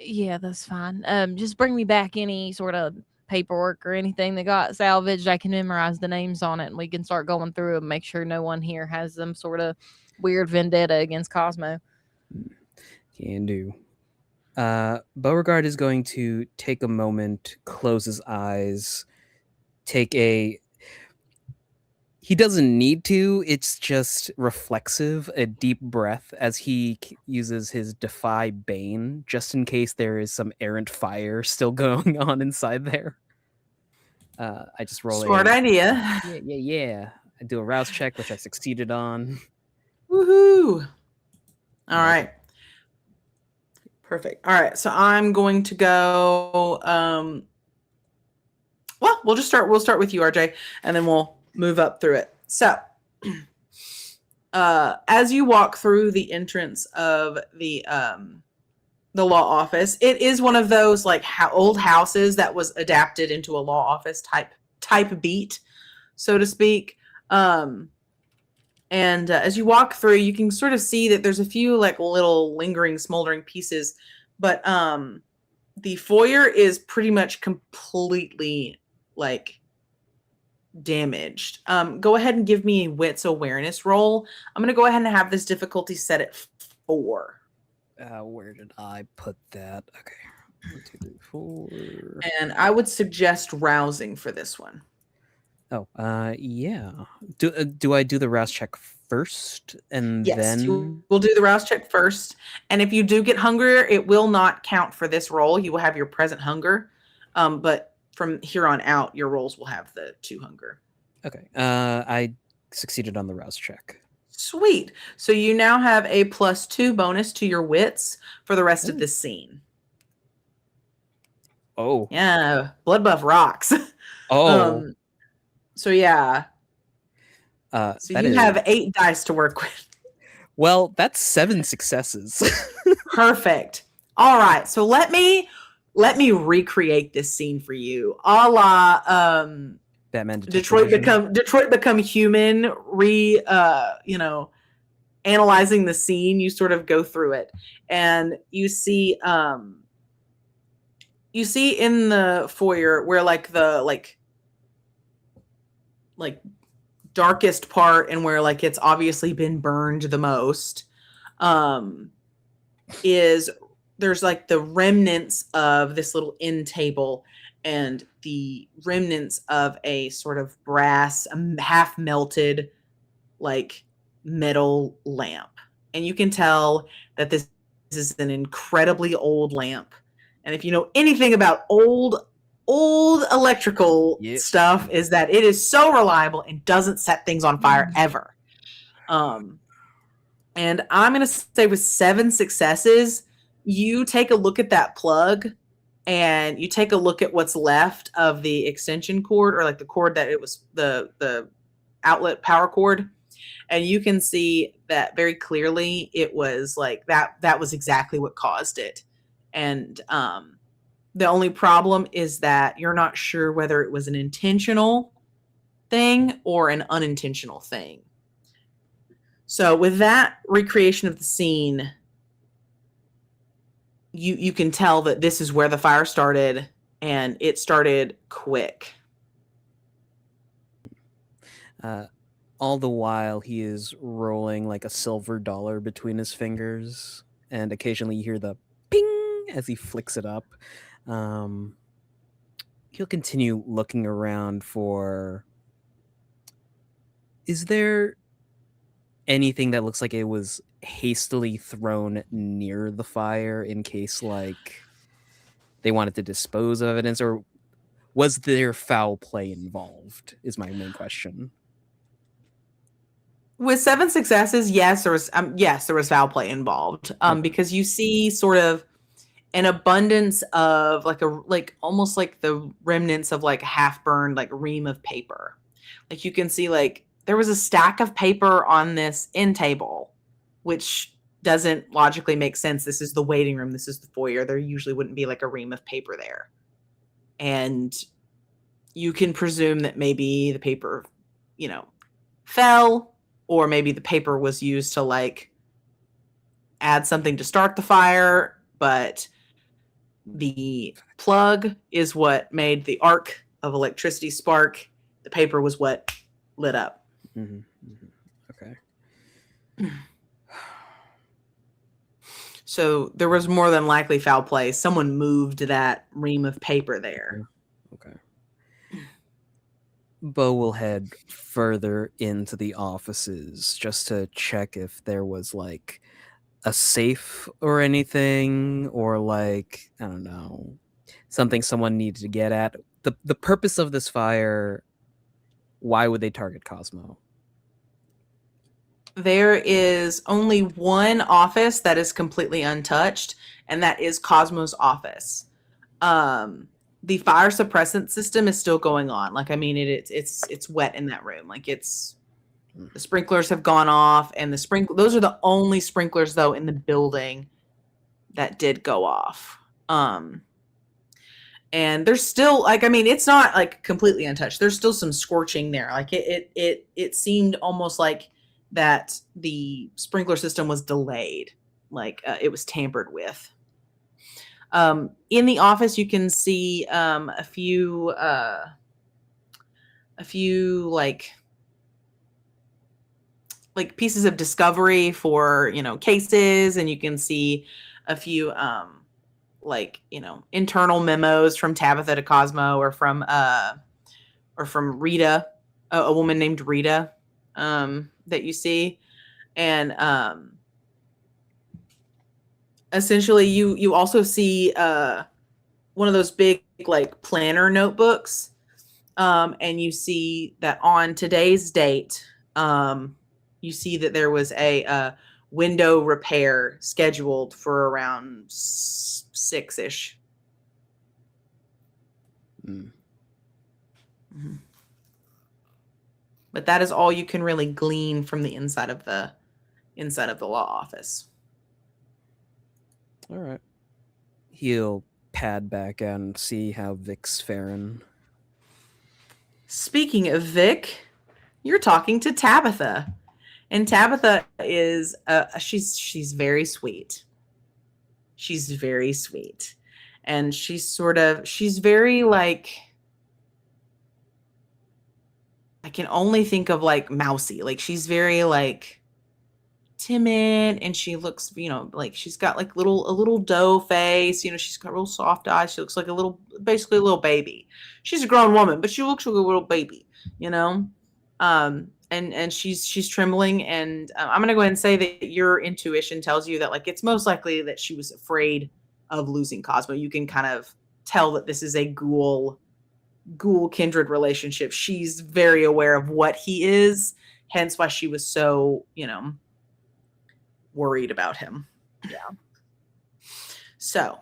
yeah, that's fine. Just bring me back any sort of paperwork or anything that got salvaged. I can memorize the names on it, and we can start going through and make sure no one here has some sort of weird vendetta against Cosmo. Can do. Beauregard is going to take a moment, close his eyes, he doesn't need to, it's just reflexive, a deep breath as he uses his Defy Bane, just in case there is some errant fire still going on inside there. I just roll Smart idea. Yeah. I do a rouse check, which I succeeded on. Woohoo! All right. Perfect. All right. So I'm going to go. Well, we'll start with you, RJ, and then we'll move up through it. So, as you walk through the entrance of the law office, it is one of those like old houses that was adapted into a law office type beat, so to speak. And as you walk through, you can sort of see that there's a few like little lingering, smoldering pieces, but the foyer is pretty much completely like damaged. Go ahead and give me a wits awareness roll. I'm going to go ahead and have this difficulty set at 4. Where did I put that? Okay. 1, 2, 3, 4. And I would suggest rousing for this one. Oh, yeah. Do I do the rouse check first and Yes, then we'll do the rouse check first. And if you do get hungrier, it will not count for this roll. You will have your present hunger. But from here on out, your rolls will have the 2 hunger. Okay. I succeeded on the rouse check. Sweet. So you now have a +2 bonus to your wits for the rest of this scene. Oh. Yeah, blood buff rocks. Oh. So yeah. So you have 8 dice to work with. Well, that's 7 successes. Perfect. All right. So let me recreate this scene for you. A la Batman Detroit become human, analyzing the scene. You sort of go through it and you see in the foyer where like the like darkest part and where like it's obviously been burned the most is there's like the remnants of this little end table and the remnants of a sort of brass half melted like metal lamp, and you can tell that this is an incredibly old lamp. And if you know anything about old electrical stuff, is that it is so reliable and doesn't set things on fire ever. And I'm going to say with 7 successes, you take a look at that plug and you take a look at what's left of the extension cord, or like the cord that it was the outlet power cord. And you can see that very clearly it was like that was exactly what caused it. And the only problem is that you're not sure whether it was an intentional thing or an unintentional thing. So with that recreation of the scene, you can tell that this is where the fire started, and it started quick. All the while, he is rolling like a silver dollar between his fingers, and occasionally you hear the ping as he flicks it up. He'll continue looking around for... Is there anything that looks like it was hastily thrown near the fire in case, like, they wanted to dispose of evidence, or was there foul play involved, is my main question. With 7 successes, yes, there was foul play involved. Because you see sort of an abundance of almost like the remnants of like a half-burned like ream of paper. Like you can see like there was a stack of paper on this end table, which doesn't logically make sense. This is the waiting room. This is the foyer. There usually wouldn't be like a ream of paper there. And you can presume that maybe the paper, fell, or maybe the paper was used to like add something to start the fire, but the plug is what made the arc of electricity spark. The paper was what lit up. Mm-hmm. Okay. So there was more than likely foul play. Someone moved that ream of paper there. Okay. Bo will head further into the offices just to check if there was like a safe or anything, or like, I don't know, something someone needed to get at. The purpose of this fire, why would they target Cosmo? There is only one office that is completely untouched, and that is Cosmo's office. The fire suppressant system is still going on. Like, I mean, it's wet in that room. Like, the sprinklers have gone off, and those are the only sprinklers though in the building that did go off. And there's still, like, I mean, it's not like completely untouched. There's still some scorching there. Like it seemed almost like that the sprinkler system was delayed, like it was tampered with. In the office, you can see a few like pieces of discovery for cases, and you can see a few internal memos from Tabitha to Cosmo, or from Rita, a woman named Rita, that you see. And essentially you also see one of those big like planner notebooks, and you see that on today's date, you see that there was a window repair scheduled for around 6-ish. Mm-hmm. But that is all you can really glean from the inside of the law office. All right. He'll pad back and see how Vic's faring. Speaking of Vic, you're talking to Tabitha. And Tabitha is she's very sweet. She's very sweet. And she's very like, I can only think of like mousy. Like she's very like timid, and she looks, like she's got like a little doe face, she's got real soft eyes. She looks like basically a little baby. She's a grown woman, but she looks like a little baby, and she's trembling, and I'm going to go ahead and say that your intuition tells you that like it's most likely that she was afraid of losing Cosmo. You can kind of tell that this is a ghoul kindred relationship. She's very aware of what he is. hence why she was so, worried about him. Yeah. So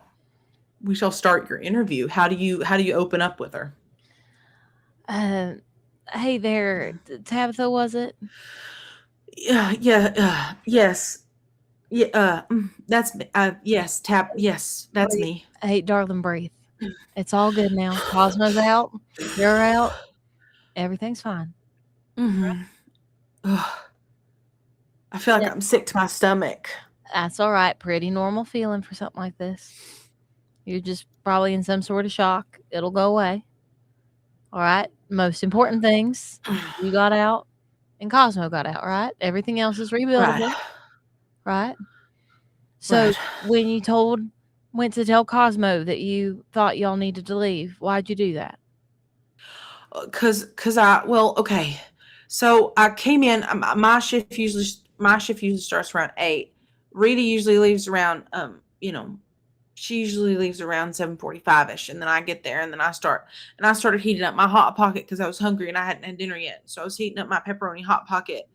we shall start your interview. How do you open up with her? Hey there, Tabitha, was it? Yes. Yeah, that's me. Yes, yes, that's Breathe. me. Hey, darling, breathe. It's all good now. Cosmo's out. You're out. Everything's fine. Mm-hmm. I feel like Yeah. I'm sick to my stomach. That's all right. Pretty normal feeling for something like this. You're just probably in some sort of shock. It'll go away. All right. Most important things. You got out and Cosmo got out, right? Everything else is rebuildable. Right? So Right. when you went to tell Cosmo that you thought y'all needed to leave, why'd you do that? Cause okay. So I came in. My shift usually starts around 8. Rita usually leaves around she usually leaves around 7:45ish, and then I get there, and then I started heating up my hot pocket because I was hungry and I hadn't had dinner yet. So I was heating up my pepperoni hot pocket,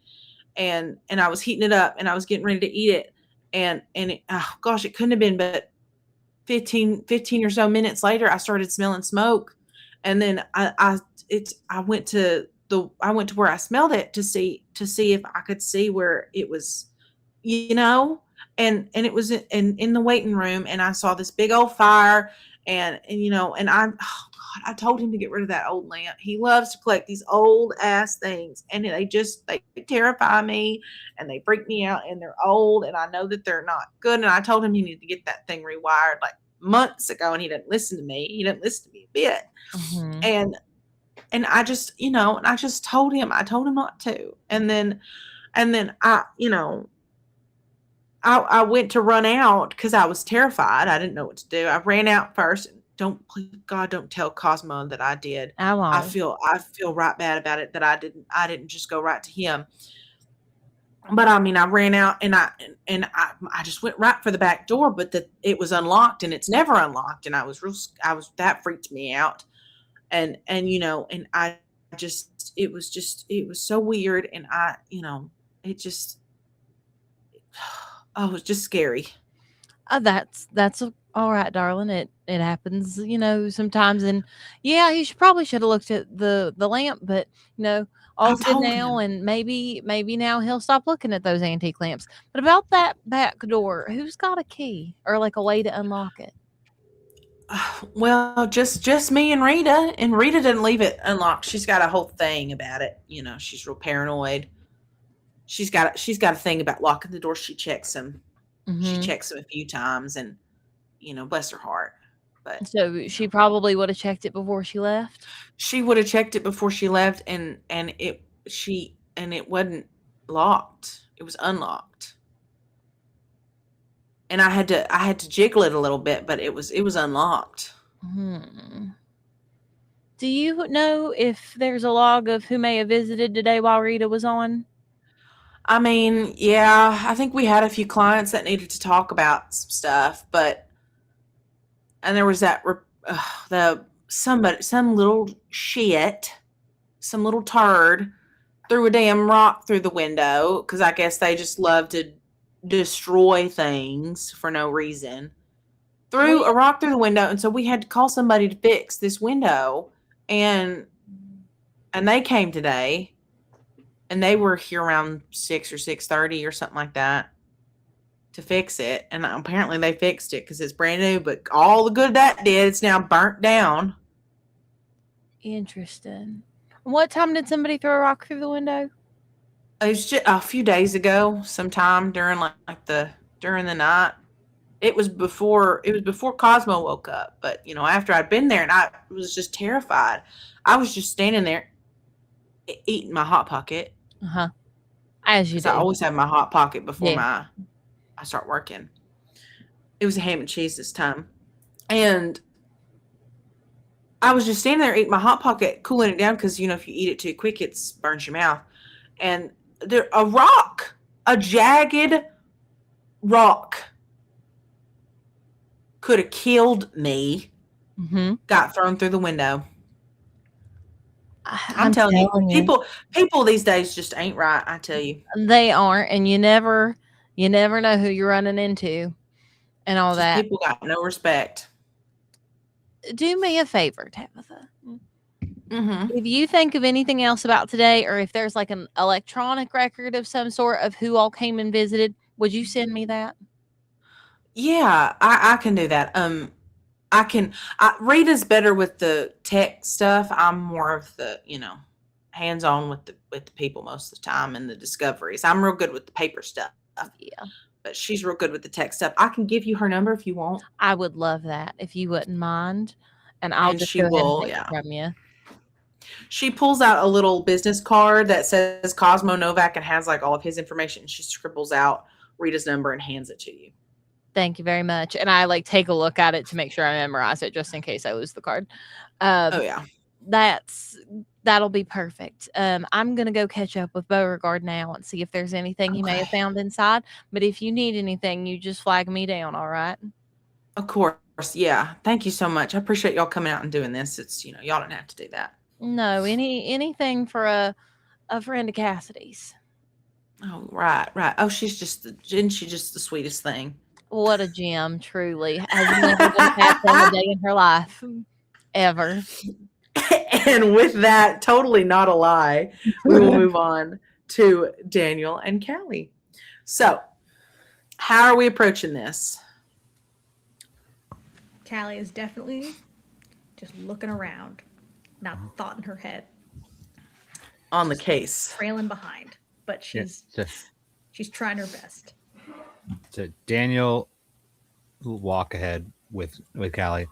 and I was heating it up, and I was getting ready to eat it, and it, oh gosh, it couldn't have been but 15 or so minutes later, I started smelling smoke, and then I went to where I smelled it to see if I could see where it was, and it was in the waiting room, and I saw this big old fire, and I told him to get rid of that old lamp. He loves to collect these old ass things, and they terrify me, and they freak me out, and they're old, and I know that they're not good. And I told him he needed to get that thing rewired like months ago, and he didn't listen to me. He didn't listen to me a bit. Mm-hmm. And I just, I just told him not to. And then I went to run out because I was terrified. I didn't know what to do. I ran out first. Please, God, don't tell Cosmo that I did. I won't. I feel right bad about it that I didn't just go right to him. But I mean, I ran out and I just went right for the back door, but it was unlocked, and it's never unlocked. And that freaked me out. And I just, it was so weird. And it just, oh, it was just scary. That's all right, darling. It happens, sometimes. And yeah, he probably should have looked at the lamp, but all's good now, and maybe now he'll stop looking at those antique lamps. But about that back door, who's got a key or like a way to unlock it? Well, just me and Rita, and Rita didn't leave it unlocked. She's got a whole thing about it. She's real paranoid. She's got a thing about locking the door. She checks them. Mm-hmm. She checks them a few times, and bless her heart. But so she probably would have checked it before she left. She would have checked it before she left, and it wasn't locked. It was unlocked. And I had to jiggle it a little bit, but it was unlocked. Do you know if there's a log of who may have visited today while Rita was on? I mean, yeah, I think we had a few clients that needed to talk about some stuff, and there was that some little shit, some little turd threw a damn rock through the window, because I guess they just love to destroy things for no reason. Threw a rock through the window, and so we had to call somebody to fix this window, and they came today, and they were here around 6 or 6:30 or something like that to fix it. And apparently they fixed it because it's brand new, but all the good that did, it's now burnt down. Interesting. What time did somebody throw a rock through the window? It was just a few days ago, sometime during during the night. It was before Cosmo woke up, but after I'd been there, and I was just terrified. I was just standing there eating my hot pocket. As you do. I always have my hot pocket before I start working. It was a ham and cheese this time, and I was just standing there eating my hot pocket, cooling it down, because if you eat it too quick, it burns your mouth. And a jagged rock could have killed me. Got thrown through the window. I'm telling you, people these days just ain't right. I tell you, they aren't, and you never know who you're running into, and all just that. people got no respect. Do me a favor, Tabitha. Mm-hmm. If you think of anything else about today, or if there's like an electronic record of some sort of who all came and visited, would you send me that? Yeah, I can do that. Rita's better with the tech stuff. I'm more of the, hands-on with the people most of the time and the discoveries. I'm real good with the paper stuff. Yeah. But she's real good with the tech stuff. I can give you her number if you want. I would love that if you wouldn't mind. And I'll just she go ahead will, and take it from you. She pulls out a little business card that says Cosmo Novak and has like all of his information. She scribbles out Rita's number and hands it to you. Thank you very much. And I like take a look at it to make sure I memorize it just in case I lose the card. Oh yeah. That'll be perfect. I'm gonna go catch up with Beauregard now and see if there's anything he may have found inside. But if you need anything, you just flag me down, all right? Of course. Yeah. Thank you so much. I appreciate y'all coming out and doing this. It's y'all don't have to do that. No, anything for a friend of Cassidy's. Oh, right. Oh, isn't she just the sweetest thing? What a gem, truly. Has never been passed on a day in her life. Ever. And with that, totally not a lie, we will move on to Daniel and Callie. So, how are we approaching this? Callie is definitely just looking around, not thought in her head. On the case. Trailing behind, but she's trying her best. So Daniel will walk ahead with Callie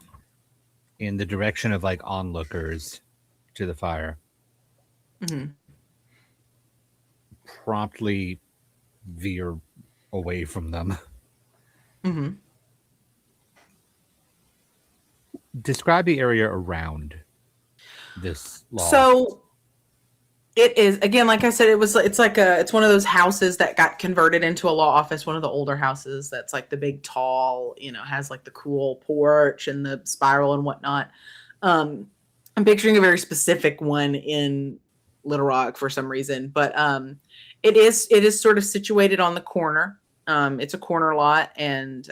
in the direction of like onlookers to the fire. Mm-hmm. Promptly veer away from them. Mm-hmm. Describe the area around this log. So it is, again, like I said, it's one of those houses that got converted into a law office, one of the older houses that's like the big tall, has like the cool porch and the spiral and whatnot. I'm picturing a very specific one in Little Rock for some reason, but it is sort of situated on the corner. It's a corner lot, and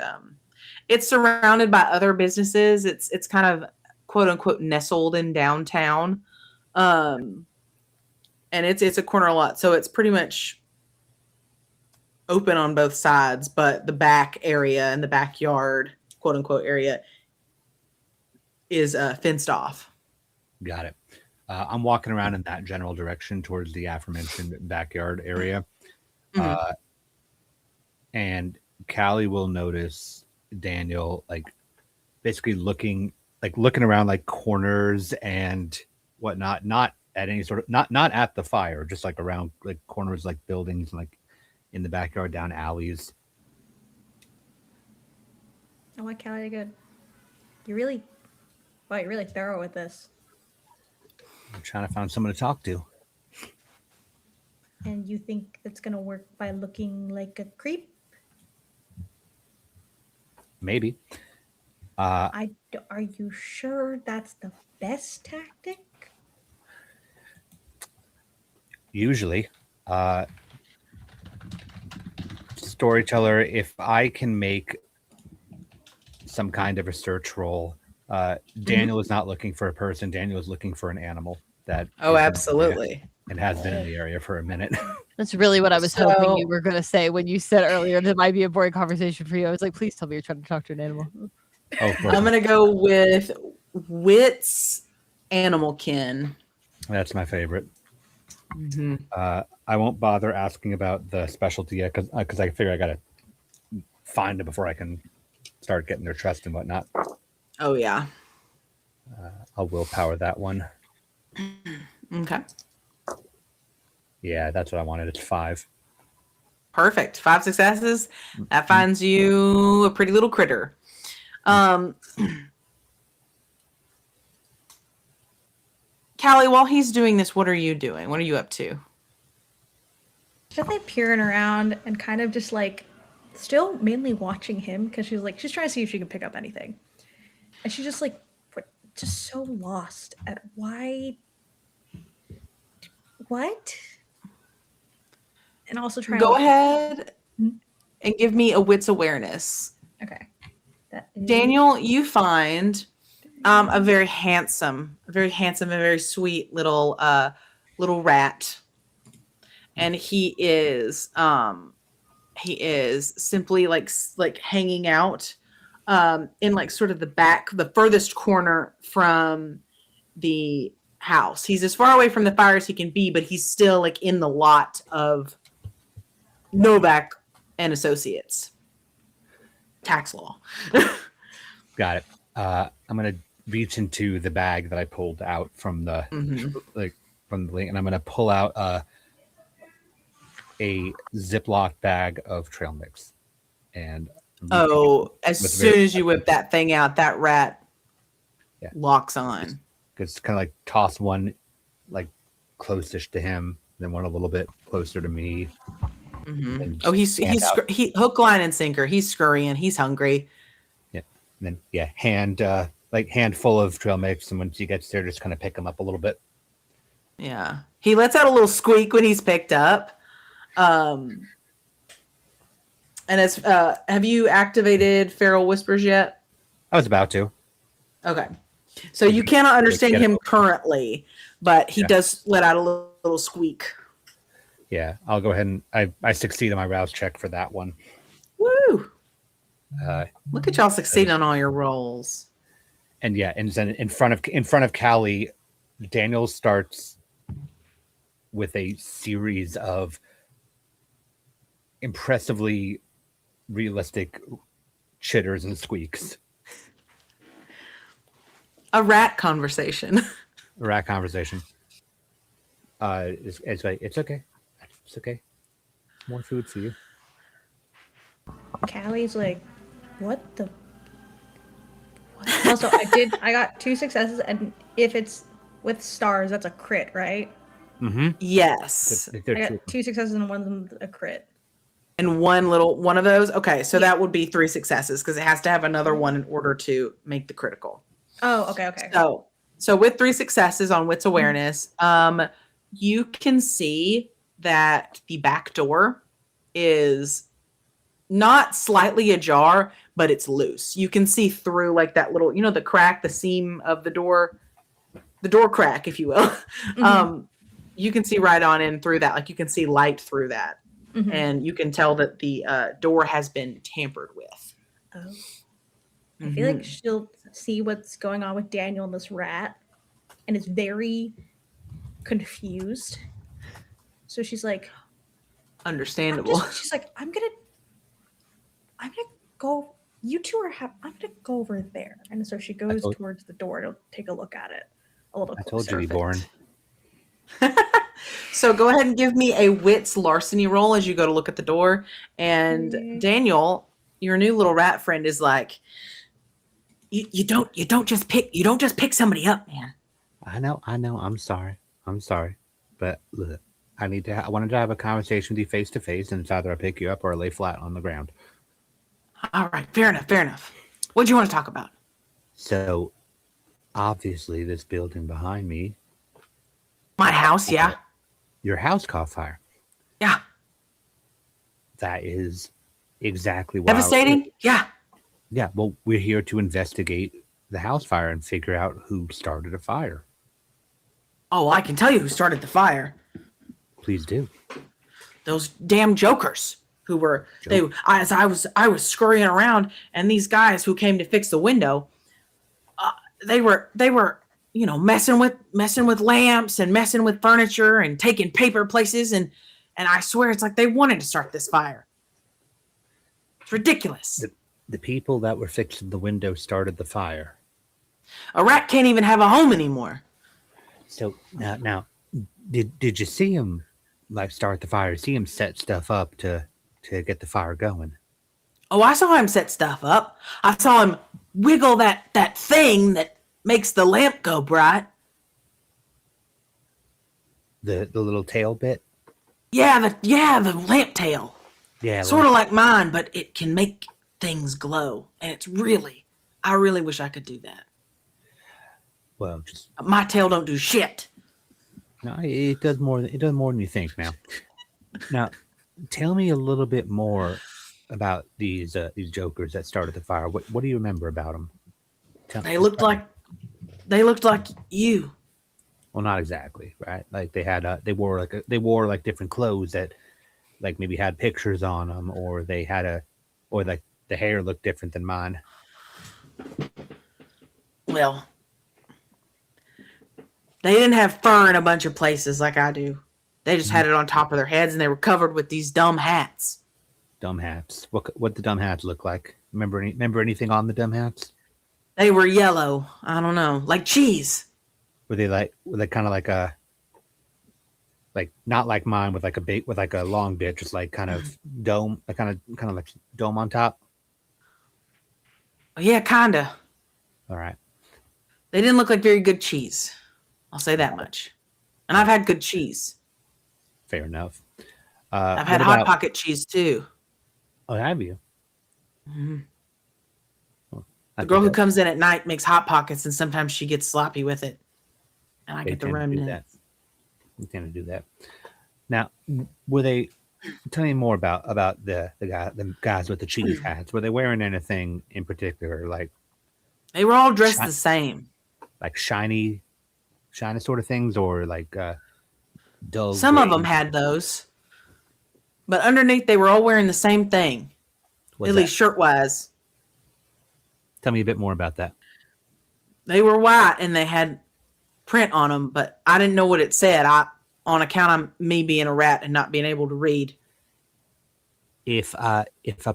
it's surrounded by other businesses. It's kind of quote unquote nestled in downtown. And it's a corner lot, so it's pretty much open on both sides, but the back area and the backyard, quote unquote, area is fenced off. Got it. I'm walking around in that general direction towards the aforementioned backyard area. Mm-hmm. And Callie will notice Daniel basically looking around like corners and whatnot, not at any sort of not at the fire, just like around like corners, like buildings, and like in the backyard, down alleys. I like Callie good. You're really thorough with this. I'm trying to find someone to talk to. And you think it's gonna work by looking like a creep? Maybe. Are you sure that's the best tactic? Usually. Storyteller, if I can make some kind of a search roll, Daniel is not looking for a person. Daniel is looking for an animal. Absolutely. And has been in the area for a minute. That's really what I was hoping you were going to say when you said earlier that might be a boring conversation for you. I was like, please tell me you're trying to talk to an animal. Oh, I'm going to go with Wit's animal kin. That's my favorite. Mm-hmm. I won't bother asking about the specialty yet because I figure I got to find them before I can start getting their trust and whatnot. Oh, yeah. I'll willpower that one. Okay. Yeah, that's what I wanted. It's 5. Perfect. 5 successes. That finds you a pretty little critter. Callie, while he's doing this, what are you doing? What are you up to? Definitely peering around and kind of just like still mainly watching him because she's trying to see if she can pick up anything. And she's just so lost at why what? And also try. Go ahead Mhm. and give me a wits awareness. Okay. That is... Daniel, you find a very handsome and very sweet little rat, and he is simply like hanging out in like sort of the furthest corner from the house. He's as far away from the fire as he can be, but he's still like in the lot of Novak and Associates. Tax law. Got it. I'm gonna reach into the bag that I pulled out from the from the link, and I'm gonna pull out a Ziploc bag of trail mix. And as soon as you whip that thing out, that rat locks on. It's kind of like toss one like closest to him, then one a little bit closer to me. Oh, he's hook, line, and sinker. He's scurrying. He's hungry. Yeah, and then handful of trail mix, and once he gets there, just kind of pick him up a little bit. Yeah, he lets out a little squeak when he's picked up. And it's have you activated Feral Whispers yet? I was about to. Okay, so you cannot understand him currently, but he does let out a little squeak. Yeah, I'll go ahead and I succeed on my rouse check for that one. Woo! Look at y'all succeeding on all your rolls. And then in front of Callie, Daniel starts with a series of impressively realistic chitters and squeaks. A rat conversation. It's like, it's okay. It's okay. More food for you. Callie's like, what the? What? Also, I got 2 successes, and if it's with stars, that's a crit, right? Mm-hmm. Yes. I got 2 successes and one of them a crit. And one of those. Okay, so that would be 3 successes because it has to have another one in order to make the critical. Oh, okay. So with 3 successes on wits awareness, you can see that the back door is not slightly ajar, but it's loose. You can see through like that little, the crack, the seam of the door crack, if you will. You can see right on in through that. Like you can see light through that. And you can tell that the door has been tampered with. Oh. I feel like she'll see what's going on with Daniel and this rat and is very confused. So she's like, understandable. She's like, I'm gonna go. You two are. I'm gonna go over there, and so she goes towards the door to take a look at it a little closer. I told you to be born. So go ahead and give me a wits larceny roll as you go to look at the door. And Daniel, your new little rat friend, is like, you don't just pick somebody up, man. I know. I'm sorry. But look, I wanted to have a conversation with you face to face, and it's either I pick you up or I lay flat on the ground. All right, fair enough. What do you want to talk about? So, obviously, this building behind me. My house, yeah. Your house caught fire. Yeah. That is exactly why. Devastating? Yeah. Yeah, well, we're here to investigate the house fire and figure out who started a fire. Oh, I can tell you who started the fire. Please do. Those damn jokers who were I was scurrying around, and these guys who came to fix the window, they were messing with lamps and messing with furniture and taking paper places, and I swear it's like they wanted to start this fire. It's ridiculous. The people that were fixing the window started the fire. A rat can't even have a home anymore. So now, did you see him start the fire? See him set stuff up to get the fire going? Oh, I saw him set stuff up. I saw him wiggle that thing that makes the lamp go bright. The little tail bit? Yeah, the lamp tail. Yeah. Sort of like mine, but it can make things glow. And I really wish I could do that. Well, my tail don't do shit. No, it does more. It does more than you think. Now, tell me a little bit more about these jokers that started the fire. What do you remember about them? They looked like you. Well, not exactly, right? Like they wore like different clothes that like maybe had pictures on them, or or like the hair looked different than mine. Well, they didn't have fur in a bunch of places like I do. They just had it on top of their heads, and they were covered with these dumb hats. Dumb hats. What the dumb hats look like? Remember anything on the dumb hats? They were yellow. I don't know, like cheese. Were they kind of like not like mine with like a long bit, just like kind of dome, like kind of like dome on top? Yeah, kinda. All right. They didn't look like very good cheese. I'll say that much. And I've had good cheese. Fair enough. I've had Hot Pocket cheese too. Oh, have you? Mm-hmm. Well, The girl who comes in at night makes Hot Pockets, and sometimes she gets sloppy with it. And I get the remnants. You tend to do that. Now, were they? Tell me more about the guys with the cheese hats. Were they wearing anything in particular, like? They were all dressed the same. Like shiny sort of things, or like dull. Some of them had those, but underneath they were all wearing the same thing, at least shirt-wise. Tell me a bit more about that. They were white and they had print on them, but I didn't know what it said. On account of me being a rat and not being able to read. If I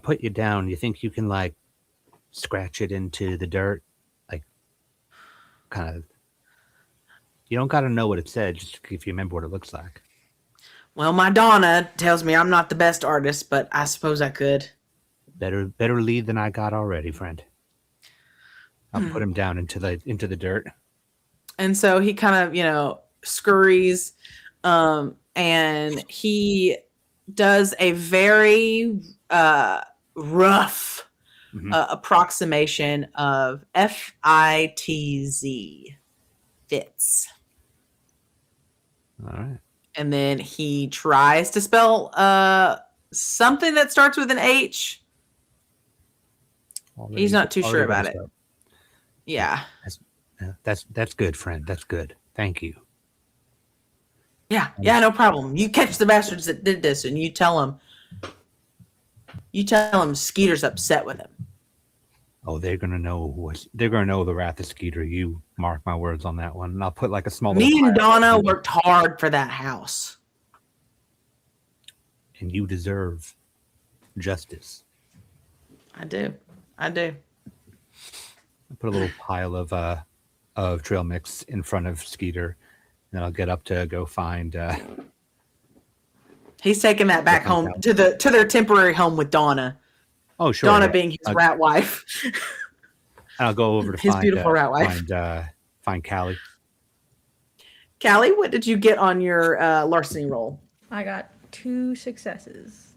put you down, you think you can like scratch it into the dirt, like kind of? You don't got to know what it said, just if you remember what it looks like. Well, my Donna tells me I'm not the best artist, but I suppose I could. Better lead than I got already, friend. I'll put him down into the dirt. And so he kind of, scurries, and he does a very rough approximation of FITZ. Fits. All right. And then he tries to spell something that starts with an H. He's not too sure about it. Yeah. That's good, friend. That's good. Thank you. Yeah, no problem. You catch the bastards that did this, and you tell him Skeeter's upset with him. Oh, they're gonna know the wrath of Skeeter. You mark my words on that one. And I'll put like a small. Me and Donna worked hard for that house, and you deserve justice. I do. I put a little pile of trail mix in front of Skeeter, and I'll get up to go find. He's taking that back home to their temporary home with Donna. Oh, sure. Donna being his rat wife. I'll go over to his beautiful rat wife. Find Callie. Callie, what did you get on your larceny roll? I got 2 successes.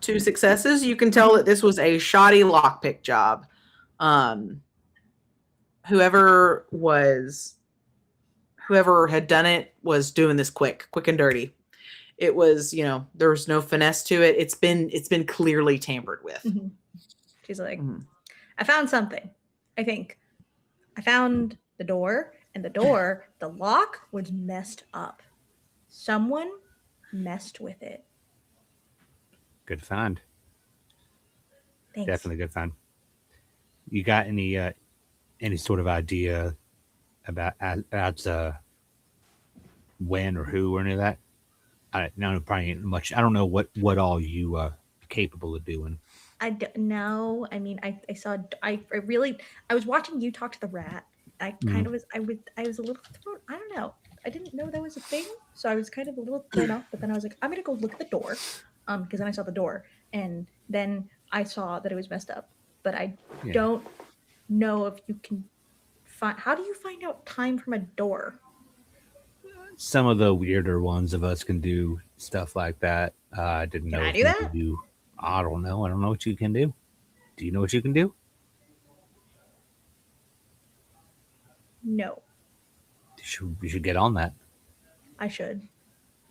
2 successes. You can tell that this was a shoddy lockpick job. Whoever had done it was doing this quick and dirty. It was, there was no finesse to it. It's been clearly tampered with. Mm-hmm. She's like, I found something. I think I found the door, and the lock was messed up. Someone messed with it. Good find. Thanks. Definitely good find. You got any sort of idea about when or who or any of that? No, probably ain't much. I don't know what all you are capable of doing. I don't know. I mean, I saw. I was watching you talk to the rat. I kind of was. I was a little thrown. I don't know. I didn't know that was a thing, so I was kind of a little thrown off. But then I was like, I'm gonna go look at the door, because then I saw the door, and then I saw that it was messed up. But I don't know if you can find. How do you find out time from a door? Some of the weirder ones of us can do stuff like that. I didn't know. Can I do that? I don't know. I don't know what you can do. Do you know what you can do? No. You should get on that. I should.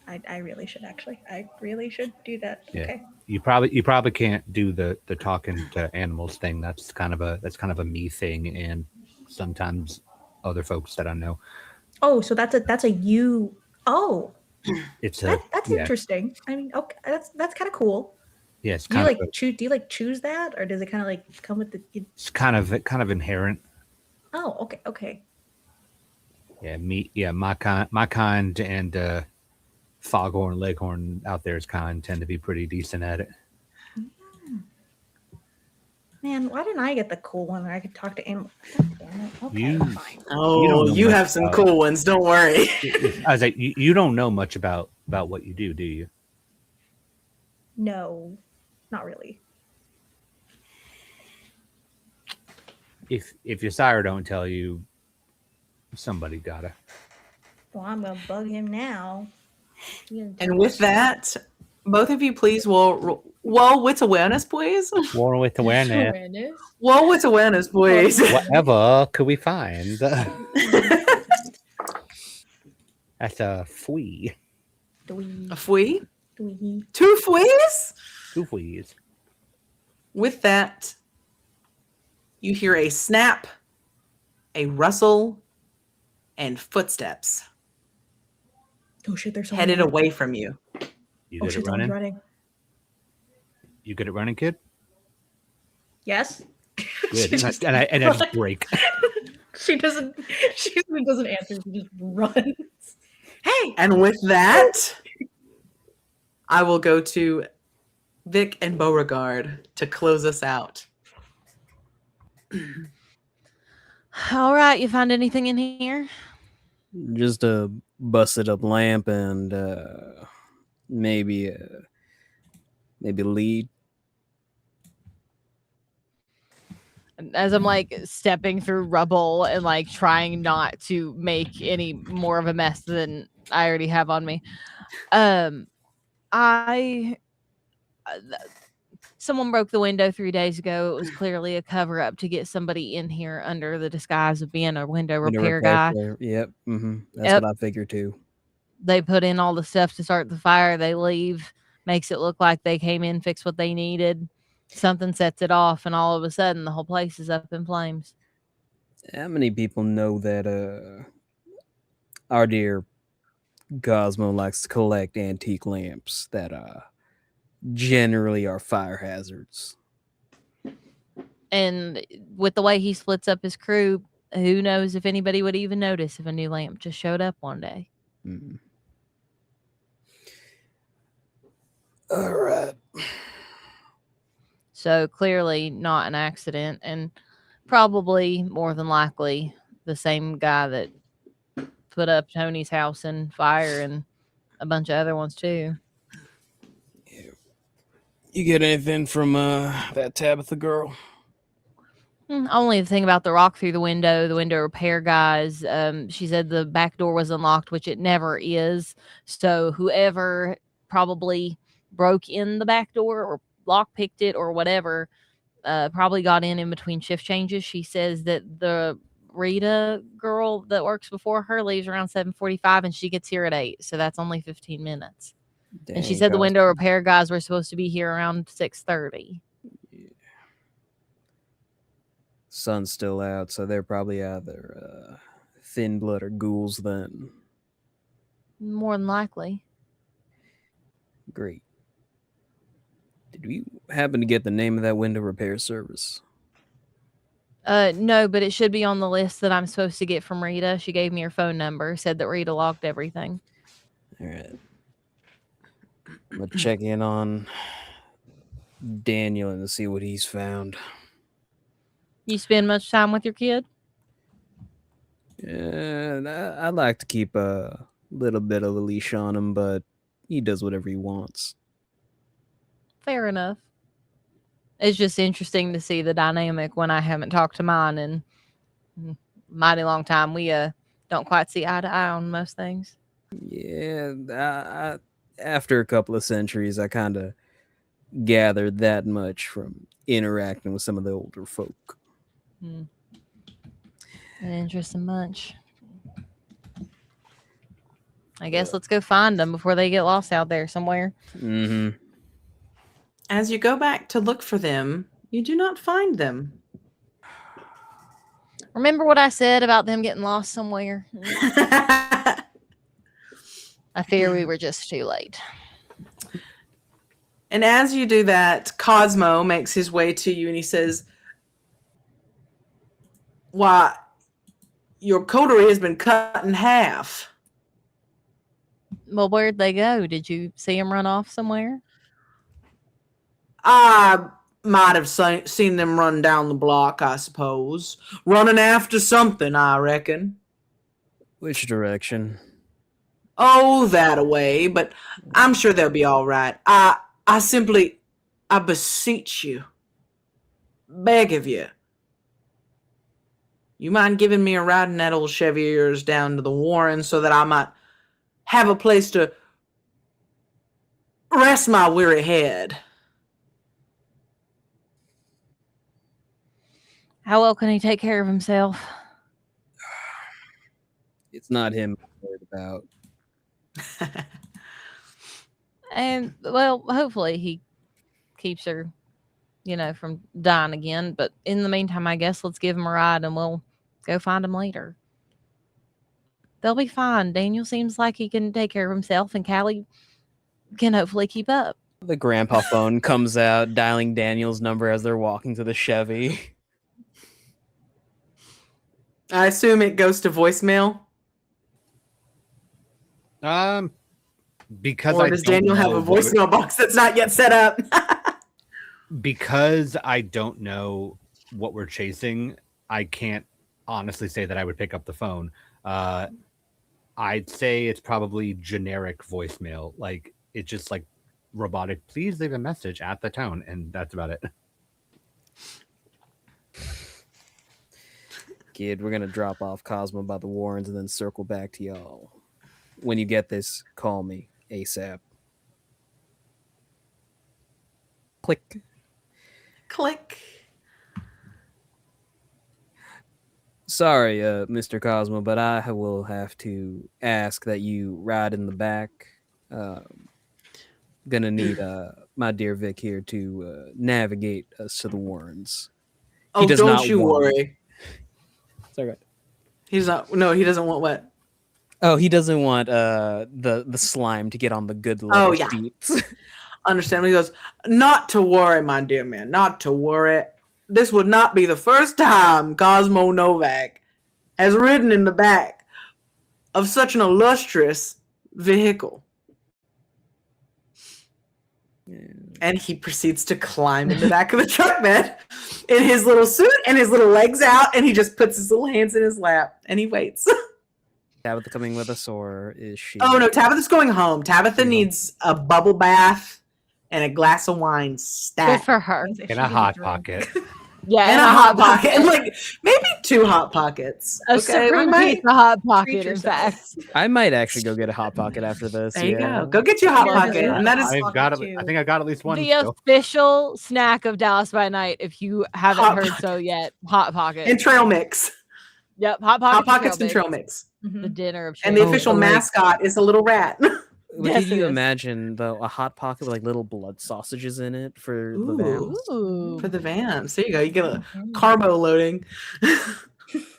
I really should actually. I really should do that. Yeah. Okay. You probably can't do the talking to animals thing. That's kind of a me thing, and sometimes other folks that I know. Oh, so that's a you. Oh, It's a that's yeah, interesting. I mean, okay, that's kind of cool. yeah. It's Do you kind of like choose? Do you like choose that, or does it kind of like come with the? it's kind of inherent. Oh, okay, okay. Yeah, my kind, and Foghorn Leghorn out there's kind tend to be pretty decent at it. Man, why didn't I get the cool one where I could talk to animals? God damn it. Okay, You- fine. You don't Oh, know you much have some about- cool ones. Don't worry. I was like, you don't know much about what you do you? No, not really. If your sire don't tell you, somebody gotta. Well, I'm gonna bug him now. And with that, both of you please roll wits awareness, please. War with awareness. Awareness. Roll wits awareness, please. Whatever could we find? That's a fwee. A flea? Dwee. 2 fleas? 2 fleas. With that, you hear a snap, a rustle, and footsteps Oh shit, there's headed someone. away from you. You Oh good shit, at someone's running? running. You good at running, kid? Yes. Good. She just- and I just break. She doesn't answer, she just runs. Hey! And with that, I will go to Vic and Beauregard to close us out. All right, you find anything in here? Just a busted up lamp and maybe a lead. As I'm like stepping through rubble and like trying not to make any more of a mess than I already have on me. Someone broke the window 3 days ago. It was clearly a cover up to get somebody in here under the disguise of being a window repair guy. player. Yep. That's Yep. what I figured too. They put in all the stuff to start the fire. They leave, makes it look like they came in, fixed what they needed. Something sets it off, and all of a sudden, the whole place is up in flames. How many people know that our dear Cosmo likes to collect antique lamps that generally are fire hazards? And with the way he splits up his crew, who knows if anybody would even notice if a new lamp just showed up one day. Mm. All right. So clearly not an accident, and probably more than likely the same guy that put up Tony's house in fire and a bunch of other ones too. You get anything from that Tabitha girl? Only the thing about the rock through the window repair guys. She said the back door was unlocked, which it never is. So whoever probably broke in the back door or lockpicked it or whatever, probably got in between shift changes. She says that the Rita girl that works before her leaves around 7:45 and she gets here at 8. So that's only 15 minutes. And she Dang, said the Cosmo. window repair guys were supposed to be here around 6:30. Sun's still out, so they're probably either thin blood or ghouls then. More than likely. Great. Did you happen to get the name of that window repair service? No, but it should be on the list that I'm supposed to get from Rita. She gave me her phone number, said that Rita logged everything. All right. I'm gonna check in on Daniel and see what he's found. You spend much time with your kid? Yeah, I like to keep a little bit of a leash on him, but he does whatever he wants. Fair enough. It's just interesting to see the dynamic when I haven't talked to mine in a mighty long time. We don't quite see eye to eye on most things. Yeah, after a couple of centuries, I kind of gathered that much from interacting with some of the older folk. An interesting bunch. I guess let's go find them before they get lost out there somewhere. Mm-hmm. As you go back to look for them, you do not find them. Remember what I said about them getting lost somewhere? I fear we were just too late. And as you do that, Cosmo makes his way to you and he says, "Why, your coterie has been cut in half." Well, where'd they go? Did you see them run off somewhere? I might have seen them run down the block, I suppose. Running after something, I reckon. Which direction? Oh, that away, but I'm sure they'll be all right. I beseech you, beg of you. You mind giving me a ride in that old Chevy of yours down to the Warren so that I might have a place to rest my weary head? How well can he take care of himself? It's not him I'm worried about. And, well, hopefully he keeps her, from dying again. But in the meantime, I guess let's give him a ride and we'll go find him later. They'll be fine. Daniel seems like he can take care of himself, and Callie can hopefully keep up. The grandpa phone comes out, dialing Daniel's number as they're walking to the Chevy. I assume it goes to voicemail. Because Or does Daniel have a voicemail box that's not yet set up? Because I don't know what we're chasing, I can't honestly say that I would pick up the phone. I'd say it's probably generic voicemail. Like, it's just like robotic, please leave a message at the tone, and that's about it. Kid, we're gonna drop off Cosmo by the Warrens and then circle back to y'all. When you get this, call me ASAP. Click. Click. Sorry, Mr. Cosmo, but I will have to ask that you ride in the back. Gonna need my dear Vic here to navigate us to the Warrens. Oh, don't you worry. It's all right. He's not. No, he doesn't want what? Oh, he doesn't want the slime to get on the good leather Oh, yeah. sheets. Understand? He goes, "Not to worry, my dear man. Not to worry. This would not be the first time Cosmo Novak has ridden in the back of such an illustrious vehicle." Yeah. And he proceeds to climb in the back of the truck bed in his little suit and his little legs out, and he just puts his little hands in his lap and he waits. Tabitha coming with us, or is she? Oh no, Tabitha's going home. Tabitha needs a bubble bath and a glass of wine Good stat. for her. In a hot pocket. Yeah, And a hot pocket. And like maybe 2 hot pockets. A Okay, supreme might- pizza hot pocket, treat in yourself. fact. I might actually go get a hot pocket after this. There you yeah. go. Go get you a hot Yeah, pocket. yeah. And that is I've got. I think I got at least one. The still. official snack of Dallas by Night, if you haven't Hot heard Pocket. so yet. Hot pocket. and trail mix. Yep, hot pocket. Hot pockets and trail mix. The dinner of And the choice. official like- mascot is a little rat. But Yes, can it you is. imagine though a hot pocket with like little blood sausages in it for the vamps? Ooh, For the vamps. There you go. You get a carbo loading.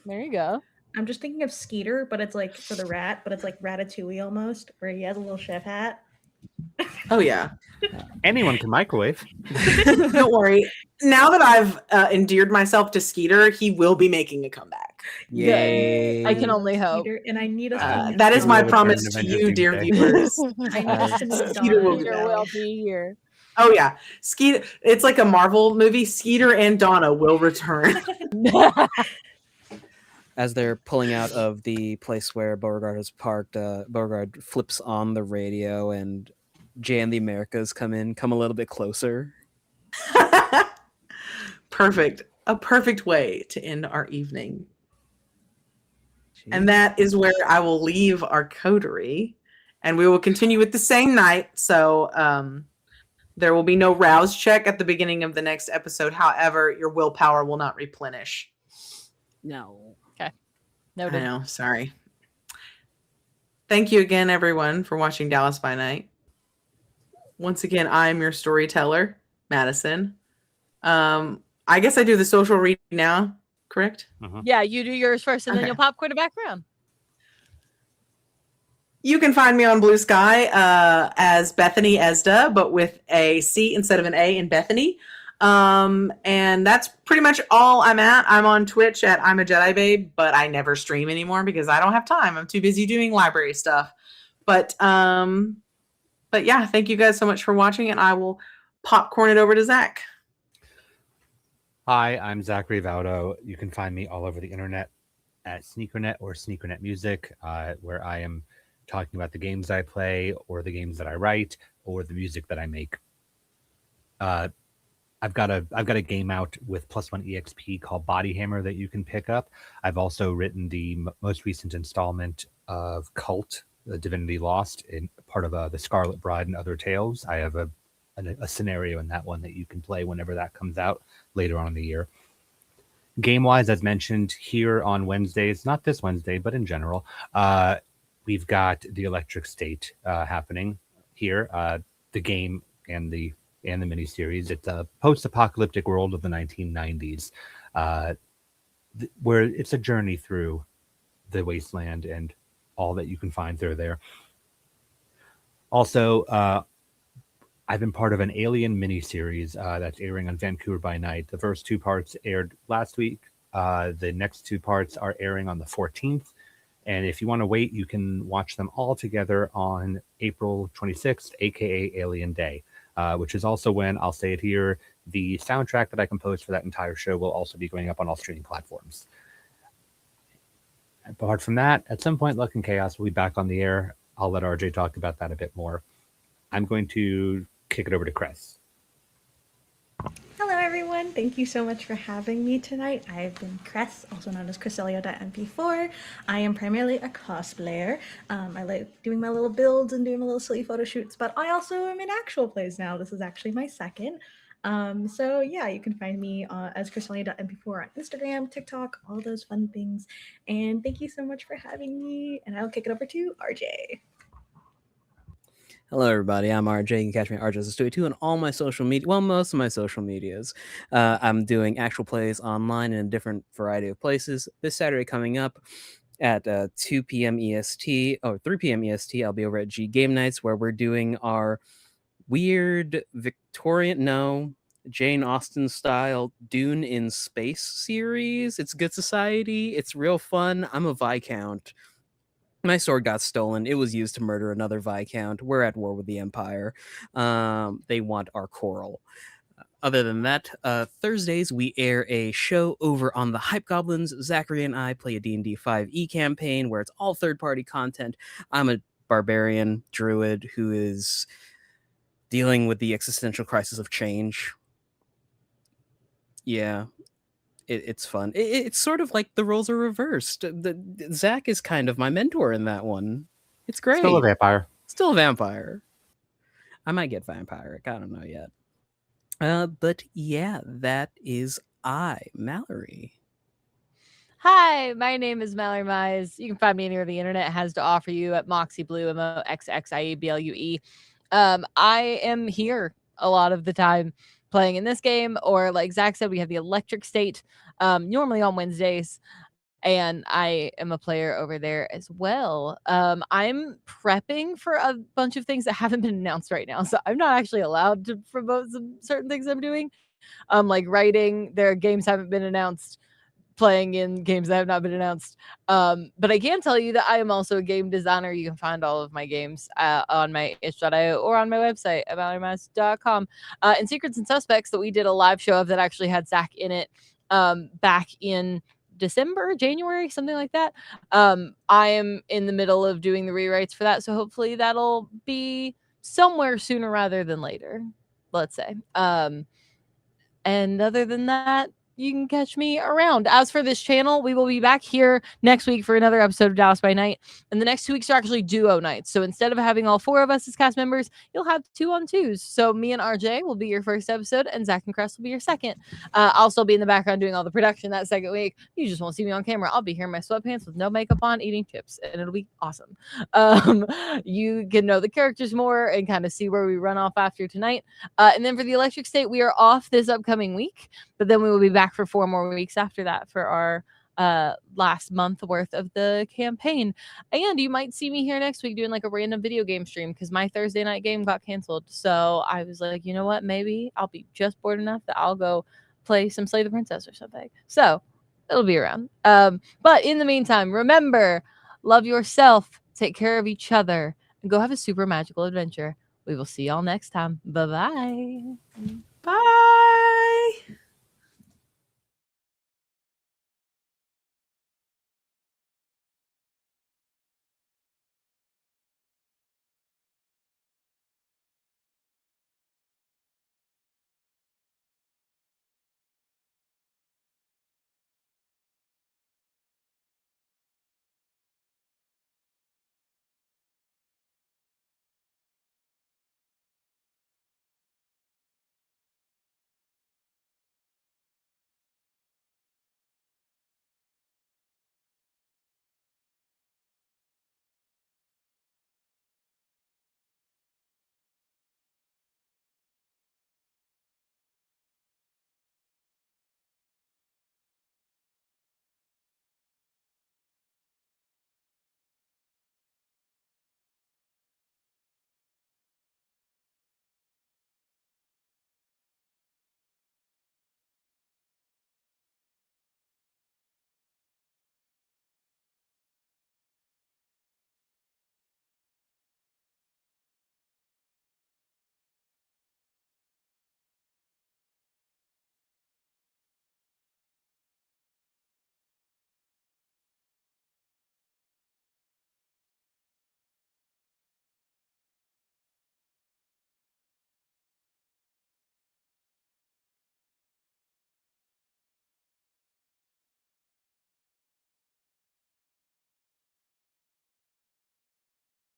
there you go. I'm just thinking of Skeeter, but it's like for the rat, but it's like Ratatouille almost, where he has a little chef hat. Oh yeah. Anyone can microwave. Don't worry. Now that I've endeared myself to Skeeter, he will be making a comeback. Yay! I can only hope. Skeeter, and I need us. That is Skeeter my will promise return to in you, Avengers dear Doomsday. viewers. I need us to meet Skeeter will Donna. be Peter back. will be here. Oh yeah. Skeeter, it's like a Marvel movie. Skeeter and Donna will return. As they're pulling out of the place where Beauregard is parked, Beauregard flips on the radio and Jay and the Americas come a little bit closer. Perfect. A perfect way to end our evening. And that is where I will leave our coterie. And we will continue with the same night. So there will be no rouse check at the beginning of the next episode. However, your willpower will not replenish. No. I Noted. know. Sorry. Thank you again, everyone, for watching Dallas by Night. Once again, I'm your storyteller, Madison. I guess I do the social read now, correct? Yeah, you do yours first, and then Okay. you'll pop quarterback around. You can find me on Blue Sky as Bethany Esda, but with a C instead of an A in Bethany. And that's pretty much all I'm at. I'm on Twitch at I'm a Jedi Babe, but I never stream anymore because I don't have time. I'm too busy doing library stuff. But yeah, thank you guys so much for watching, and I will popcorn it over to Zach. Hi, I'm Zachary Vaudo. You can find me all over the internet at Sneakernet or Sneakernet Music, where I am talking about the games I play or the games that I write or the music that I make. I've got a game out with +1 EXP called Body Hammer that you can pick up. I've also written the most recent installment of Cult, the Divinity Lost, in part of the Scarlet Bride and Other Tales. I have a scenario in that one that you can play whenever that comes out later on in the year. Game-wise, as mentioned here on Wednesdays, not this Wednesday, but in general, we've got the Electric State happening here. The game and the miniseries. It's a post-apocalyptic world of the 1990s, where it's a journey through the wasteland and all that you can find through there. Also, I've been part of an Alien miniseries that's airing on Vancouver by Night. The first 2 parts aired last week. The next 2 parts are airing on the 14th. And if you want to wait, you can watch them all together on April 26th, aka Alien Day, which is also when, I'll say it here, the soundtrack that I composed for that entire show will also be going up on all streaming platforms. Apart from that, at some point, Luck and Chaos will be back on the air. I'll let RJ talk about that a bit more. I'm going to kick it over to Cress. Hello, everyone. Thank you so much for having me tonight. I've been Cress, also known as Cresselia.mp4. I am primarily a cosplayer. I like doing my little builds and doing my little silly photo shoots, but I also am in actual plays now. This is actually my second. So yeah, you can find me as Cresselia.mp4 on Instagram, TikTok, all those fun things. And thank you so much for having me. And I'll kick it over to RJ. Hello, everybody. I'm RJ. You can catch me at RJ as a Stewie 2 on all my social media. Well, most of my social medias. I'm doing actual plays online in a different variety of places. This Saturday coming up at 2 p.m. EST, or 3 p.m. EST, I'll be over at G Game Nights, where we're doing our weird Jane Austen style Dune in Space series. It's Good Society. It's real fun. I'm a Viscount. My sword got stolen. It was used to murder another Viscount. We're at war with the Empire. They want our coral. Other than that, Thursdays we air a show over on the Hype Goblins. Zachary and I play a D&D 5e campaign where it's all third-party content. I'm a barbarian druid who is dealing with the existential crisis of change. Yeah. It's fun. It's sort of like the roles are reversed. Zach is kind of my mentor in that one. It's great. Still a vampire. Still a vampire. I might get vampiric. I don't know yet. But yeah, that is Mallorie. Hi, my name is Mallorie Mize. You can find me anywhere the internet has to offer you at Moxie Blue, MOXXIEBLUE. I am here a lot of the time playing in this game, or like Zach said, we have the Electric State normally on Wednesdays, and I am a player over there as well. I'm prepping for a bunch of things that haven't been announced right now, so I'm not actually allowed to promote some certain things I'm doing. Like writing, their games haven't been announced, playing in games that have not been announced. But I can tell you that I am also a game designer. You can find all of my games on my itch.io or on my website at MalloryMize.com. And Secrets and Suspects that we did a live show of that actually had Zach in it back in December, January, something like that. I am in the middle of doing the rewrites for that, so hopefully that'll be somewhere sooner rather than later, let's say. And other than that, you can catch me around. As for this channel, we will be back here next week for another episode of Dallas by Night. And the next 2 weeks are actually duo nights. So instead of having all 4 of us as cast members, you'll have 2-on-2s. So me and RJ will be your first episode, and Zach and Cress will be your second. I'll still be in the background doing all the production that second week. You just won't see me on camera. I'll be here in my sweatpants with no makeup on, eating chips, and it'll be awesome. You can know the characters more and kind of see where we run off after tonight. And then for the Electric State, we are off this upcoming week, but then we will be back for 4 more weeks after that for our last month worth of the campaign. And you might see me here next week doing like a random video game stream because my Thursday night game got canceled. So I was like, you know what, maybe I'll be just bored enough that I'll go play some Slay the Princess or something. So it'll be around. But in the meantime, remember, love yourself, take care of each other, and go have a super magical adventure. We will see y'all next time. Bye-bye. Bye.